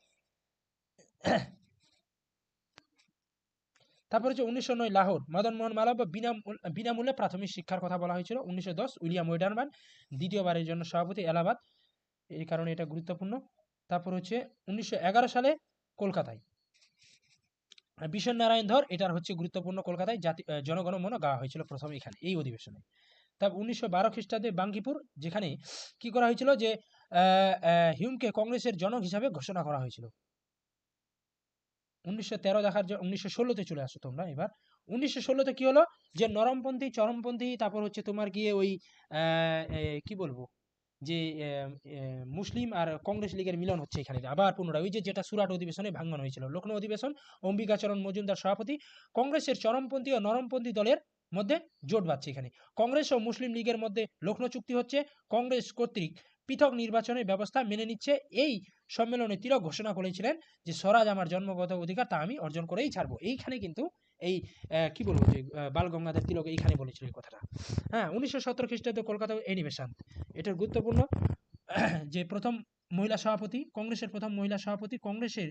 তারপর হচ্ছে 1909 লাহোর, মদন মোহন মালব্য বিনামূল্যে প্রাথমিক শিক্ষার কথা বলা হয়েছিল। 1910 উইলিয়াম ওয়েডারম্যান দ্বিতীয়বারের জন্য সভাপতি এলাহাবাদ, এই কারণে এটা গুরুত্বপূর্ণ। তারপর হচ্ছে 1911 সালে কলকাতায় বিশ্বনাথ নারায়ণ ধর, এটার হচ্ছে গুরুত্বপূর্ণ, কলকাতায় জনগণমন গাওয়া হয়েছিল প্রথম এখানে এই অধিবেশনে। তারপর 1912 খ্রিস্টাব্দে বাঙ্কিপুর, যেখানে কি করা হয়েছিল যে হিউমকে কংগ্রেসের জনক হিসাবে ঘোষণা করা হয়েছিল। 1913 দেখার 1916-তে চলে আসো তোমরা এবার। 1916-তে কি হলো যে নরমপন্থী, চরমপন্থী, তারপর হচ্ছে তোমার গিয়ে ওই কি বলবো যে মুসলিম আর কংগ্রেস লীগের মিলন হচ্ছে এখানে আবার পুনরায়, ওই যে যেটা সুরাট অধিবেশনে ভাঙন হয়েছিল। লখনৌ অধিবেশন, অম্বিকাচরণ মজুমদার সভাপতি। কংগ্রেসের চরমপন্থী ও নরমপন্থী দলের মধ্যে জোট বাঁধছে এখানে। কংগ্রেস ও মুসলিম লীগের মধ্যে লখনৌ চুক্তি হচ্ছে। কংগ্রেস কর্তৃক পৃথক নির্বাচনের ব্যবস্থা মেনে নিচ্ছে। এই সম্মেলনে তিলক ঘোষণা করেছিলেন যে স্বরাজ আমার জন্মগত অধিকার, তা আমি অর্জন করেই ছাড়বো। এইখানে কিন্তু এই কি বলবো যে বাল গঙ্গাধর তিলক এইখানে বলেছিল এই কথাটা। হ্যাঁ, 1917 খ্রিস্টাব্দে কলকাতা অধিবেশন, এটার গুরুত্বপূর্ণ যে প্রথম মহিলা সভাপতি, কংগ্রেসের প্রথম মহিলা সভাপতি, কংগ্রেসের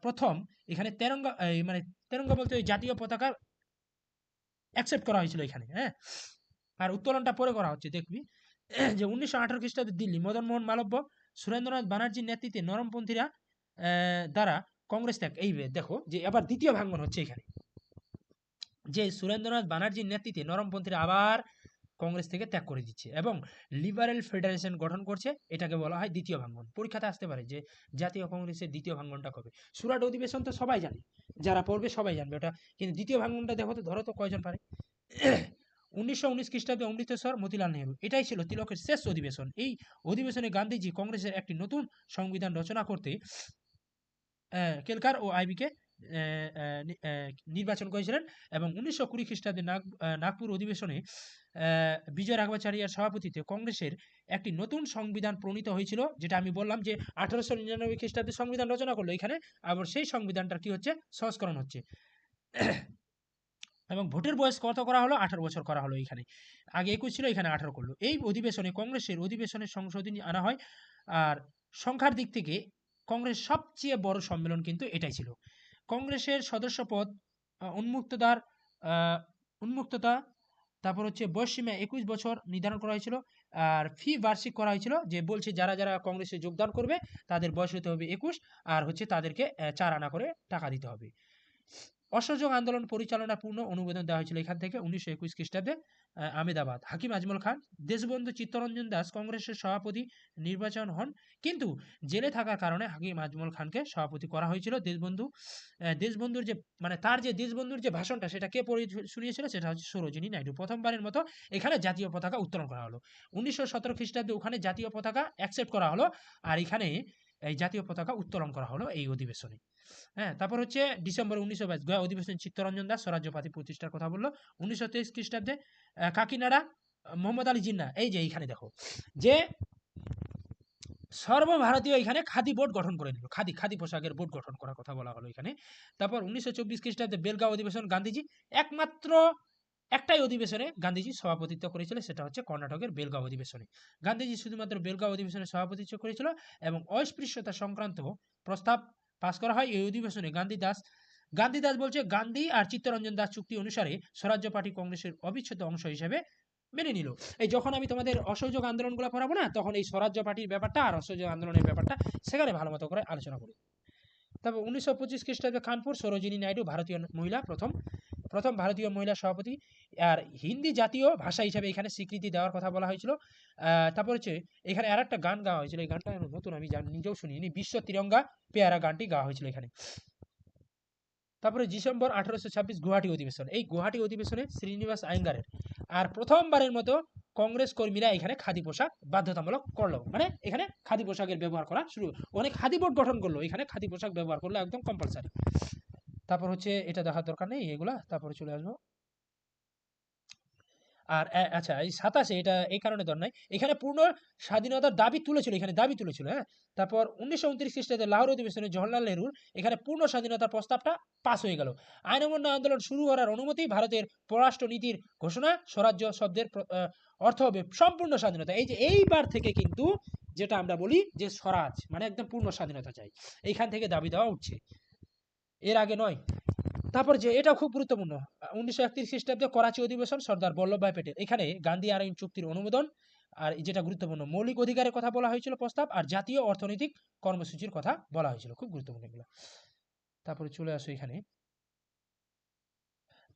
প্রথম এখানে তেরঙ্গা, মানে তেরঙ্গা বলতে ওই জাতীয় পতাকা অ্যাকসেপ্ট করা হয়েছিল এখানে। হ্যাঁ, আর উত্তোলনটা পরে করা হচ্ছে দেখবি যে 1918 খ্রিস্টাব্দে দিল্লি, মদন মোহন মালব্য, সুরেন্দ্রনাথ ব্যানার্জির নেতৃত্বে নরমপন্থীরা দ্বারা কংগ্রেস ত্যাগ। এই দেখো যে আবার দ্বিতীয় ভাঙন হচ্ছে এখানে, যে সুরেন্দ্রনাথ ব্যানার্জির নেতৃত্বে নরমপন্থীরা আবার কংগ্রেস থেকে ত্যাগ করে দিচ্ছে এবং লিবারেল ফেডারেশন গঠন করছে। এটাকে বলা হয় দ্বিতীয় ভাঙন। পরীক্ষাতে আসতে পারে যে জাতীয় কংগ্রেসের দ্বিতীয় ভাঙনটা কবে। সুরাট অধিবেশন তো সবাই জানে, যারা পড়বে সবাই জানবে ওটা, কিন্তু দ্বিতীয় ভাঙনটা দেখো তো, ধরো তো কয়জন পারে। 1919 খ্রিস্টাব্দে অমৃতসর, মতিলাল নেহরু, এটাই ছিল তিলকের শেষ অধিবেশন। এই অধিবেশনে গান্ধীজি কংগ্রেসের একটি নতুন সংবিধান রচনা করতে কেলকার ও আইবিকে নির্বাচন করেছিলেন এবং 1920 খ্রিস্টাব্দে নাগপুর অধিবেশনে বিজয় রাঘবাচারিয়ার সভাপতিত্বে কংগ্রেসের একটি নতুন সংবিধান প্রণীত হয়েছিল, যেটা আমি বললাম যে 1899 খ্রিস্টাব্দে সংবিধান রচনা করলো এখানে, আবার সেই সংবিধানটার কি হচ্ছে সংস্করণ হচ্ছে। এবং ভোটের বয়স কত করা হলো, 18 বছর করা হলো এখানে। আগে 21 ছিল, এখানে 18 করলো। এই অধিবেশনে কংগ্রেসের অধিবেশনের সংশোধনী আনা হয়। আর সংখ্যার দিক থেকে কংগ্রেস সবচেয়ে বড় সম্মেলন কিন্তু এটাই ছিল। কংগ্রেসের সদস্যপদ উন্মুক্ততা, তারপর হচ্ছে বয়সসীমা 21 বছর নির্ধারণ করা হয়েছিল। আর ফি বার্ষিক করা হয়েছিল, যে বলছে যারা যারা কংগ্রেসে যোগদান করবে তাদের বয়স হতে হবে 21, আর হচ্ছে তাদেরকে 4 আনা করে টাকা দিতে হবে। অসহযোগ আন্দোলন পরিচালনা পূর্ণ অনুমোদন দেওয়া হয়েছিল এখান থেকে 1921 খ্রিস্টাব্দে আহমেদাবাদ। হাকিম আজমল খান, দেশবন্ধু চিত্তরঞ্জন দাস কংগ্রেসের সভাপতি নির্বাচন হন, কিন্তু জেলে থাকার কারণে হাকিম আজমল খানকে সভাপতি করা হয়েছিল। দেশবন্ধুর যে মানে তার যে দেশবন্ধুর যে ভাষণটা, সেটা কে পড়ে শুনিয়েছিল, সেটা হচ্ছে সরোজিনী নাইডু। প্রথমবারের মতো এখানে জাতীয় পতাকা উত্তোলন করা হলো। 1917 খ্রিস্টাব্দে ওখানে জাতীয় পতাকা অ্যাকসেপ্ট করা হলো, আর এখানে এই জাতীয় পতাকা উত্তোলন করা হলো এই অধিবেশনে। হ্যাঁ, তারপর হচ্ছে ডিসেম্বর 1922 গয়া অধিবেশন, চিত্তরঞ্জন দাস স্বরাজ্য পার্টি প্রতিষ্ঠার কথা বললো। 1923 খ্রিস্টাব্দে কাকিনাড়া, মোহাম্মদ আলী জিন্না, এই যে এইখানে দেখো যে সর্বভারতীয় এখানে খাদি বোর্ড গঠন করে নিল, খাদি পোশাকের বোর্ড গঠন করার কথা বলা হলো এখানে। তারপর 1924 খ্রিস্টাব্দে বেলগাঁও অধিবেশন, গান্ধীজি একমাত্র একটাই অধিবেশনে গান্ধীজি সভাপতিত্ব করেছিল, সেটা হচ্ছে কর্ণাটকের বেলগাঁও অধিবেশনে। গান্ধীজি শুধুমাত্র বেলগাঁও অধিবেশনে সভাপতিত্ব করেছিল এবং অস্পৃশ্যতা সংক্রান্ত প্রস্তাব পাস করা হয় এই অধিবেশনে। গান্ধী দাস বলছে গান্ধী আর চিত্তরঞ্জন দাস চুক্তি অনুসারে স্বরাজ্য পার্টি কংগ্রেসের অবিচ্ছেদ্য অংশ হিসেবে মেনে নিল। এই যখন আমি তোমাদের অসহযোগ আন্দোলনগুলো পড়াবো না, তখন এই স্বরাজ্য পার্টির ব্যাপারটা আর অসহযোগ আন্দোলনের ব্যাপারটা সেখানে ভালো মতো করে আলোচনা করি। তারপর 1925 খ্রিস্টাব্দে কানপুর, সরোজিনী নাইডু ভারতীয় মহিলা প্রথম ভারতীয় মহিলা সভাপতি, আর হিন্দি জাতীয় ভাষা হিসেবে এখানে স্বীকৃতি দেওয়ার কথা বলা হয়েছিল। তারপর হচ্ছে এখানে আর একটা গান গাওয়া হয়েছিল, এই গানটা নতুন, আমি নিজেও শুনিনি, বিশ্ব তিরঙ্গা পেয়ারা গানটি গাওয়া হয়েছিল এখানে। তারপরে ডিসেম্বর 1826 গুয়াহাটি অধিবেশন, এই গুয়াহাটি অধিবেশনে শ্রীনিবাস আইঙ্গারের আর প্রথমবারের মতো কংগ্রেস কর্মীরা এখানে খাদি পোশাক বাধ্যতামূলক করলো, মানে এখানে খাদি পোশাকের ব্যবহার করা শুরু, অনেক খাদি বোর্ড গঠন করলো, এখানে খাদি পোশাক ব্যবহার করলো একদম কম্পালসারি। তারপর হচ্ছে এটা দেখার দরকার নেই এগুলা, তারপরে চলে আসবো। আর আচ্ছা, এই 27 এটা এই কারণে দর নাই, এখানে পূর্ণ স্বাধীনতার দাবি তুলেছিল, হ্যাঁ। তারপর 1929 খ্রিস্টাব্দে লাহোর অধিবেশনে জওহরলাল নেহরুর এখানে পূর্ণ স্বাধীনতার প্রস্তাবটা পাস হয়ে গেল। আইন অমান্য আন্দোলন শুরু করার অনুমতি, ভারতের পররাষ্ট্র নীতির ঘোষণা, স্বরাজ্য শব্দের অর্থ হবে সম্পূর্ণ স্বাধীনতা। এই যে এইবার থেকে কিন্তু যেটা আমরা বলি যে স্বরাজ মানে একদম পূর্ণ স্বাধীনতা চাই, এইখান থেকে দাবি দেওয়া উঠছে, এর আগে নয়। তারপর যে এটা খুব গুরুত্বপূর্ণ, 1931 খ্রিস্টাব্দে করাচি অধিবেশন, সর্দার বল্লভভাই প্যাটেল, এখানে গান্ধী আইন চুক্তির অনুমোদন, আর যেটা গুরুত্বপূর্ণ মৌলিক অধিকারের কথা বলা হয়েছিল প্রস্তাব, আর জাতীয় অর্থনৈতিক কর্মসূচির কথা বলা হয়েছিল, খুব গুরুত্বপূর্ণ এগুলো। তারপরে চলে আসো এখানে,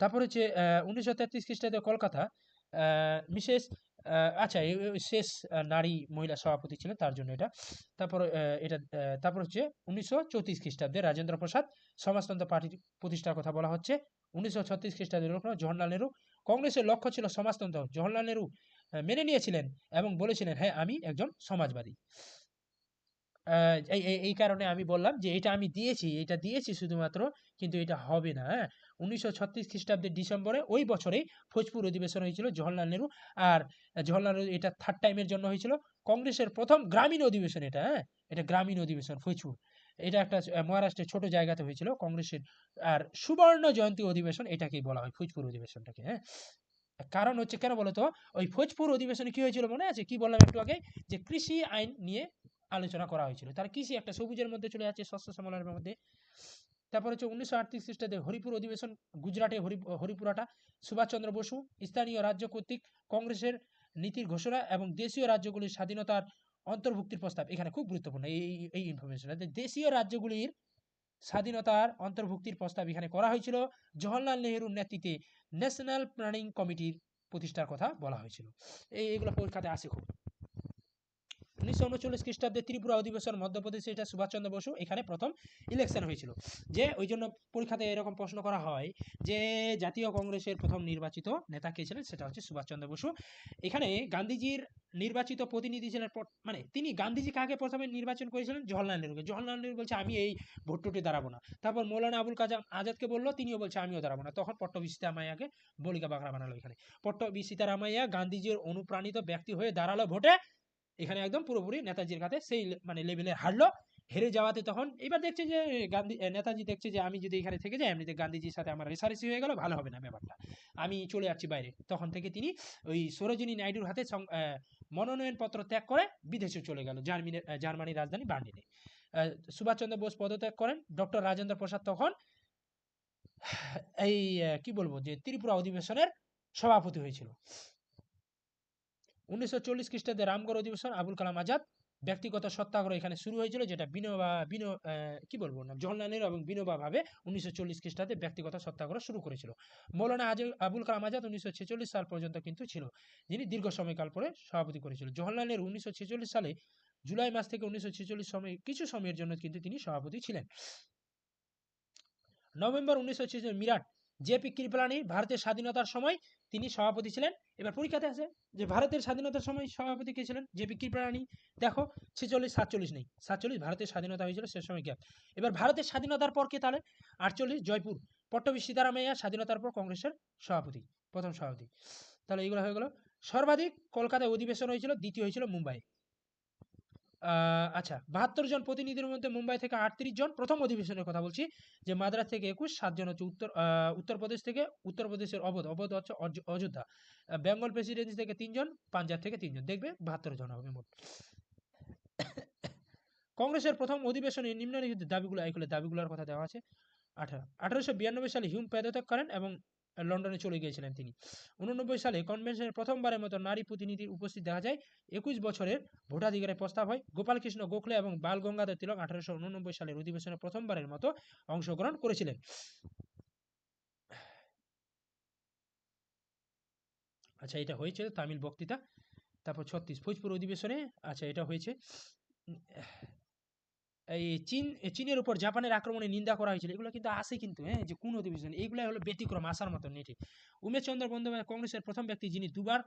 তারপর হচ্ছে 1933 খ্রিস্টাব্দে কলকাতা, মিসেস আচ্ছা শেষ নারী মহিলা সভাপতি ছিলেন, তার জন্য এটা। তারপর তারপর হচ্ছে 1934 খ্রিস্টাব্দে রাজেন্দ্র প্রসাদ সমাজতন্ত্র পার্টি প্রতিষ্ঠার কথা বলা হচ্ছে। 1936 খ্রিস্টাব্দে জওহরলাল নেহরু, কংগ্রেসের লক্ষ্য ছিল সমাজতন্ত্র, জওহরলাল নেহরু মেনে নিয়েছিলেন এবং বলেছিলেন হ্যাঁ আমি একজন সমাজবাদী। এই কারণে আমি বললাম যে এটা দিয়েছি শুধুমাত্র, কিন্তু এটা হবে না। 1936 খ্রিস্টাব্দের ডিসেম্বরে ওই বছরেই ফৌজপুর অধিবেশন হয়েছিল জওহরলাল নেহরু, আর জওহরলাল নেহরু এটা থার্ড টাইমের জন্য হয়েছিল। কংগ্রেসের প্রথম গ্রামীণ অধিবেশন এটা, এটা গ্রামীণ অধিবেশন ফৌজপুর, এটা একটা মহারাষ্ট্রের ছোট জায়গাতে হয়েছিল কংগ্রেসের। আর সুবর্ণ জয়ন্তী অধিবেশন এটাকেই বলা হয় ফৌজপুর অধিবেশনটাকে। কারণ হচ্ছে কেন বলতো, ওই ফৌজপুর অধিবেশনে কি হয়েছিল মনে আছে, কি বললাম একটু আগে, যে কৃষি আইন নিয়ে আলোচনা করা হয়েছিল। তার কৃষি একটা সবুজের মধ্যে চলে যাচ্ছে, শস্য শ্যামলার মধ্যে। তারপর হচ্ছে 1938 খ্রিস্টাব্দে হরিপুর অধিবেশন, গুজরাটে হরিপুরাটা, সুভাষচন্দ্র বসু স্থানীয় রাজ্য কর্তৃক কংগ্রেসের নীতির ঘোষণা এবং দেশীয় রাজ্যগুলির স্বাধীনতার অন্তর্ভুক্তির প্রস্তাব, এখানে খুব গুরুত্বপূর্ণ এই ইনফরমেশন। দেশীয় রাজ্যগুলির স্বাধীনতার অন্তর্ভুক্তির প্রস্তাব এখানে করা হয়েছিল। জওহরলাল নেহরুর নেতৃত্বে ন্যাশনাল প্ল্যানিং কমিটির প্রতিষ্ঠার কথা বলা হয়েছিল। এইগুলো পরীক্ষাতে আসে খুব। 1939 খ্রিস্টাব্দে ত্রিপুরা অধিবেশন, মধ্যপ্রদেশে, এটা সুভাষচন্দ্র বসু এখানে প্রথম ইলেকশন হয়েছিল। যে ওই জন্য পরীক্ষাতে এরকম প্রশ্ন করা হয় যে জাতীয় কংগ্রেসের প্রথম নির্বাচিত নেতা কে ছিলেন, সেটা হচ্ছে সুভাষচন্দ্র বসু। এখানে গান্ধীজির নির্বাচিত প্রতিনিধি ছিলেন, মানে তিনি গান্ধীজি কাকে প্রথমে নির্বাচন করেছিলেন, জওহরলাল নেহরুকে। জওহরলাল নেহরু বলছে আমি এই ভোট টোটে দাঁড়াবো না। তারপর মৌলানা আবুল কালাম আজাদকে বললো, তিনিও বলছে আমিও দাঁড়াবো না। তখন পট্টবী সীতারামাইয়াকে বলিকা বাগড়া বানালো। এখানে পট্টবী সীতারামাইয়া গান্ধীজির অনুপ্রাণিত ব্যক্তি হয়ে দাঁড়ালো ভোটে, এখানে একদম পুরোপুরি নেতাজির কাছে সেই মানে লেভেলে হারলো। হেরে যাওয়াতে তখন এবার দেখছে যে নেতাজি দেখছে যে আমি যদি এখানে থেকে যাই, এমনিতে গান্ধীজির সাথে আমার রেসারেসি হয়ে গেল, ভালো হবে না ব্যাপারটা, আমি চলে যাচ্ছি বাইরে। তখন থেকে তিনি ওই সরোজিনী নাইডুর হাতে মনোনয়নপত্র ত্যাগ করে বিদেশে চলে গেল, জার্মানির রাজধানী বার্লিনে। সুভাষচন্দ্র বোস পদত্যাগ করেন। ডক্টর রাজেন্দ্র প্রসাদ তখন এই কি বলবো যে ত্রিপুরা অধিবেশনের সভাপতি হয়েছিল। 1940 খ্রিস্টাব্দে রামগড় অধিবেশন, আবুল কালাম আজাদ ব্যক্তিগত সত্যাগ্রহ এখানে শুরু হয়েছিল, যেটা কি বলবো না জওহরলাল নেহরু এবং বিনোবা ভাবে 1940 খ্রিস্টাব্দে ব্যক্তিগত সত্যাগ্রহ শুরু করেছিল। মৌলানা আবুল কালাম আজাদ 1946 সাল পর্যন্ত কিন্তু ছিল, যিনি দীর্ঘ সময়কাল পরে সভাপতি করেছিল। জওহরলাল নেহরু 1946 সালে জুলাই মাস থেকে 1946 সময় কিছু সময়ের জন্য কিন্তু তিনি সভাপতি ছিলেন। নভেম্বর 1946 মিরাট, জেপি কৃপলানি ভারতের স্বাধীনতার সময় তিনি সভাপতি ছিলেন। এবার পরীক্ষাতে আছে যে ভারতের স্বাধীনতার সময় সভাপতি কে ছিলেন, জেপি কৃপলানি। দেখো 46 47 নেই, 47 ভারতের স্বাধীনতা হয়েছিল, সে সময় গ্যাপ। এবার ভারতের স্বাধীনতার পর কে তাহলে, 48 জয়পুর, পট্টবী সীতারামাইয়া স্বাধীনতার পর কংগ্রেসের সভাপতি, প্রথম সভাপতি। তাহলে এইগুলো হয়ে গেল। সর্বাধিক কলকাতায় অধিবেশন হয়েছিল, দ্বিতীয় হয়েছিল মুম্বাই। আচ্ছা 72 জন প্রতিনিধির মধ্যে মুম্বাই থেকে 38 জন, প্রথম অধিবেশনের কথা বলছি, যে মাদ্রাজ থেকে 21, 7 জন হচ্ছে উত্তরপ্রদেশ থেকে, উত্তরপ্রদেশের অবধ হচ্ছে অযোধ্যা, বেঙ্গল প্রেসিডেন্সি থেকে 3 জন, পাঞ্জাব থেকে 3 জন, দেখবে 72 জন হবে মোট। কংগ্রেসের প্রথম অধিবেশনে নিম্নলিখিত দাবিগুলো, এইগুলো দাবিগুলোর কথা দেওয়া আছে। 1892 সালে হিউম পদত্যাগ করেন এবং লন্ডনে চলে গিয়েছিলেন তিনি। 89 সালে কনভেনশনের প্রথমবারের মতো নারী প্রতিনিধির উপস্থিত দেখা যায়। 21 বছরের ভোটাধিকারের প্রস্তাব হয়। গোপালকৃষ্ণ গোখলে এবং বাল গঙ্গাধর তিলক 1889 সালের অধিবেশনে প্রথমবারের মতো অংশগ্রহণ করেছিলেন। আচ্ছা এটা হয়েছে তামিল বক্তৃতা। তারপর 36 ফৌজপুর অধিবেশনে, আচ্ছা এটা হয়েছে এই চীনের উপর জাপানের আক্রমণে নিন্দা করা হয়েছিল। এগুলো কিন্তু আসে কিন্তু, যে কোন অধিবেশন, এইগুলাই হলো ব্যতিক্রম, আসার মতো নেই। উমেশ চন্দ্র বন্দ্যোপাধ্যায় কংগ্রেসের প্রথম ব্যক্তি যিনি দুবার,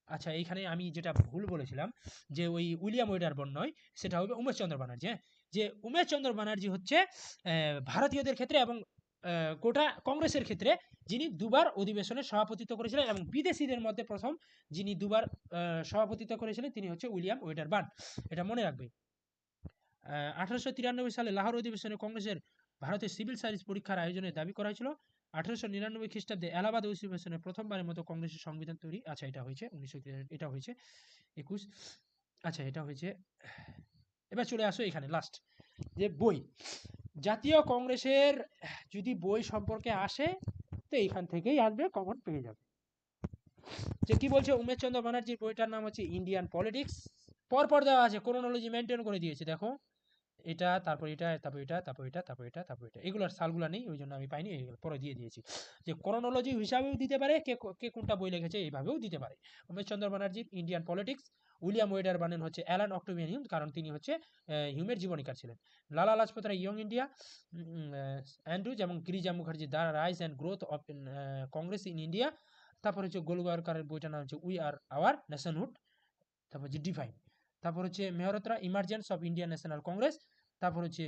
আচ্ছা এইখানে আমি যেটা ভুল বলেছিলাম যে ওই উইলিয়াম ওয়েডারবর্ন নয়, সেটা হবে উমেশ চন্দ্র ব্যানার্জি। যে উমেশ চন্দ্র ব্যানার্জি হচ্ছে ভারতীয়দের ক্ষেত্রে এবং গোটা কংগ্রেসের ক্ষেত্রে যিনি দুবার অধিবেশনে সভাপতিত্ব করেছিলেন, এবং বিদেশিদের মধ্যে প্রথম যিনি দুবার সভাপতিত্ব করেছিলেন তিনি হচ্ছে উইলিয়াম ওয়েডারবার্ন, এটা মনে রাখবে। 1893 সালে লাহোর অধিবেশনে কংগ্রেসের ভারতের সিভিল সার্ভিস পরীক্ষার আয়োজনের দাবি করা হয়েছিল। 1899 খ্রিস্টাব্দে এলাহাবাদ অধিবেশনে প্রথমবারের মতো কংগ্রেসের সংবিধান তৈরি, আচ্ছা এটা হয়েছে 1900, এটা হয়েছে 21, আচ্ছা এটা হয়েছে। এবার চলে আসো এখানে লাস্ট যে বই, জাতীয় কংগ্রেসের যদি বই সম্পর্কে আসে তো এইখান থেকেই আসবে, কমন পেয়ে যাবে। যে কি বলছে উমেশ চন্দ্র ব্যানার্জির বইটার নাম হচ্ছে ইন্ডিয়ান পলিটিক্স। পরপর দেওয়া আছে, ক্রোনোলজি মেনটেন করে দিয়েছে, দেখো এটা, তারপর এটা, তারপর এটা, তারপর এটা, তারপর এটা, তারপর এটা, এগুলোর সালগুলো নেই, ওই জন্য আমি পাইনি, এগুলো পরে দিয়ে দিয়েছি। যে ক্রোনোলজি হিসাবেও দিতে পারে, কে কোনটা বই লিখেছে এইভাবেও দিতে পারে। উমেশ চন্দ্র ব্যানার্জির ইন্ডিয়ান পলিটিক্স, উইলিয়াম ওয়েডার বানেন হচ্ছে অ্যালান অক্টোভিয়ান হিউম, কারণ তিনি হচ্ছে হিউমের জীবনীকার ছিলেন। লালা লাজপত রায় ইয়ং ইন্ডিয়া, অ্যান্ড্রুজ এবং Girija Mukherjee the rise and growth of Congress in India. তারপর হচ্ছে গোলওয়ারকারের বইটার নাম হচ্ছে উই আর আওয়ার নেশনহুড। তারপর হচ্ছে ডিফাইন। তারপর হচ্ছে মেহরতরা emergence of Indian National Congress. তারপর হচ্ছে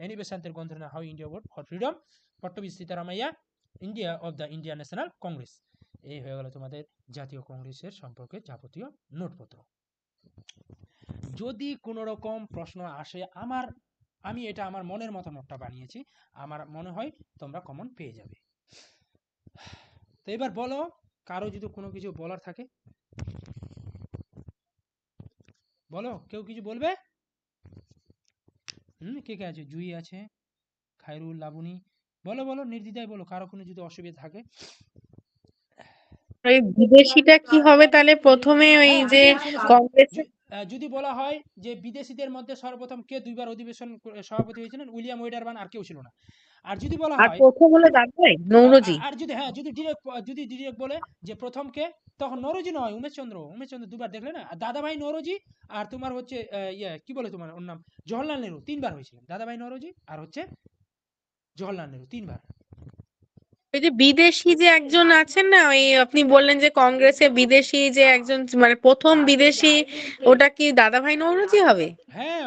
এনি বেসান্তের গ্রন্থের নাম how India wrought for freedom. Pattabhi Sitaramayya India of the Indian National Congress. এই হয়ে গেল তোমাদের জাতীয় কংগ্রেসের সম্পর্কে যাবতীয় নোটপত্র। যদি কোনো রকম প্রশ্ন আসে, আমি এটা আমার মনের মতো নোটটা বানিয়েছি, আমার মনে হয় তোমরা কমন পেয়ে যাবে। তো এবার বলো, কারো যদি কোনো কিছু বলার থাকে বলো, কেউ কিছু বলবে? কে কে আছে? জুই আছে, খায়রুল, লাবণী, বলো বলো নির্দ্বিধায় বলো, কারো কোনো যদি অসুবিধা থাকে। ওই বিদেশিটা কি হবে তাহলে প্রথমে ওই হ্যাঁ যে শোনো শোনো, কংগ্রেসের যদি বলা হয় যে বিদেশিদের মধ্যে সর্বপ্রথম কে দুইবার অধিবেশন সভাপতি হয়েছিলেন, উইলিয়াম ওয়েডারবান, আর কেউ ছিল না। আর যদি বলা আর হয়, প্রথম হলো দাদাভাই নৌরোজি। আর যদি হ্যাঁ যদি ডিরেক্ট বলে যে প্রথম কে, তখন নরোজি নয়, উমেশচন্দ্র দুবার দেখলে না, আর দাদাভাই নরোজি, আর তোমার হচ্ছে কি বলে তোমার ওর নাম, জওহরলাল নেহরু, তিনবার হয়েছিলেন দাদাভাই নরোজি, আর হচ্ছে জওহরলাল নেহরু, তিনবার। ওই যে বিদেশি যে একজন আছেন না, ওই আপনি বললেন যে কংগ্রেসে বিদেশি যে একজন, মানে প্রথম বিদেশি, ওটা কি দাদাভাই নৌরোজি হবে? হ্যাঁ,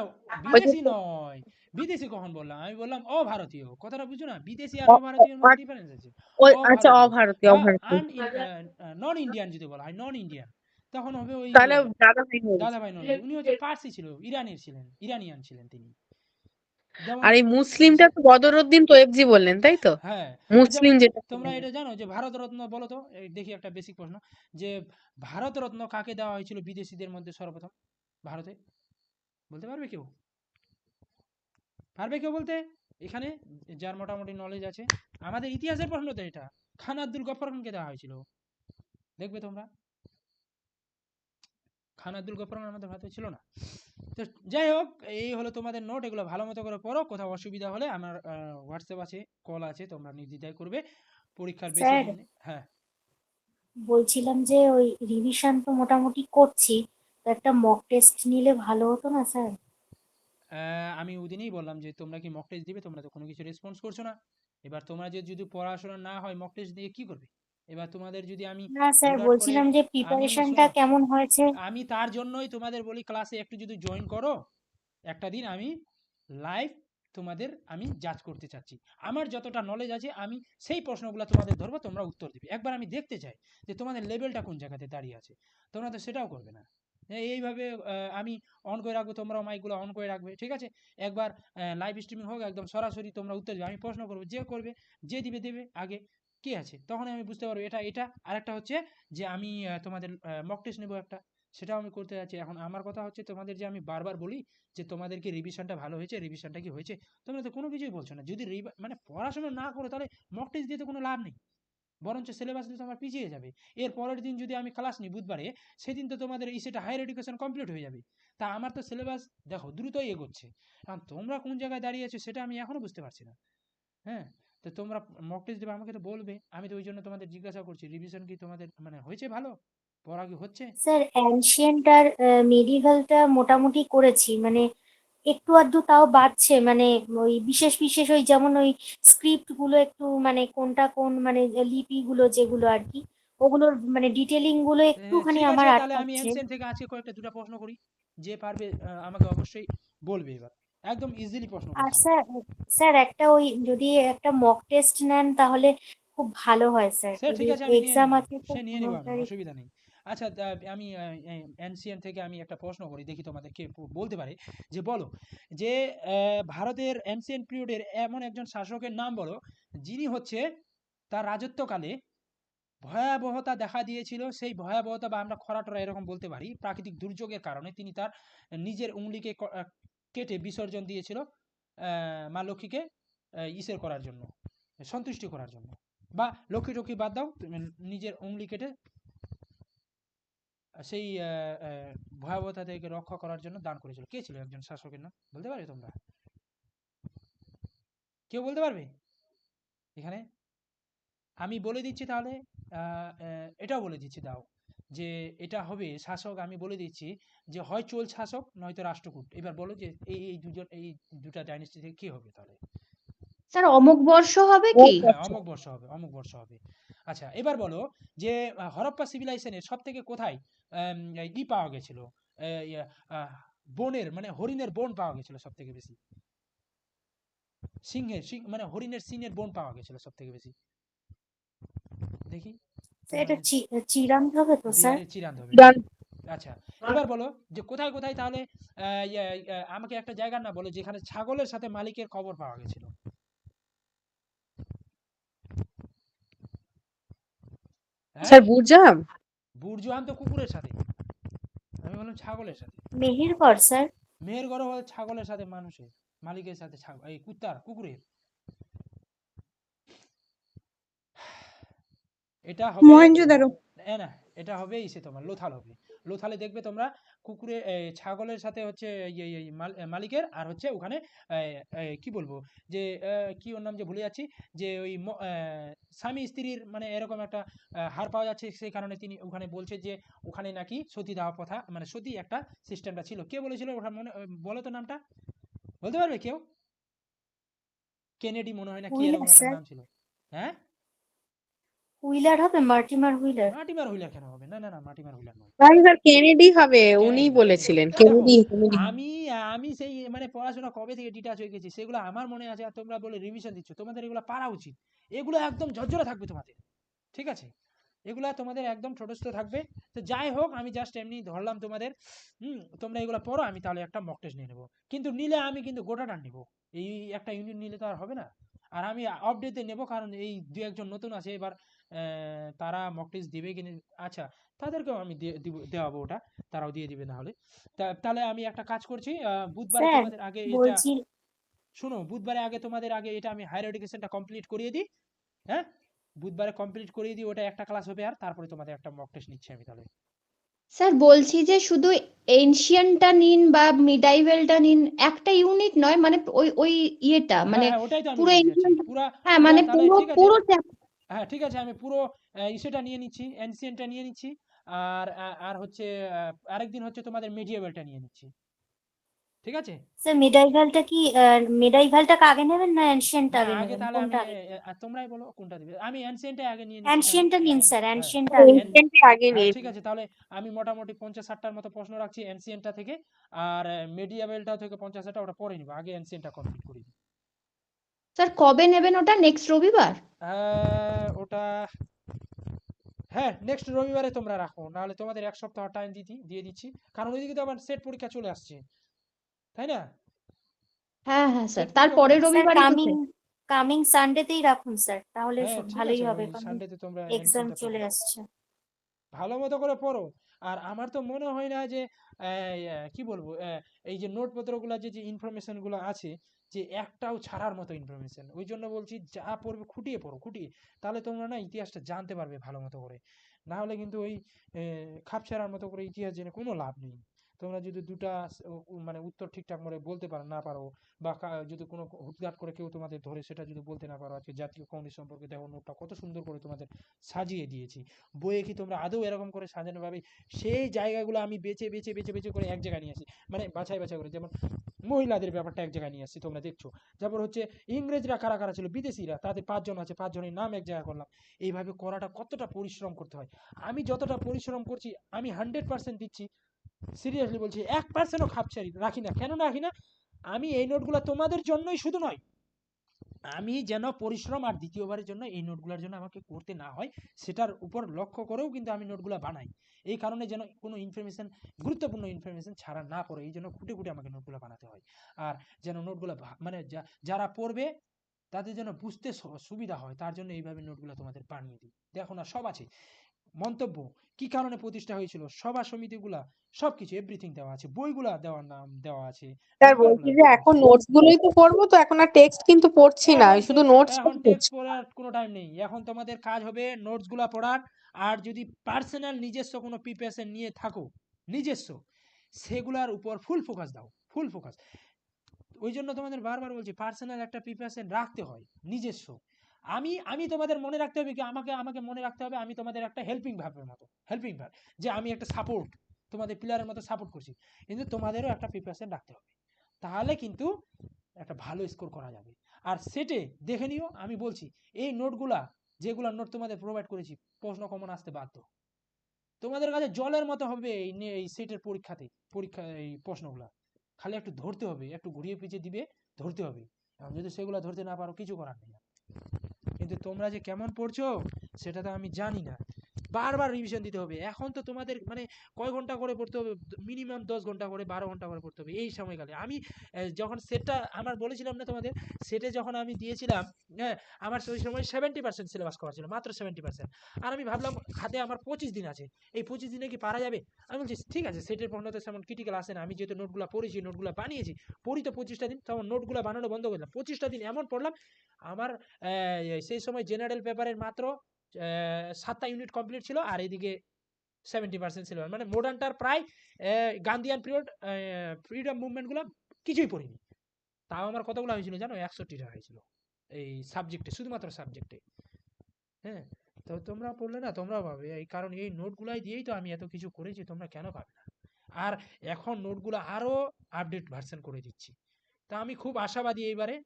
ওই যে বিদেশি নয়। বিদেশি কখন বললাম? আমি বললাম অভারতীয়। কথাটা বুঝছো না? বিদেশি আর অ- অভারতীয়ের মধ্যে আ- ডিফারেন্স আছে। ওই আচ্ছা, অভারতীয় অভারতীয় বা অভারতীয়। নন ইন্ডিয়ান যদি বলা হয়, নন ইন্ডিয়ান, তখন হবে ওই তাহলে দাদাভাই নৌরোজি। দাদাভাই নওরোজি। উনি হচ্ছে পার্সি ছিল, ইরানিয়ান ছিলেন তিনি। যেমন আর এই মুসলিমটা তো বদরুদ্দিন তৈয়বজি বললেন, তাই তো? হ্যাঁ, যেমন মুসলিম যেটা তোমরা এটা জানো যে ভারতরত্ন, বলো তো, দেখি একটা বেসিক প্রশ্ন, যে ভারতরত্ন কাকে দেওয়া হয়েছিল বিদেশিদের মধ্যে সর্বপ্রথম ভারতে? বলতে পারবে কেউ? পারবে কেউ বলতে? এখানে যার মোটামুটি নলেজ আছে, আমাদের ইতিহাসের প্রশ্ন তো এটা, খান আব্দুল গফর খানকে দেওয়া হয়েছিল, দেখবে তোমরা। খান আব্দুল গফর খান আমাদের ভারতে ছিল না। তো যাই হোক, এই হলো তোমাদের নোট, এগুলো ভালো মতো করে পড়ো, কোথাও অসুবিধা হলে আমার হোয়াটসঅ্যাপ আছে, কল আছে, তোমরা নির্দ্বিধায় করবে। পরীক্ষার বেশি স্যার, দিন নেই। হ্যাঁ, বলছিলাম যে ওই রিভিশন তো মোটামুটি করছি, তো একটা মক টেস্ট নিলে ভালো হতো না স্যার? আমি ওদিনই বললাম যে তোমরা কি মক টেস্ট দিবে, তোমরা তো কোনো কিছু রেসপন্স করছো না। এবার তোমরা যদি পড়াশোনা না হয়, মক টেস্ট দিয়ে কি করবে? এবার তোমাদের যদি আমি না স্যার, হুটহাট করে, বলছিলাম যে আমি প্রিপারেশনটা শোনো, কেমন হয়েছে। আমি তার জন্যই তোমাদের বলি ক্লাসে একটু যদি জয়েন করো একটা দিন, আমি লাইভ তোমাদের আমি জাজ করতে চাচ্ছি। আমার যতটা নলেজ আছে আমি সেই প্রশ্নগুলো তোমাদের ধরবো, তোমরা উত্তর দিবে। একবার আমি দেখতে চাই যে তোমাদের লেভেলটা কোন জায়গাতে দাঁড়িয়ে আছে। তোমরা তো সেটাও করবে না। এইভাবে আমি অন করে রাখবো, তোমরাও মাইকগুলো অন করে রাখবে, ঠিক আছে? একবার লাইভ স্ট্রিমিং হোক, একদম সরাসরি তোমরা উত্তর দেবে, আমি প্রশ্ন করবো, যে করবে, যে দিবে দেবে আগে, কি আছে, তখন আমি বুঝতে পারবো এটা এটা। আরেকটা হচ্ছে যে আমি তোমাদের মক টেস্ট নেবো একটা, সেটাও আমি করতে যাচ্ছি। এখন আমার কথা হচ্ছে তোমাদের, যে আমি বারবার বলি যে তোমাদেরকে রিভিশনটা ভালো হয়েছে, রিভিশনটা কি হয়েছে, তোমরা তো কোনো কিছুই বলছো না। যদি মানে পড়াশোনা না করো, তাহলে মক টেস্ট দিয়ে তো কোনো লাভ নেই, বরঞ্চ সিলেবাস দিয়ে তোমার পিছিয়ে যাবে। এর পরের দিন যদি আমি ক্লাস নিই বুধবারে, সেদিন তো তোমাদের সেটা হায়ার এডুকেশন কমপ্লিট হয়ে যাবে। তা আমার তো সিলেবাস দেখো দ্রুতই এগোচ্ছে, কারণ তোমরা কোন জায়গায় দাঁড়িয়েছো সেটা আমি এখনো বুঝতে পারছি না। হ্যাঁ, তো তোমরা মক টেস্ট দেবে, আমাকে তো বলবে, আমি তো ওই জন্য তোমাদের জিজ্ঞাসা করছি, রিভিশন কি তোমাদের মানে হয়েছে, ভালো পড়া কি হচ্ছে? স্যার, অ্যানশিয়েন্ট আর মেডিভালটা মোটামুটি করেছি, মানে একটু আধটু তাও বাদছে, মানে ওই বিশেষ বিশেষ ওই যেমন ওই স্ক্রিপ্ট গুলো একটু, মানে কোনটা কোন, মানে লিপিগুলো যেগুলো আর কি, ওগুলোর মানে ডিটেলিং গুলো একটুখানি ঠিক আমার আছে, তাহলে আমি আটকাচ্ছে। এনসিএন থেকে আজকে কয়েকটা দুটো প্রশ্ন করি, যে পারবে আমাকে অবশ্যই বলবে। এবার একদম ইজিলি প্রশ্ন আর করছি। স্যার, স্যার একটা ওই যদি একটা মক টেস্ট নেন তাহলে খুব ভালো হয় স্যার, স্যার এই ঠিক আছে, আমি নিয়ে এক্সাম নেব, আছে তো সে নিয়ে নেব, আমি 15 তারিখ। অসুবিধা নেই। আচ্ছা, আমি এনসিএন থেকে আমি একটা প্রশ্ন করি, দেখি তোমাদের কে বলতে পারে। যে বলো, যে ভারতের এনসিএন পিরিয়ডের এমন একজন শাসকের নাম বলো, যিনি হচ্ছে তার রাজত্বকালে ভয়াবহতা দেখা দিয়েছিল। সেই ভয়াবহতা, বা আমরা খরা-টরা এরকম বলতে পারি, প্রাকৃতিক দুর্যোগের কারণে তিনি তার নিজের উংলিকে কেটে বিসর্জন দিয়েছিল। মা লক্ষ্মীকে ইসের করার জন্য, সন্তুষ্টি করার জন্য, বা লক্ষ্মী টক্ষ্মী বাদ দাও, তুমি নিজের উংলি কেটে সেই ভয়াবহতা থেকে রক্ষা করার জন্য দান করেছিল। কে ছিল একজন শাসকের নাম বলতে পারবে তোমরা? কেউ বলতে পারবে এখানে? আমি বলে দিচ্ছি তাহলে, এটাও বলে দিচ্ছি, দাও যে এটা হবে শাসক, আমি বলে দিচ্ছি যে হয় চোল শাসক নয়তো রাষ্ট্রকূট। এবার বলো যে এই দুজন, এই দুটা ডাইনেস্টি থেকে কি হবে তাহলে? স্যার অমোঘ বর্ষ হবে কি? হ্যাঁ, অমোঘ বর্ষ হবে, অমোঘ বর্ষ হবে। আচ্ছা, এবার বলো যে হরপ্পা সিভিলাইজেশনের সব থেকে কোথায় ই পাওয়া গেছিল, বনের মানে হরিণের বোন পাওয়া গেছিল সব থেকে বেশি, মানে হরিণের সিংহের বোন পাওয়া গেছিল সব থেকে বেশি, দেখি এটা চিরাং হবে তো স্যার? বিহারের চিরান্দ হবে। আচ্ছা, এবার বলো যে কোথায় কোথায় তাহলে আমাকে একটা জায়গার নাম বলো যেখানে ছাগলের সাথে মালিকের কবর পাওয়া গেছিল। স্যার বুঝলাম। বুরজুয়ান তো কুকুরের সাথে, আমি বললাম ছাগলের সাথে। মেহেরগড় স্যার। মেহেরগড় হলো ছাগলের সাথে মানুষের, মালিকের সাথে এই কুকুরের। এটা হবে মহেঞ্জোদারো। না, এটা হবে ইসে তোমার লোথাল হবে। লোথালে দেখবে তোমরা কুকুরে ছাগলের সাথে হচ্ছে মালিকের, আর হচ্ছে ওখানে কি বলবো যে কি ওর নাম যে ভুলে যাচ্ছি, যে ওই স্বামী স্ত্রীর মানে এরকম একটা হার পাওয়া যাচ্ছে, সেই কারণে তিনি ওখানে বলছে যে ওখানে নাকি সতী দেওয়া প্রথা, মানে সতী একটা সিস্টেমটা ছিল। কে বলেছিল ওটা মনে বলো তো নামটা, বলতে পারবে কেউ? কেনেডি মনে হয় না কি এরকম একটা নাম ছিল। হ্যাঁ, হুইলার হবে, মার্টিমার হুইলার। মার্টিমার হুইলার কেন হবে? না না না, মার্টিমার হুইলার নয়। স্যার কেনেডি হবে, উনিই বলেছিলেন কেনেডি। আমি আমি সেই মানে পড়াশোনা কবে থেকে ডিটাচ হয়ে গেছি সেগুলো আমার মনে আছে, আর তোমরা বলে রিভিশন দিচ্ছ। তোমাদের এগুলো পারা উচিত, এগুলো একদম ঝরঝরে থাকবে তোমাদের, ঠিক আছে? এগুলা তোমাদের একদম ছোটস্থ থাকবে। তো যাই হোক, আমি জাস্ট এমনি ধরলাম তোমাদের, তোমরা এগুলো পড়ো, আমি তাহলে একটা মক টেস্ট নিয়ে নেবো। কিন্তু নিলে আমি কিন্তু গোটাটা নেবো, এই একটা ইউনিট নিলে তো আর হবে না। আর আমি আপডেটে নেবো, কারণ এই দু একজন নতুন আছে এবার, তারা মক টেস্ট দিবে কিনা, আচ্ছা তাদেরকেও আমি দেওয়াবো ওটা, তারাও দিয়ে দিবে না হলে। তাহলে আমি একটা কাজ করছি, বুধবারে স্যার তোমাদের আগে এটা বলছি, শোনো, বুধবারে আগে তোমাদের আগে এটা আমি হায়ার এডুকেশনটা কমপ্লিট করিয়ে দিই। হ্যাঁ, বুধবারে কমপ্লিট করিয়ে দিই, ওটা একটা ক্লাস হবে, আর তারপরে তোমাদের একটা মক টেস্ট নিচ্ছি আমি তাহলে। স্যার বলছি যে শুধু এনশিয়ানটা নিন বা মিডাইভেলটা নিন, একটা ইউনিট নয়, মানে ওই ওই ইয়েটা মানে হ্যাঁ, ওটাই তো আমি পুরো বলতে যাচ্ছি, এনশিয়ান। পুরা হ্যাঁ পুরা মানে তাহলে পুরো ঠিক আছে। পুরো হ্যাঁ ঠিক আছে, আমি পুরো ইস্যুটা নিয়ে নিচ্ছি, এনসিয়েন্টটা নিয়ে নিচ্ছি, আর আর হচ্ছে আরেকদিন হচ্ছে তোমাদের মিডিয়েভেলটা নিয়ে নিচ্ছি, ঠিক আছে? স্যার মিডাইভালটা কি, মিডাইভালটাকে আগে নেবেন না অ্যানশিয়েন্টটা না, আগে আগে নেবেন, তাহলে আমি কোনটা আগে? তোমরাই বলো কোনটা দিবে, আমি এনসিয়েন্টটা আগে নিয়ে নিচ্ছি তাহলে। অ্যানশিয়েন্টটা নিন স্যার, হ্যাঁ অ্যানশিয়েন্টটা আগে নিন। আগে হ্যাঁ নিয়ে ঠিক আছে, তাহলে আমি মোটামুটি 50-60টার মতো প্রশ্ন রাখছি এনসিয়েন্টটা থেকে, আর মিডিয়েভেলটা থেকে 50-60টা, ওটা পরে নিবো, আগে এনসিয়েন্টটা কমপ্লিট করি। স্যার কবে নেবেন ওটা? নেক্সট রবিবার? ওটা হ্যাঁ নেক্সট রবিবারে তোমরা রাখো, নাহলে তোমাদের এক সপ্তাহ টাইম দিয়ে দিচ্ছি, কারণ ওইদিকে তো আবার সেট পরীক্ষা চলে আসছে, তাই না? হ্যাঁ হ্যাঁ স্যার, সেট তার পরীক্ষা পরের স্যার রবিবারই তো কামিং স্যার। কামিং সানডেতেই রাখুন স্যার, তাহলে হ্যাঁ ঠিক ভালোই আছে, হবে, ওই কারণ সানডেতে তোমরা এক্সাম এনসিএনটা চলে পড়ো, আসছে। ভালো মতো করে পড়ো। আর আমার তো মনে হয় না যে কি বলবো, এই যে নোটপত্রগুলো যে ইনফরমেশনগুলো আছে, যে একটাও ছাড়ার মতো ইনফরমেশন, ওই জন্য বলছি যা পড়বে খুঁটিয়ে পড়ো, খুঁটিয়ে, তাহলে তোমরা না ইতিহাসটা জানতে পারবে ভালো মতো করে। না হলে কিন্তু ওই খাপ ছাড়ার মতো করে ইতিহাস জেনে কোনো লাভ নেই। তোমরা যদি দুটা মানে উত্তর ঠিকঠাক করে বলতে না পারো, বা যদি কোনো হুটঘাট করে কেউ তোমাদের ধরে সেটা যদি বলতে না পারো, আজকে জাতীয় কংগ্রেস সম্পর্কে দেখো নোটটা কত সুন্দর করে তোমাদের সাজিয়ে দিয়েছি। বইয়ে কি তোমরা আদৌ এরকম করে সাজানো ভাবে? সেই জায়গাগুলো আমি বেছে বেছে বেছে বেছে করে এক জায়গায় নিয়ে আসি, মানে বাছাই বাছাই করে, যেমন মহিলাদের ব্যাপারটা এক জায়গায় নিয়ে আসছি, তোমরা দেখছো। তারপর হচ্ছে ইংরেজরা কারা কারা ছিল, বিদেশিরা, তাদের 5 জন আছে, 5 জনের নাম এক জায়গায় করলাম। এইভাবে করাটা কতটা পরিশ্রম করতে হয়, আমি যতটা পরিশ্রম করছি আমি 100% দিচ্ছি, সিরিয়াসলি বলছি, 1%ও খাপছাড়ি রাখি না। কেন রাখি না? আমি এই নোটগুলো তোমাদের জন্যই শুধু নয়, আমি যেন পরিশ্রম আর দ্বিতীয়বারের জন্য এই নোটগুলোর জন্য আমাকে করতে না হয়, সেটার উপর লক্ষ্য করেও কিন্তু আমি নোটগুলো বানাই। এই কারণে যেন কোনো ইনফরমেশন, গুরুত্বপূর্ণ ইনফরমেশন ছাড়া না পড়ে, এই জন্য খুঁটে খুঁটে আমাকে নোটগুলো বানাতে হয়। আর যেন নোটগুলো মানে যারা পড়বে তাদের যেন বুঝতে সুবিধা হয়, তার জন্য এইভাবে নোটগুলো তোমাদের বানিয়ে দিই। দেখো না, সব আছে, মন্তব্য, কি কারণে প্রতিষ্ঠা হয়েছিল, সভা সমিতিগুলা সবকিছু এভরিথিং দেওয়া আছে, বইগুলা দেওয়ার নাম দেওয়া আছে, স্যার মেম্বারগুলা বলছি যে দেওয়া এখন আছে। নোটস গুলোই তো পড়বো, তো এখন আর টেক্সট কিন্তু পড়ছি না, এখন শুধু টেক্সট নোটস এখন পড়ছি। টেক্সট পড়ার কোনো টাইম নেই, এখন তোমাদের কাজ হবে নোটসগুলা পড়ার। আর যদি পার্সোনাল নিজস্ব কোনো প্রিপারেশন নিয়ে থাকো নিজস্ব, সেগুলার উপর ফুল ফোকাস দাও, ফুল ফোকাস। ওই জন্য তোমাদের বারবার বলছি পার্সোনাল একটা প্রিপারেশন রাখতে হয় নিজস্ব। আমি আমি তোমাদের মনে রাখতে হবে কি, আমাকে আমাকে মনে রাখতে হবে আমি তোমাদের একটা হেল্পিং ভাবের মতো, হেল্পিং ভাব, যে আমি একটা সাপোর্ট, তোমাদের প্লেয়ারের মতো সাপোর্ট করছি, কিন্তু তোমাদেরও একটা প্রিপারেশন রাখতে হবে, তাহলে কিন্তু একটা ভালো স্কোর করা যাবে। আর সেটে দেখে নিও, আমি বলছি এই নোটগুলা, যেগুলা নোট তোমাদের প্রোভাইড করেছি, প্রশ্ন কমন আসতে বাধ্য, তোমাদের কাছে জলের মতো হবে এই সেটের পরীক্ষাতে, এই প্রশ্নগুলা খালি একটু ধরতে হবে, একটু ঘুরিয়ে পিছিয়ে দিবে, ধরতে হবে। এখন যদি সেগুলো ধরতে না পারো কিছু করার নেই। কিন্তু তোমরা যে কেমন পড়ছো সেটা তো আমি জানি না, বারবার রিভিশন দিতে হবে। এখন তো তোমাদের মানে কয় ঘন্টা করে পড়তে হবে, মিনিমাম 10 ঘন্টা করে 12 ঘন্টা করে পড়তে হবে এই সময়কালে। আমি যখন সেটটা আমার বলেছিলাম না তোমাদের, সেটে যখন আমি দিয়েছিলাম, হ্যাঁ, আমার ওই সময় 70% সিলেবাস করা ছিল, মাত্র 70%। আর আমি ভাবলাম হাতে আমার 25 দিন আছে, এই 25 দিনে কি পারা যাবে? আমি বলছি ঠিক আছে, সেটের পড়ানো তো তেমন ক্রিটিক্যাল আসে না, আমি যেহেতু নোটগুলো পড়েছি, নোটগুলো বানিয়েছি, পড়ি তো 25টা দিন, তখন নোটগুলো বানানো বন্ধ করলাম, 25টা দিন এমন পড়লাম। আমার সেই সময় জেনারেল পেপারের মাত্র 7টা ইউনিট কমপ্লিট ছিল, আর এদিকে 70% ছিল, মানে মডার্নটার প্রায় গান্ধিয়ান পিরিয়ড, ফ্রিডম মুভমেন্টগুলো কিছুই পড়িনি। তাও আমার কতগুলো হয়েছিল জানো, 61টা হয়েছিল এই সাবজেক্টে, শুধুমাত্র সাবজেক্টে। হ্যাঁ, তো তোমরা পড়লে না তোমরাও পাবে, এই কারণ এই নোটগুলাই দিয়েই তো আমি এত কিছু করেছি, তোমরা কেন পাবে না? আর এখন নোটগুলো আরো আপডেট ভার্সন করে দিচ্ছি, তা আমি খুব আশাবাদী এইবারে,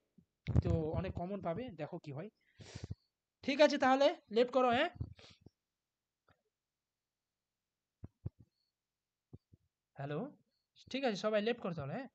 তো অনেক কমন পাবে, দেখো কি হয়। ঠিক আছে তাহলে লেট করো, হ্যাঁ। হ্যালো, ঠিক আছে সবাই লেট করতে হলে, হ্যাঁ।